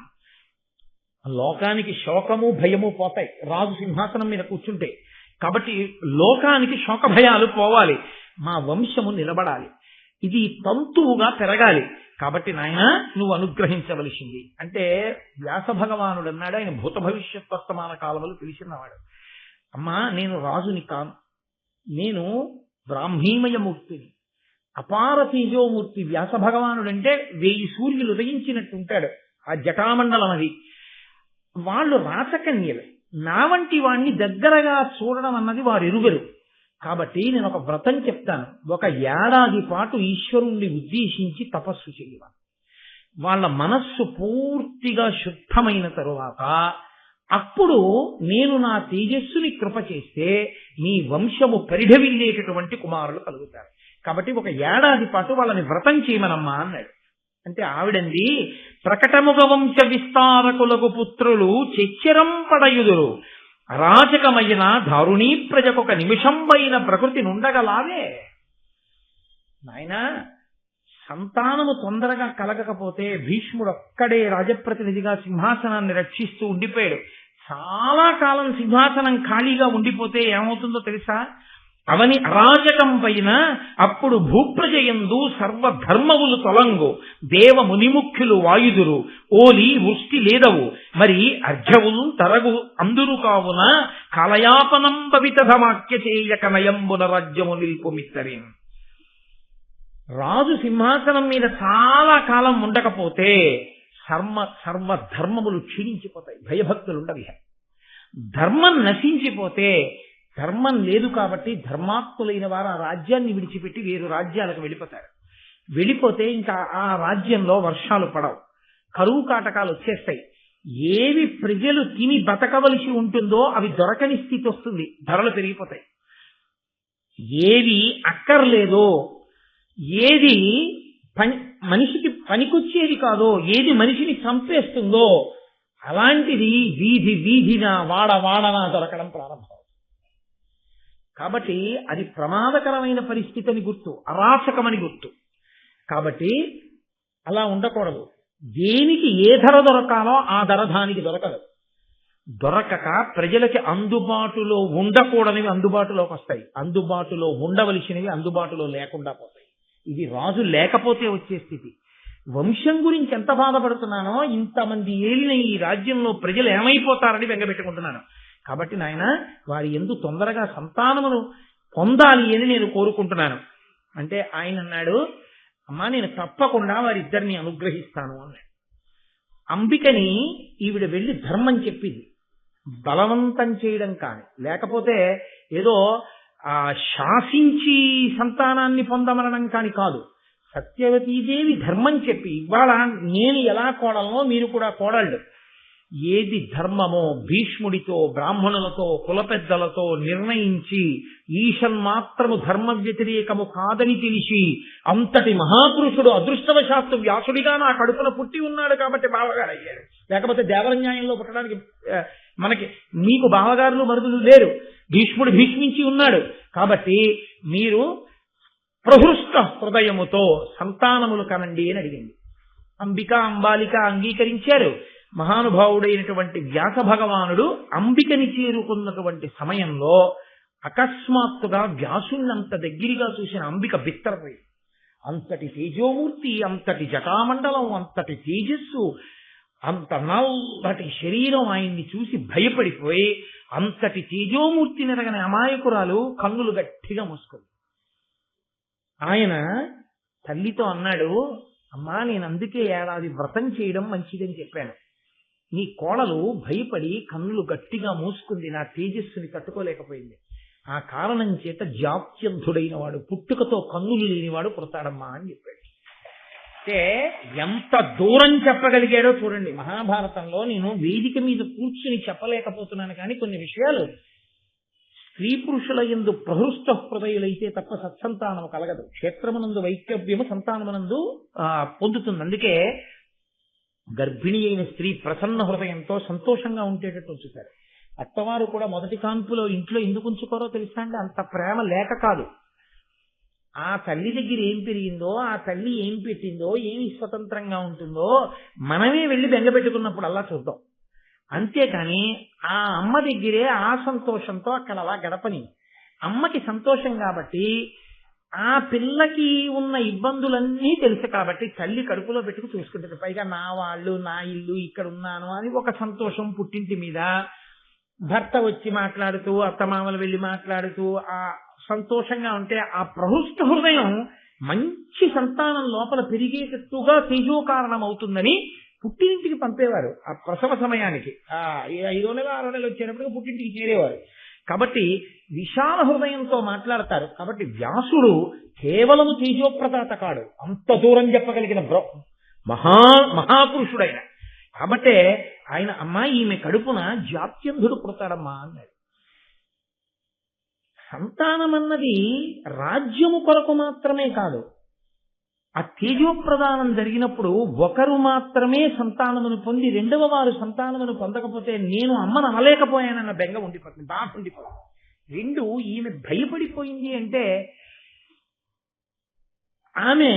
లోకానికి శోకము భయము పోతాయి రాజు సింహాసనం మీద కూర్చుంటే. కాబట్టి లోకానికి శోక భయాలు పోవాలి, మా వంశము నిలబడాలి, ఇది తంతువుగా పెరగాలి. కాబట్టి నాయన నువ్వు అనుగ్రహించవలసింది అంటే వ్యాస భగవానుడు అన్నాడు. ఆయన భూత భవిష్యత్ వర్తమాన కాలములు తెలిసినవాడు. అమ్మా నేను రాజుని కాను, నేను బ్రాహ్మీమయమూర్తిని, అపార తేజోమూర్తి. వ్యాస భగవానుడు అంటే 1000 సూర్యులు ఉదయించినట్టుంటాడు. ఆ జటామండలం అది. వాళ్ళు రాచకన్యలు, నా వంటి వాణ్ణి దగ్గరగా చూడడం అన్నది వారు ఎరుగరు. కాబట్టి నేను ఒక వ్రతం చెప్తాను. 1 ఏడాది పాటు ఈశ్వరుణ్ణి ఉద్దేశించి తపస్సు చేయవాలి. వాళ్ళ మనస్సు పూర్తిగా శుద్ధమైన తరువాత అప్పుడు నేను నా తేజస్సుని కృప చేస్తే మీ వంశము పరిఢవిల్లేటటువంటి కుమారులు కలుగుతారు. కాబట్టి 1 ఏడాది పాటు వాళ్ళని వ్రతం చేయమనమ్మా అన్నాడు. అంటే ఆవిడంది, ప్రకటముగ వంశ విస్తారకులకు పుత్రులు చెచ్చరం పడయుదురు, అరాచకమైన దారుణీ ప్రజకొక నిమిషంపైన ప్రకృతి నుండగలావే. నాయన సంతానము తొందరగా కలగకపోతే భీష్ముడు ఒక్కడే రాజప్రతినిధిగా సింహాసనాన్ని రక్షిస్తూ ఉండిపోయాడు. చాలా కాలం సింహాసనం ఖాళీగా ఉండిపోతే ఏమవుతుందో తెలుసా? అవని అరాచకం పైన అప్పుడు భూప్రజయందు సర్వధర్మములు తొలంగు, దేవ మునిముఖ్యులు వాయుదురు, ఓలి వృష్టి లేదవు, మరి అర్ఘవులు తరగు అందురు కావున కలయాపనం భవితధమాక్య చేయక నయంబున రాజ్యము నిల్పుమిత్తరేం. రాజు సింహాసనం మీద చాలా కాలం ఉండకపోతే సర్వధర్మములు క్షీణించిపోతాయి, భయభక్తులు ఉండవి. ధర్మం నశించిపోతే, ధర్మం లేదు కాబట్టి ధర్మాత్ములైన వారు ఆ రాజ్యాన్ని విడిచిపెట్టి వేరు రాజ్యాలకు వెళ్ళిపోతారు. వెళ్ళిపోతే ఇంకా ఆ రాజ్యంలో వర్షాలు పడవు, కరువు కాటకాలు వచ్చేస్తాయి. ఏవి ప్రజలు తిని బతకవలసి ఉంటుందో అవి దొరకని స్థితి వస్తుంది, ధరలు పెరిగిపోతాయి. ఏది అక్కర్లేదో, ఏది మనిషికి పనికొచ్చేది కాదో, ఏది మనిషిని చంపేస్తుందో అలాంటిది వీధి వీధిన వాడ వాడన దొరకడం ప్రారంభం. కాబట్టి అది ప్రమాదకరమైన పరిస్థితి అని గుర్తు, అరాచకమని గుర్తు. కాబట్టి అలా ఉండకూడదు. దేనికి ఏ ధర దొరకాలో ఆ ధర దానికి దొరకదు. దొరకక ప్రజలకి అందుబాటులో ఉండకూడనివి అందుబాటులోకి వస్తాయి, అందుబాటులో ఉండవలసినవి అందుబాటులో లేకుండా పోతాయి. ఇది రాజు లేకపోతే వచ్చే స్థితి. వంశం గురించి ఎంత బాధపడుతున్నానో, ఇంతమంది ఏలిన ఈ రాజ్యంలో ప్రజలు ఏమైపోతారని బెంగపెట్టుకుంటున్నాను. కాబట్టి నాయన వారి యందు తొందరగా సంతానమును పొందాలి అని నేను కోరుకుంటున్నాను. అంటే ఆయన అన్నాడు, అమ్మా నేను తప్పకుండా వారిద్దరిని అనుగ్రహిస్తాను అన్నాడు. అంబికని ఈవిడ వెళ్ళి ధర్మం చెప్పింది, బలవంతం చేయడం కానీ, లేకపోతే ఏదో శాసించి సంతానాన్ని పొందమనడం కానీ కాదు. సత్యవతీదేవి ధర్మం చెప్పి, ఇవాళ నేను ఎలా కోడలనో మీరు కూడా కోడళ్ళు. ఏది ధర్మమో భీష్ముడితో, బ్రాహ్మణులతో, కుల పెద్దలతో నిర్ణయించి ఈషన్మాత్రము ధర్మ వ్యతిరేకము కాదని తెలిసి, అంతటి మహాపురుషుడు అదృష్టవశాత్తు వ్యాసుడిగా నా కడుపున పుట్టి ఉన్నాడు కాబట్టి బావగారు అయ్యాడు. లేకపోతే దేవరన్యాయంలో పుట్టడానికి మీకు బావగారులు మరుదులు లేరు. భీష్ముడు భీష్మించి ఉన్నాడు కాబట్టి మీరు ప్రహృష్ట హృదయముతో సంతానములు కనండి అని అడిగింది. అంబిక అంబాలిక అంగీకరించారు. మహానుభావుడైనటువంటి వ్యాస భగవానుడు అంబికని చేరుకున్నటువంటి సమయంలో అకస్మాత్తుగా వ్యాసుణ్ణంత దగ్గరగా చూసిన అంబిక బిత్తరపోయింది. అంతటి తేజోమూర్తి, అంతటి జటామండలం, అంతటి తేజస్సు, అంత నల్లటి శరీరం ఆయన్ని చూసి భయపడిపోయి అంతటి తేజోమూర్తి నెరగని అమాయకురాలు కన్నులు గట్టిగా మూసుకుంది. ఆయన తల్లితో అన్నాడు, అమ్మా నేను అందుకే ఏడాది వ్రతం చేయడం మంచిదని చెప్పాను. నీ కోడలు భయపడి కన్నులు గట్టిగా మూసుకుంది, నా తేజస్సుని తట్టుకోలేకపోయింది. ఆ కారణం చేత జాత్యంధుడైన వాడు, పుట్టుకతో కన్నులు లేనివాడు పుడతాడమ్మా అని చెప్పాడు. అంటే ఎంత దూరం చెప్పగలిగాడో చూడండి. మహాభారతంలో నేను వేదిక మీద కూర్చుని చెప్పలేకపోతున్నాను, కానీ కొన్ని విషయాలు స్త్రీ పురుషుల యందు ప్రహృష్ట హృదయులైతే తప్ప సత్సంతానము కలగదు. క్షేత్రమునందు వైక్యవ్యము సంతానమునందు పొందుతుంది. అందుకే గర్భిణి అయిన స్త్రీ ప్రసన్న హృదయంతో సంతోషంగా ఉండేటట్టు ఉంచుతారు. అత్తవారు కూడా మొదటి కాన్పులో ఇంట్లో ఎందుకు ఉంచుకోరో తెలుసా అండి? అంత ప్రేమ లేక కాదు. ఆ తల్లి దగ్గర ఏం పెరిగిందో, ఆ తల్లి ఏం పెట్టిందో, ఏమి స్వతంత్రంగా ఉంటుందో మనమే వెళ్ళి బెంగపెట్టుకున్నప్పుడు అలా చూద్దాం. అంతేకాని ఆ అమ్మ దగ్గరే ఆ సంతోషంతో అక్కడ అలా గడపని. అమ్మకి సంతోషం కాబట్టి ఆ పిల్లకి ఉన్న ఇబ్బందులన్నీ తెలుసు కాబట్టి తల్లి కడుపులో పెట్టుకు చూసుకుంటుంది. పైగా నా వాళ్ళు, నా ఇల్లు, ఇక్కడ ఉన్నాను అని ఒక సంతోషం పుట్టింటి మీద. భర్త వచ్చి మాట్లాడుతూ, అత్తమామలు వెళ్ళి మాట్లాడుతూ ఆ సంతోషంగా ఉంటే ఆ ప్రహృష్ట హృదయం మంచి సంతానం లోపల పెరిగేటట్టుగా తేజోకారణం అవుతుందని పుట్టింటికి పంపేవారు. ఆ ప్రసవ సమయానికి 5వ నెల 6వ నెల వచ్చేటప్పుడు పుట్టింటికి చేరేవారు. కాబట్టి విశాల హృదయంతో మాట్లాడతారు. కాబట్టి వ్యాసుడు కేవలము తేజోప్రదాత కాడు, అంత దూరం చెప్పగలిగిన మహాపురుషుడైన. కాబట్టే ఆయన అమ్మా ఈమె కడుపున జాత్యంధుడు పుడతాడమ్మా అన్నాడు. సంతానం అన్నది రాజ్యము కొరకు మాత్రమే కాదు. ఆ తేజోప్రదానం జరిగినప్పుడు ఒకరు మాత్రమే సంతానమును పొంది రెండవ వారు సంతానమును పొందకపోతే నేను అమ్మను అనలేకపోయానన్న బెంగ ఉండిపోతుంది, బాధ ఉండిపోతుంది. 2 ఈమె భయపడిపోయింది అంటే ఆమె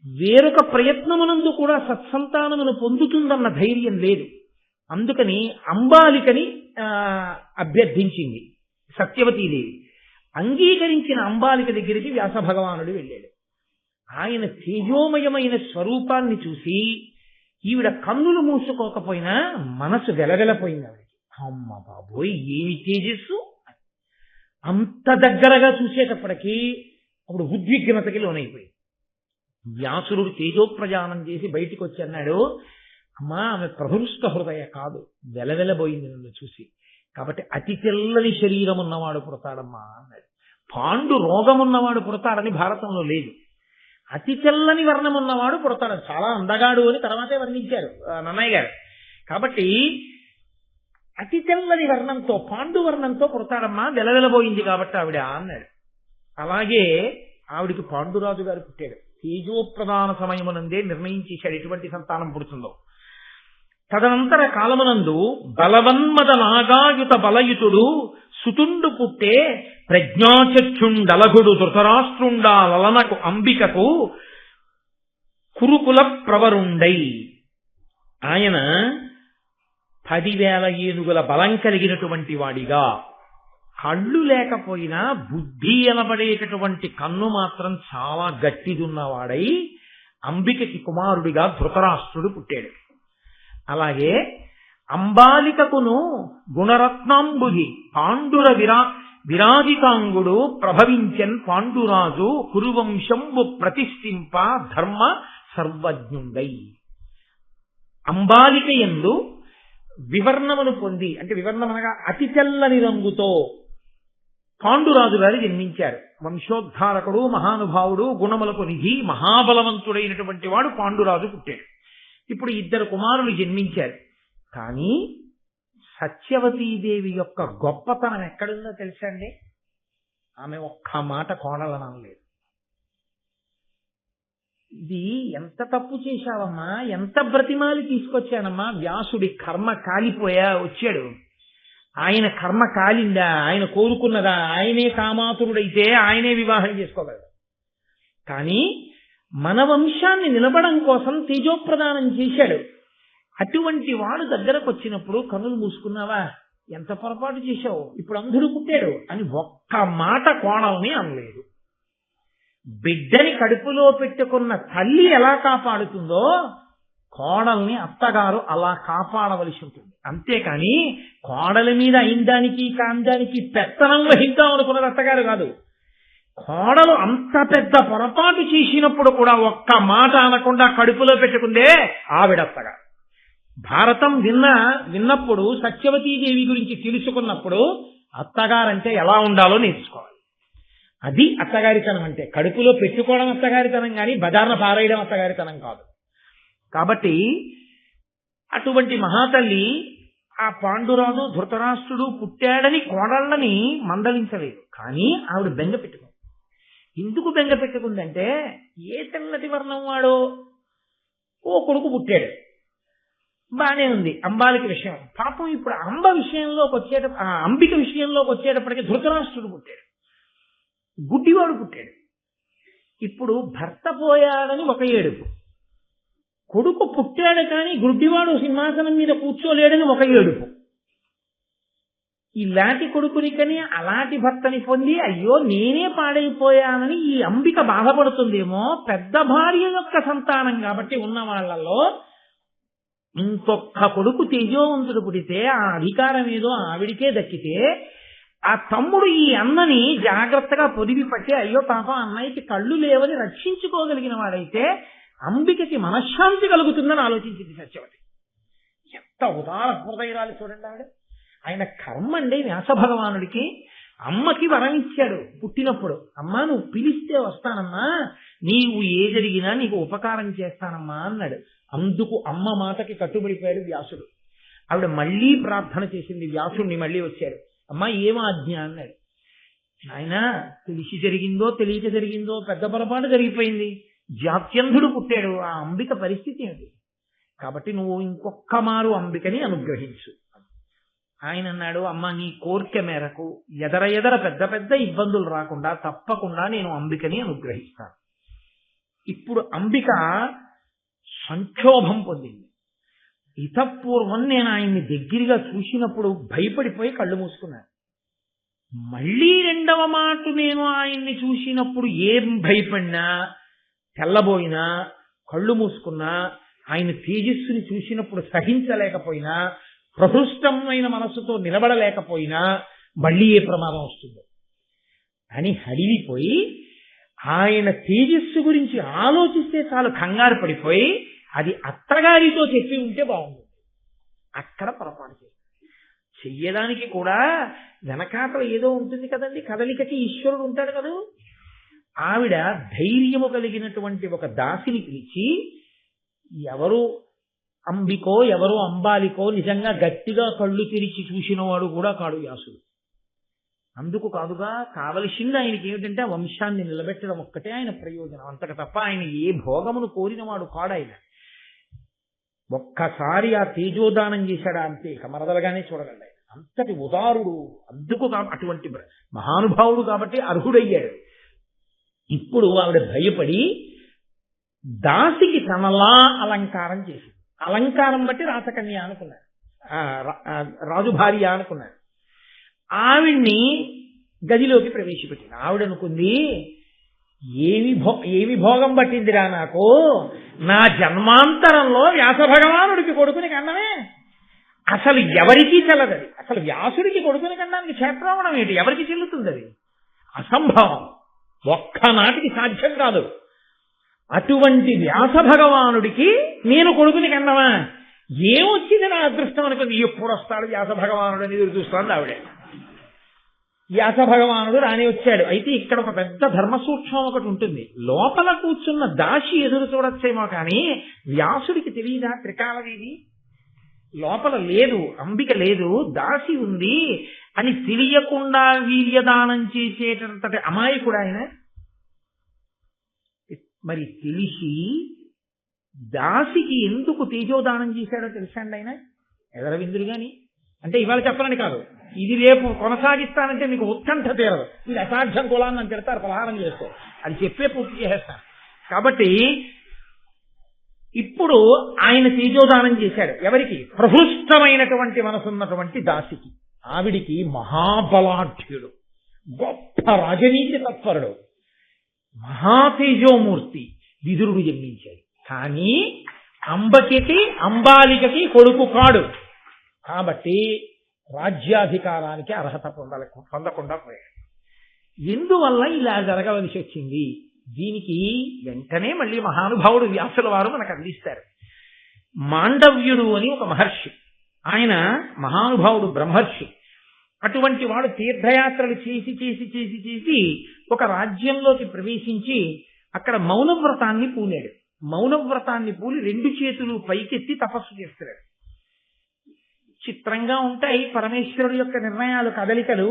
వేరొక ప్రయత్నమునందు కూడా సత్సంతానమును పొందుతుందన్న ధైర్యం లేదు. అందుకని అంబాలికని అభ్యర్థించింది సత్యవతీదేవి. అంగీకరించిన అంబాలిక దగ్గరికి వ్యాస భగవానుడు వెళ్ళాడు. ఆయన తేజోమయమైన స్వరూపాన్ని చూసి ఈవిడ కన్నులు మూసుకోకపోయినా మనసు వెలవెలపోయింది ఆవిడకి. అమ్మ బాబోయ్ ఏమి తేజస్సు! అంత దగ్గరగా చూసేటప్పటికీ అప్పుడు ఉద్విగ్నతకి లోనైపోయింది. వ్యాసుడు తేజోప్రజానం చేసి బయటికి వచ్చి అన్నాడు, అమ్మా ఆమె ప్రహృష్ట హృదయ కాదు, వెలవెలబోయింది నన్ను చూసి. కాబట్టి అతి తెల్లని శరీరం ఉన్నవాడు పుడతాడమ్మా అన్నాడు. పాండు రోగమున్నవాడు పుడతాడని భారతంలో లేదు. అతి తెల్లని వర్ణం ఉన్నవాడు పుడతాడు, చాలా అందగాడు అని తర్వాతే వర్ణించారు నన్నయ్య గారు. కాబట్టి అతి తెల్లని వర్ణంతో, పాండు వర్ణంతో పుడతాడమ్మా, వెలవెలబోయింది కాబట్టి ఆవిడ అన్నాడు. అలాగే ఆవిడికి పాండురాజు గారు పుట్టాడు. తేజోప్రదాన సమయమునందే నిర్ణయించేశాడు ఎటువంటి సంతానం పుడుతుందో. తదనంతర కాలమునందు బలవన్మద నాగాయుత బలయుతుడు సుతుండు పుట్టే ప్రజ్ఞాచక్షుండలగుడు ధృతరాష్ట్రుండా లలనకు అంబికకు కురుకుల ప్రవరుండై. ఆయన 10,000 ఏనుగుల బలం కలిగినటువంటి వాడిగా, కళ్ళు లేకపోయినా బుద్ధి ఎనబడేటటువంటి కన్ను మాత్రం చాలా గట్టిదున్నవాడై అంబికకి కుమారుడిగా ధృతరాష్ట్రుడు పుట్టాడు. అలాగే అంబాలికకును గుణరత్నాంబుధి పాండుర విరాజితాంగుడు ప్రభవించన్ పాండురాజు కురువంశంబు ప్రతిష్ఠింప ధర్మ సర్వజ్ఞుండై. అంబాలిక యందు వివర్ణమును పొంది, అంటే వివర్ణమనగా అతి తెల్లని రంగుతో పాండురాజు గారు జన్మించారు. వంశోద్ధారకుడు, మహానుభావుడు, గుణములకు నిధి, మహాబలవంతుడైనటువంటి వాడు పాండురాజు పుట్టాడు. ఇప్పుడు 2 కుమారులు జన్మించారు. కానీ సత్యవతీదేవి యొక్క గొప్పతనం ఎక్కడుందో తెలుసా అండి? ఆమె ఒక్క మాట కోడలనలేదు. ఇది ఎంత తప్పు చేశావమ్మా, ఎంత బ్రతిమాలి తీసుకొచ్చానమ్మా. వ్యాసుడి కర్మ కాలిపోయా వచ్చాడు. ఆయన కర్మ కాలిందా, ఆయన కోరుకున్నదా, ఆయనే కామాతురుడైతే ఆయనే వివాహం చేసుకోగలడు. కానీ మన వంశాన్ని నిలబడం కోసం తేజోప్రదానం చేశాడు. అటువంటి వాడు దగ్గరకు వచ్చినప్పుడు కన్నులు మూసుకున్నావా, ఎంత పొరపాటు చేశావు, ఇప్పుడు అంధుడు పుట్టాడు అని ఒక్క మాట కోడల్ని అనలేదు. బిడ్డని కడుపులో పెట్టుకున్న తల్లి ఎలా కాపాడుతుందో కోడల్ని అత్తగారు అలా కాపాడవలసి ఉంటుంది. అంతేకాని కోడలి మీద అయిందానికి కాందానికి పెత్తనం వహిద్దాం అనుకున్నది అత్తగారు కాదు. కోడలు అంత పెద్ద పొరపాటు చేసినప్పుడు కూడా ఒక్క మాట అనకుండా కడుపులో పెట్టుకుందే ఆవిడ అత్తగారు. భారతం విన్నప్పుడు సత్యవతీదేవి గురించి తెలుసుకున్నప్పుడు అత్తగారంటే ఎలా ఉండాలో నేర్చుకోవాలి. అది అత్తగారితనం అంటే. కడుపులో పెట్టుకోవడం అత్తగారితనం కానీ బజార్న పారేయడం అత్తగారితనం కాదు. కాబట్టి అటువంటి మహాతల్లి ఆ పాండురాజు ధృతరాష్ట్రుడు పుట్టాడని కోడళ్ళని మందలించలేదు. కానీ ఆవిడ బెంగ పెట్టుకుంది. ఎందుకు బెంగ పెట్టుకుందంటే, ఏ తెల్లటి వర్ణం వాడో ఓ కొడుకు పుట్టాడు, బానే ఉంది అంబాలిక విషయం. పాపం ఇప్పుడు అంబిక విషయంలోకి వచ్చేటప్పటికి ధృతరాష్ట్రుడు పుట్టాడు, గుడ్డివాడు పుట్టాడు. ఇప్పుడు భర్త పోయాడని ఒక ఏడుపు, కొడుకు పుట్టాడు కానీ గుడ్డివాడు సింహాసనం మీద కూర్చోలేడని ఒక ఏడుపు. ఇలాంటి కొడుకుని కని అలాంటి భర్తని పొంది అయ్యో నేనే పాడైపోయానని ఈ అంబిక బాధపడుతుందేమో. పెద్ద భార్య యొక్క సంతానం కాబట్టి ఉన్న వాళ్లలో ఇంకొక కొడుకు తేజోవంతుడు పుడితే ఆ అధికారం ఏదో ఆవిడికే దక్కితే, ఆ తమ్ముడు ఈ అన్నని జాగ్రత్తగా పొదివి పట్టి అయ్యో పాపం అన్నయ్యకి కళ్ళు లేవని రక్షించుకోగలిగిన వాడైతే అంబికకి మనశ్శాంతి కలుగుతుందని ఆలోచించింది సత్యవతి. ఎంత ఉదార హృదయరాలు చూడండి ఆవిడ. ఆయన కర్మ అండి వ్యాస భగవానుడికి. అమ్మకి వరం ఇచ్చాడు పుట్టినప్పుడు, అమ్మా నువ్వు పిలిస్తే వస్తానమ్మా, నీవు ఏ జరిగినా నీకు ఉపకారం చేస్తానమ్మా అన్నాడు. అందుకు అమ్మ మాటకి కట్టుబడిపోయాడు వ్యాసుడు. ఆవిడ మళ్లీ ప్రార్థన చేసింది, వ్యాసుడిని మళ్లీ వచ్చాడు. అమ్మా ఏమాజ్ఞ అన్నాడు. ఆయన తెలిసి జరిగిందో తెలియక జరిగిందో పెద్ద పొరపాటు జరిగిపోయింది, జాత్యంధుడు పుట్టాడు, ఆ అంబిక పరిస్థితి ఏమిటి, కాబట్టి నువ్వు ఇంకొక్క మారు అంబికని అనుగ్రహించు. ఆయన అన్నాడు, అమ్మ నీ కోరిక మేరకు ఎదర పెద్ద పెద్ద ఇబ్బందులు రాకుండా తప్పకుండా నేను అంబికని అనుగ్రహిస్తాను. ఇప్పుడు అంబిక సంక్షోభం పొందింది. ఇతపూర్వం నేను ఆయన్ని దగ్గరగా చూసినప్పుడు భయపడిపోయి కళ్ళు మూసుకున్నాను. మళ్లీ రెండవ మాట నేను ఆయన్ని చూసినప్పుడు ఏం భయపడినా, తెల్లబోయినా, కళ్ళు మూసుకున్నా, ఆయన తేజస్సుని చూసినప్పుడు సహించలేకపోయినా, ప్రహృష్టమైన మనస్సుతో నిలబడలేకపోయినా మళ్లీ ఏ ప్రమాదం వస్తుందో అని హడిలిపోయి ఆయన తేజస్సు గురించి ఆలోచిస్తే చాలు కంగారు పడిపోయి అది అత్తగారితో చెప్పి ఉంటే బాగుంటుంది. అక్కడ పొరపాటు చెయ్యడానికి కూడా వెనకాతల ఏదో ఉంటుంది కదండి, కదలికకి ఈశ్వరుడు ఉంటాడు కదా. ఆవిడ ధైర్యము కలిగినటువంటి ఒక దాసిని పిలిచి, ఎవరు అంబికో ఎవరో అంబాలికో నిజంగా గట్టిగా కళ్ళు తెరిచి చూసినవాడు కూడా కాడు వ్యాసుడు. అందుకు కాదుగా కావలసింది ఆయనకి ఏమిటంటే ఆ వంశాన్ని నిలబెట్టడం ఒక్కటే ఆయన ప్రయోజనం, అంతకు తప్ప ఆయన ఏ భోగమును కోరినవాడు కాడు. ఆయన ఒక్కసారి ఆ తేజోదానం చేశాడా అంతే, మరదలుగానే చూడగలడు. ఆయన అంతటి ఉదారుడు, అందుకు అటువంటి మహానుభావుడు కాబట్టి అర్హుడయ్యాడు. ఇప్పుడు ఆవిడ భయపడి దాసికి తనలా అలంకారం చేసింది. అలంకారం బట్టి రాసకన్య అనుకున్నాడు, రాజు భార్య అనుకున్నాడు. ఆవిడ్ని గదిలోకి ప్రవేశపెట్టింది. ఆవిడనుకుంది, ఏమి భోగం పట్టిందిరా నాకు, నా జన్మాంతరంలో వ్యాస భగవానుడికి కొడుకుని కన్నమే. అసలు ఎవరికీ చెల్లదది. అసలు వ్యాసుడికి కొడుకుని కనడానికి క్షేత్రవణం ఏంటి, ఎవరికి చెల్లుతుంది? అది అసంభవం, ఒక్కనాటికి సాధ్యం కాదు. అటువంటి వ్యాస భగవానుడికి నేను కొడుకుని కన్నవా, ఏమొచ్చింది నా అదృష్టం అనుకుంది. ఎప్పుడు వస్తాడు వ్యాస భగవానుడు అని ఎదురు చూస్తోంది ఆవిడే. వ్యాస భగవానుడు రాని వచ్చాడు. అయితే ఇక్కడ ఒక పెద్ద ధర్మ సూక్ష్మం ఒకటి ఉంటుంది. లోపల కూర్చున్న దాసి ఎదురు చూడొచ్చేమో కానీ వ్యాసుడికి తెలియదా త్రికాలదేవి లోపల లేదు, అంబిక లేదు, దాసి ఉంది అని తెలియకుండా వీర్యదానం చేసేటంతటి అమాయకుడు ఆయన. మరి తెలిసి దాసికి ఎందుకు తేజోదానం చేశాడో తెలుసండి ఆయన ఎదరవిందుడు గాని. అంటే ఇవాళ చెప్పనని కాదు, ఇది రేపు కొనసాగిస్తానంటే మీకు ఉత్కంఠ తీరదు. ఇది అసాధ్యం కులాన్ని అని తిడతారు పలహారం చేస్తూ, అది చెప్పే పూర్తి చేసేస్తాను. కాబట్టి ఇప్పుడు ఆయన తేజోదానం చేశాడు ఎవరికి? ప్రహృష్టమైనటువంటి మనసున్నటువంటి దాసికి. ఆవిడికి మహాబలాఢ్యుడు, గొప్ప రాజనీతి తత్పరుడు, మహాతేజోమూర్తి విదురుడు జన్మించాడు. కానీ అంబాలికకి కొడుకు కాడు కాబట్టి రాజ్యాధికారానికి అర్హత పొందకుండా పోయాడు. ఎందువల్ల ఇలా జరగవలసి వచ్చింది? దీనికి వెంటనే మళ్ళీ మహానుభావుడు వ్యాసుల వారు మనకు అందిస్తారు. మాండవ్యుడు అని ఒక మహర్షి, ఆయన మహానుభావుడు బ్రహ్మర్షి. అటువంటి వాడు తీర్థయాత్రలు చేసి చేసి చేసి చేసి ఒక రాజ్యంలోకి ప్రవేశించి అక్కడ మౌనవ్రతాన్ని పూనాడు. మౌనవ్రతాన్ని పూలి 2 చేతులు పైకెత్తి తపస్సు చేస్తున్నాడు. చిత్రంగా ఉంటాయి పరమేశ్వరుడు యొక్క నిర్ణయాలు, కదలికలు.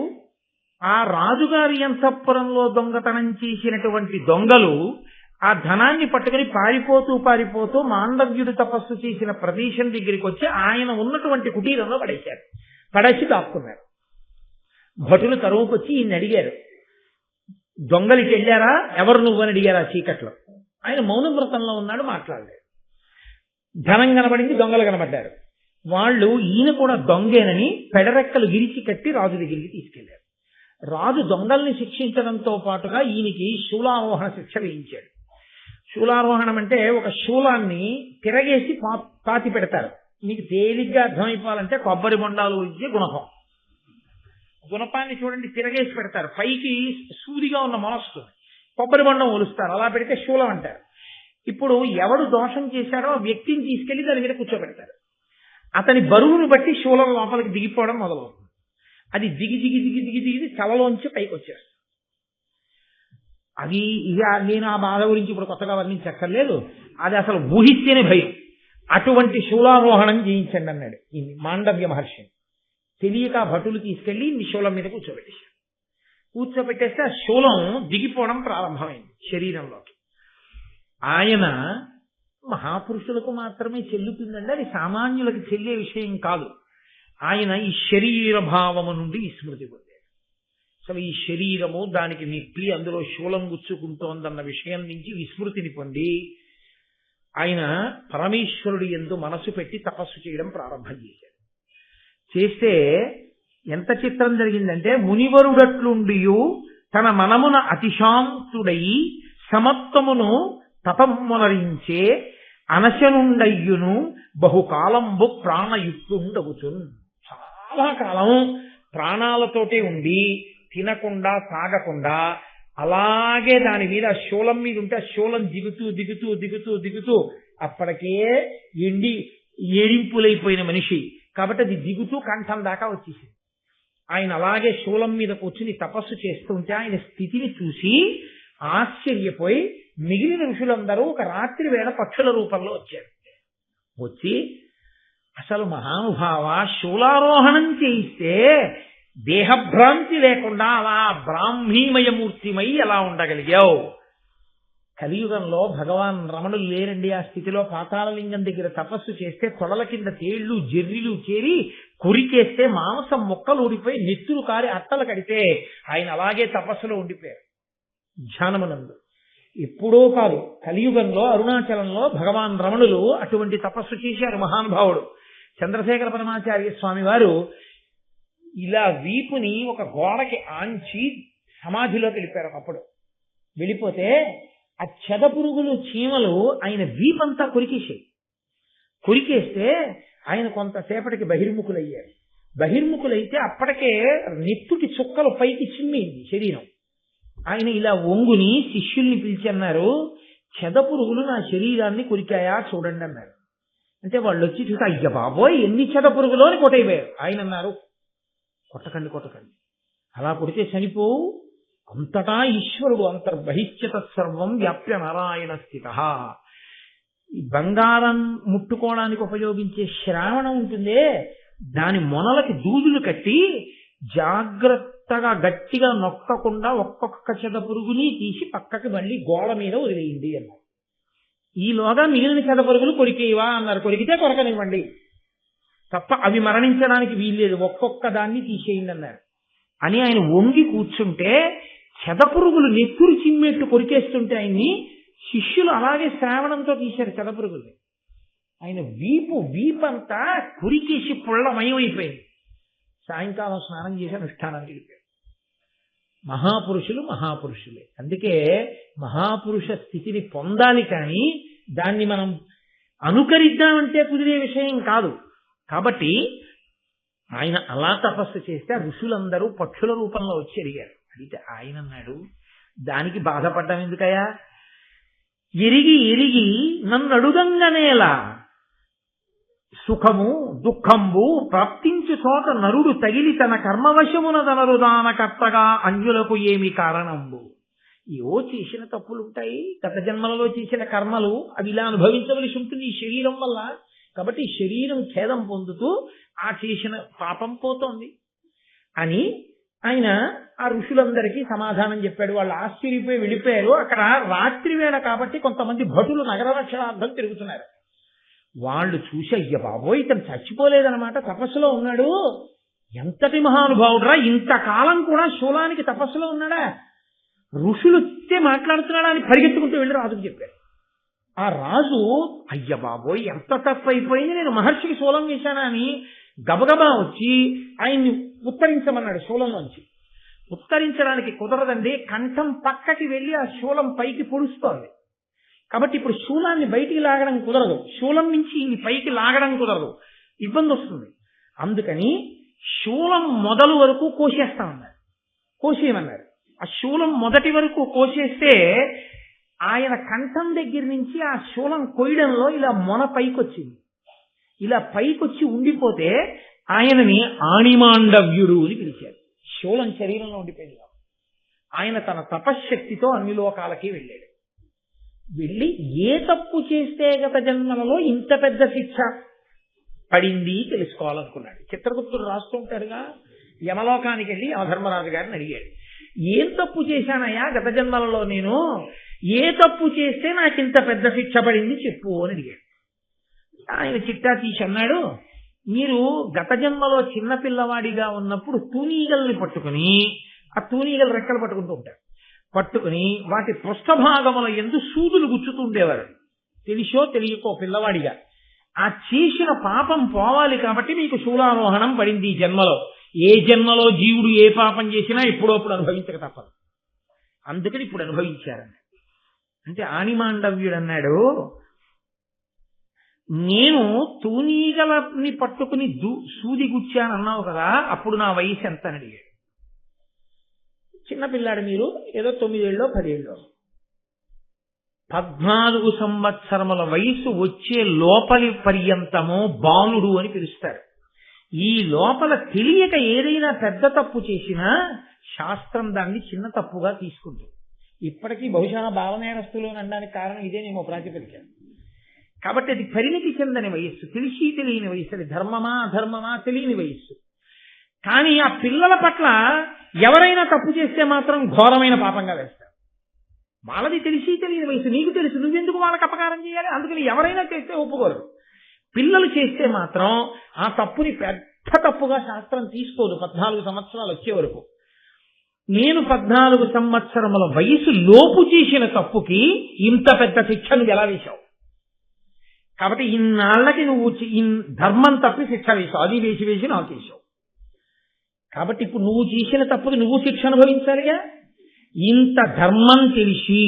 ఆ రాజుగారి అంతఃపురంలో దొంగతనం చేసినటువంటి దొంగలు ఆ ధనాన్ని పట్టుకుని పారిపోతూ మాండవ్యుడు తపస్సు చేసిన ప్రదేశం దగ్గరికి వచ్చి ఆయన ఉన్నటువంటి కుటీరంలో పడేసి దాక్కున్నారు. భటులు తరువుకొచ్చి ఈయన అడిగారు, దొంగలికి వెళ్ళారా, ఎవరు నువ్వని అడిగారా చీకట్లో. ఆయన మౌనవ్రతంలో ఉన్నాడు, మాట్లాడలేడు. ధనం కనబడింది, దొంగలు కనబడ్డారు. వాళ్ళు ఈయన కూడా దొంగేనని పెడరెక్కలు విరిచి కట్టి రాజు దగ్గరికి తీసుకెళ్లారు. రాజు దొంగల్ని శిక్షించడంతో పాటుగా ఈయనకి శూలారోహణ శిక్ష వేయించాడు. శూలారోహణం అంటే ఒక శూలాన్ని తిరగేసి పాతి పెడతారు. మీకు తేలిగ్గా అర్థమైపోవాలంటే కొబ్బరి బొండాలు ఇచ్చే గుణపాన్ని చూడండి, తిరగేసి పెడతారు. పైకి సూదిగా ఉన్న మొలస్తుంది, కొబ్బరి బొండం ఒలుస్తారు, అలా పెడితే శూలం అంటారు. ఇప్పుడు ఎవడు దోషం చేశాడో ఆ వ్యక్తిని తీసుకెళ్లి దాని మీద కూర్చోబెడతారు. అతని బరువును బట్టి శూలం లోపలికి దిగిపోవడం మొదలవుతుంది. అది దిగి తలలోంచి పైకి వచ్చేస్తుంది. అది ఇక నేను ఆ బాధ గురించి ఇప్పుడు కొత్తగా వర్ణించక్కర్లేదు, అది అసలు ఊహిస్తేనే భయం. అటువంటి శూలారోహణం చేయించండి అన్నాడు ఈ మాండవ్య మహర్షి. తెలియక భటులు తీసుకెళ్లి శూలం మీద కూర్చోబెట్టేస్తే ఆ శూలం దిగిపోవడం ప్రారంభమైంది శరీరంలోకి. ఆయన మహాపురుషులకు మాత్రమే చెల్లుతుందండి, అది సామాన్యులకు చెల్లే విషయం కాదు. ఆయన ఈ శరీర భావము నుండి విస్మృతి పొందాడు. అసలు ఈ శరీరము దానికి నిప్పి అందులో శూలం గుచ్చుకుంటోందన్న విషయం నుంచి విస్మృతిని పొంది ఆయన పరమేశ్వరుడి యందు మనసు పెట్టి తపస్సు చేయడం ప్రారంభం చేశాడు. చేస్తే ఎంత చిత్రం జరిగిందంటే, మునివరుడట్లుండియు తన మనమున అతిశాంతుడై సమత్వమును తపమునరించే అనశనుండయ్యును బహుకాలంబు ప్రాణయుక్తుండగుచున్. చాలా కాలం ప్రాణాలతోటే ఉండి తినకుండా తాగకుండా అలాగే దాని మీద శూలం మీద ఉంటే శూలం దిగుతూ అప్పటికే ఏడింపులైపోయిన మనిషి కాబట్టి అది దిగుతూ కంఠం దాకా వచ్చేసింది. ఆయన అలాగే శూలం మీద కూర్చుని తపస్సు చేస్తుంటే ఆయన స్థితిని చూసి ఆశ్చర్యపోయి మిగిలిన ఋషులందరూ ఒక రాత్రి వేళ పక్షుల రూపంలో వచ్చారు. వచ్చి అసలు మహానుభావ, శూలారోహణం చేయిస్తే దేహభ్రాంతి లేకుండా అలా బ్రాహ్మీమయమూర్తిమై ఎలా ఉండగలిగావు? కలియుగంలో భగవాన్ రమణులు లేరండి ఆ స్థితిలో. పాతాళలింగం దగ్గర తపస్సు చేస్తే తొడల కింద తేళ్లు జర్రిలు చేరి కొరికేస్తే మాంసం ముక్కలు ఊడిపోయి నెత్తులు కారి అట్టలు కడితే ఆయన అలాగే తపస్సులో ఉండిపోయారు ధ్యానమునందు. ఎప్పుడో కాదు, కలియుగంలో అరుణాచలంలో భగవాన్ రమణులు అటువంటి తపస్సు చేశారు మహానుభావుడు. చంద్రశేఖర పరమాచార్య స్వామి వారు ఇలా వీపుని ఒక గోడకి ఆంచి సమాధిలోకి వెళ్ళిపోయారు. ఒకప్పుడు వెళ్ళిపోతే ఆ చెదపురుగులు చీమలు ఆయన వీపంతా కొరికేస్తే ఆయన కొంతసేపటికి బహిర్ముఖులయ్యారు. బహిర్ముఖులైతే అప్పటికే నెత్తుటి చుక్కలు పైకి చిమ్మింది శరీరం. ఆయన ఇలా ఒంగుని శిష్యుల్ని పిలిచి అన్నారు, చెదపురుగులు నా శరీరాన్ని కొరికాయా చూడండి అన్నారు. అంటే వాళ్ళు వచ్చి చూస్తే అయ్య బాబోయ్ ఎన్ని చెదపురుగులు అని కొట్టయిపోయారు. ఆయన అన్నారు, కొట్టకండి, అలా కొడితే చనిపోవు, అంతటా ఈశ్వరుడు అంతర్బహిష్యత సర్వం వ్యాప్య నారాయణ స్థిత. ఈ బంగారం ముట్టుకోవడానికి ఉపయోగించే శ్రావణం ఉంటుందే, దాని మొనలకి దూదులు కట్టి జాగ్రత్తగా గట్టిగా నొక్కకుండా ఒక్కొక్క చెదపురుగుని తీసి పక్కకి మళ్ళీ గోడ మీద వదిలేయండి అన్నారు. ఈలోగా మిగిలిన చెదపురుగులు కొరికేవా అన్నారు. కొరికితే కొరకనివ్వండి తప్ప అవి మరణించడానికి వీల్లేదు, ఒక్కొక్క దాన్ని తీసేయండి అన్నారు. అని ఆయన వంగి కూర్చుంటే చెదపురుగులు నెత్తురు చిమ్మెట్టు కొరికేస్తుంటే ఆయన్ని శిష్యులు అలాగే శ్రావణంతో తీశారు చెదపురుగుల్ని. ఆయన వీపంతా కొరికేసి పుల్లమయం అయిపోయింది. సాయంకాలం స్నానం చేసి అనుష్ఠానానికి వెళ్ళిపోయాడు. మహాపురుషులు మహాపురుషులే. అందుకే మహాపురుష స్థితిని పొందాలి, కానీ దాన్ని మనం అనుకరిద్దామంటే కుదిరే విషయం కాదు. కాబట్టి ఆయన అలా తపస్సు చేస్తే ఋషులందరూ పక్షుల రూపంలో వచ్చి అడిగారు. అయితే ఆయన అన్నాడు, దానికి బాధపడ్డం ఎందుకయ్యా, ఎరిగి ఎరిగి నన్ను అడుగంగనేలా సుఖము దుఃఖంబు ప్రాప్తించు చోట నరుడు తగిలి తన కర్మవశమున దనరుదానకర్తగా అంజులకు ఏమి కారణంబు. ఏవో చేసిన తప్పులుంటాయి, గత జన్మలలో చేసిన కర్మలు, అవి ఇలా అనుభవించవలసి ఉంటుంది ఈ శరీరం వల్ల. కాబట్టి శరీరం ఖేదం పొందుతూ ఆ చేసిన పాపం పోతోంది అని ఆయన ఆ ఋషులందరికీ సమాధానం చెప్పాడు. వాళ్ళు ఆశ్చర్యపోయి వెళ్ళిపోయారు. అక్కడ రాత్రి వేళ కాబట్టి కొంతమంది భటులు నగర రక్షణార్థం తిరుగుతున్నారు. వాళ్ళు చూసి, అయ్య బాబోయ్, ఇతను చచ్చిపోలేదన్నమాట, తపస్సులో ఉన్నాడు, ఎంతటి మహానుభావుడురా, ఇంతకాలం కూడా శూలానికి తపస్సులో ఉన్నాడా, ఋషులు మాట్లాడుతున్నాడా అని పరిగెత్తుకుంటూ వెళ్ళి రాజుకు చెప్పారు. ఆ రాజు, అయ్య బాబోయ్, ఎంత తప్పు అయిపోయింది, నేను మహర్షికి శూలం వేశానా అని గబగబా వచ్చి ఆయన్ని ఉత్తరించమన్నాడు. శూలంలోంచి ఉత్తరించడానికి కుదరదండి, కంఠం పక్కకి వెళ్ళి ఆ శూలం పైకి పొడుస్తోంది. కాబట్టి ఇప్పుడు శూలాన్ని బయటికి లాగడం కుదరదు, శూలం నుంచి ఈ పైకి లాగడం కుదరదు, ఇబ్బంది వస్తుంది. అందుకని శూలం మొదలు వరకు కోసేస్తామన్నారు, కోసేయమన్నారు. ఆ శూలం మొదటి వరకు కోసేస్తే ఆయన కంఠం దగ్గర నుంచి ఆ శూలం కొయ్యడంలో ఇలా మొన పైకొచ్చింది. ఇలా పైకొచ్చి ఉండిపోతే ఆయనని ఆణిమాండవ్యుడు అని పిలిచారు. శూలం శరీరంలో ఉండిపోయింది. ఆయన తన తపశ్శక్తితో అన్ని లోకాలకి వెళ్ళాడు. వెళ్ళి ఏ తప్పు చేస్తే గత జన్మలలో ఇంత పెద్ద శిక్ష పడింది తెలుసుకోవాలనుకున్నాడు. చిత్రగుప్తుడు రాస్తూ ఉంటాడుగా, యమలోకానికి వెళ్ళి యమధర్మరాజు గారిని అడిగాడు, ఏం తప్పు చేశానయ్యా గత జన్మలలో, నేను ఏ తప్పు చేస్తే నాకు ఇంత పెద్ద శిక్ష పడింది చెప్పు అని అడిగాడు. ఆయన చిట్టా తీసి అన్నాడు, మీరు గత జన్మలో చిన్నపిల్లవాడిగా ఉన్నప్పుడు తూనీగల్ని పట్టుకుని, ఆ తూనీగలు రెక్కలు పట్టుకుంటూ ఉంటారు, పట్టుకుని వాటి పృష్ఠభాగముల యందు సూదులు గుచ్చుతూ ఉండేవారు, తెలిసో తెలియకో పిల్లవాడిగా. ఆ చేసిన పాపం పోవాలి కాబట్టి మీకు శూలారోహణం పడింది ఈ జన్మలో. ఏ జన్మలో జీవుడు ఏ పాపం చేసినా ఎప్పుడోప్పుడు అనుభవించక తప్పదు, అందుకని ఇప్పుడు అనుభవించారని. అంటే ఆణిమాండవ్యుడు అన్నాడు, నేను తూనీగలని పట్టుకుని సూది గుచ్చానన్నావు కదా, అప్పుడు నా వయసు ఎంత అని అడిగాడు. చిన్నపిల్లాడు మీరు, ఏదో 9 ఏళ్ళో 10 ఏళ్ళో. 14 సంవత్సరముల వయసు వచ్చే లోపలి పర్యంతమో బాలుడు అని పిలుస్తారు. ఈ లోపల తెలియక ఏదైనా పెద్ద తప్పు చేసినా శాస్త్రం దాన్ని చిన్న తప్పుగా తీసుకుంటుంది. ఇప్పటికీ బహుశా బాలనేరస్తులు అనడానికి కారణం ఇదేనేమో ప్రాతిపదిక. కాబట్టి అది పరిణితి చెందని వయస్సు, తెలిసి తెలియని వయస్సు, అది ధర్మమా అధర్మమా తెలియని వయస్సు. కానీ ఆ పిల్లల పట్ల ఎవరైనా తప్పు చేస్తే మాత్రం ఘోరమైన పాపంగా వేస్తారు. వాళ్ళది తెలిసి తెలియని వయసు, నీకు తెలుసు, నువ్వెందుకు వాళ్ళకి అపకారం చేయాలి, అందుకని ఎవరైనా చేస్తే ఒప్పుకోరు. పిల్లలు చేస్తే మాత్రం ఆ తప్పుని పెద్ద తప్పుగా శాస్త్రం తీసుకోదు 14 సంవత్సరాలు వచ్చే వరకు. నేను 14 సంవత్సరముల వయసు లోపు చేసిన తప్పుకి ఇంత పెద్ద శిక్ష నువ్వు ఎలా వేశావు, కాబట్టి ఇన్నాళ్ళకి నువ్వు ధర్మం తప్పి శిక్ష వేశావు, అది వేసి వేసి నాకు వేశావు. కాబట్టి ఇప్పుడు నువ్వు చేసిన తప్పుకి నువ్వు శిక్ష అనుభవించాలిగా. ఇంత ధర్మం తెలిసి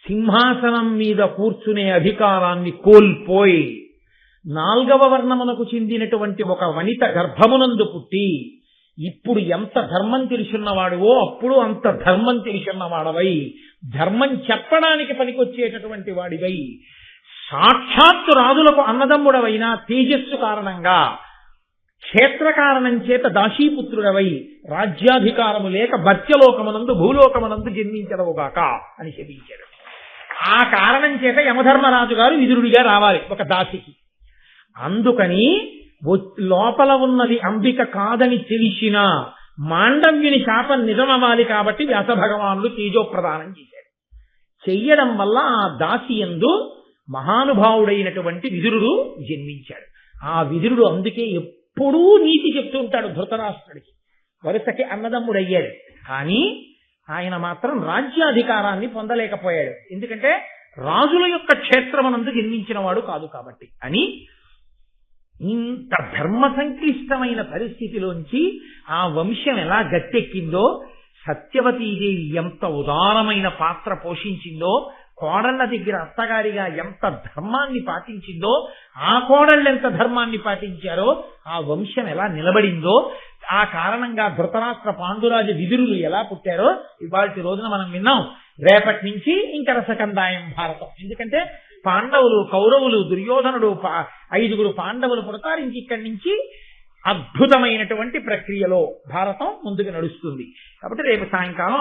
సింహాసనం మీద కూర్చునే అధికారాన్ని కోల్పోయి 4వ వర్ణమునకు చెందినటువంటి ఒక వనిత గర్భమునందు పుట్టి ఇప్పుడు ఎంత ధర్మం తెలిసిన్నవాడువో అప్పుడు అంత ధర్మం తెలిసిన్నవాడవై, ధర్మం చెప్పడానికి పనికొచ్చేటటువంటి వాడివై, సాక్షాత్తు రాజులకు అన్నదమ్ముడవైన తేజస్సు కారణంగా క్షేత్ర కారణం చేత దాసీపుత్రుడవై రాజ్యాధికారము లేక భర్త్యలోకమునందు భూలోకమునందు జన్మించడవుగాక అని శపించాడు. ఆ కారణం చేత యమధర్మరాజు గారు విదురుడిగా రావాలి ఒక దాసికి. అందుకని లోపల ఉన్నది అంబిక కాదని తెలిసిన మాండవ్యుని శాపం నిజమవ్వాలి కాబట్టి వ్యాస భగవానుడు తేజోప్రదానం చేశాడు. చెయ్యడం వల్ల ఆ దాసి యందు మహానుభావుడైనటువంటి విదురుడు జన్మించాడు. ఆ విదురుడు అందుకే ఎప్పుడూ నీతి చెప్తూ ఉంటాడు ధృతరాష్ట్రుడికి, వరుసకి అన్నదమ్ముడయ్యాడు. కానీ ఆయన మాత్రం రాజ్యాధికారాన్ని పొందలేకపోయాడు, ఎందుకంటే రాజుల యొక్క క్షేత్రమునందు జన్మించిన వాడు కాదు కాబట్టి అని. ఇంత ధర్మ సంక్లిష్టమైన పరిస్థితిలోంచి ఆ వంశం ఎలా గట్టెక్కిందో, సత్యవతీదేవి ఎంత ఉదారమైన పాత్ర పోషించిందో, కోడళ్ల దగ్గర అత్తగారిగా ఎంత ధర్మాన్ని పాటించిందో, ఆ కోడళ్ళు ఎంత ధర్మాన్ని పాటించారో, ఆ వంశం ఎలా నిలబడిందో, ఆ కారణంగా ధృతరాష్ట్ర పాండురాజు విదురులు ఎలా పుట్టారో ఇవాళ రోజున మనం విన్నాం. రేపటి నుంచి ఇంకా రసకందాయం భారతం. ఎందుకంటే పాండవులు, కౌరవులు, దుర్యోధనుడు, 5 పాండవులు పుడతారు. ఇంక ఇక్కడి నుంచి అద్భుతమైనటువంటి ప్రక్రియలో భారతం ముందుకు నడుస్తుంది. కాబట్టి రేపు సాయంకాలం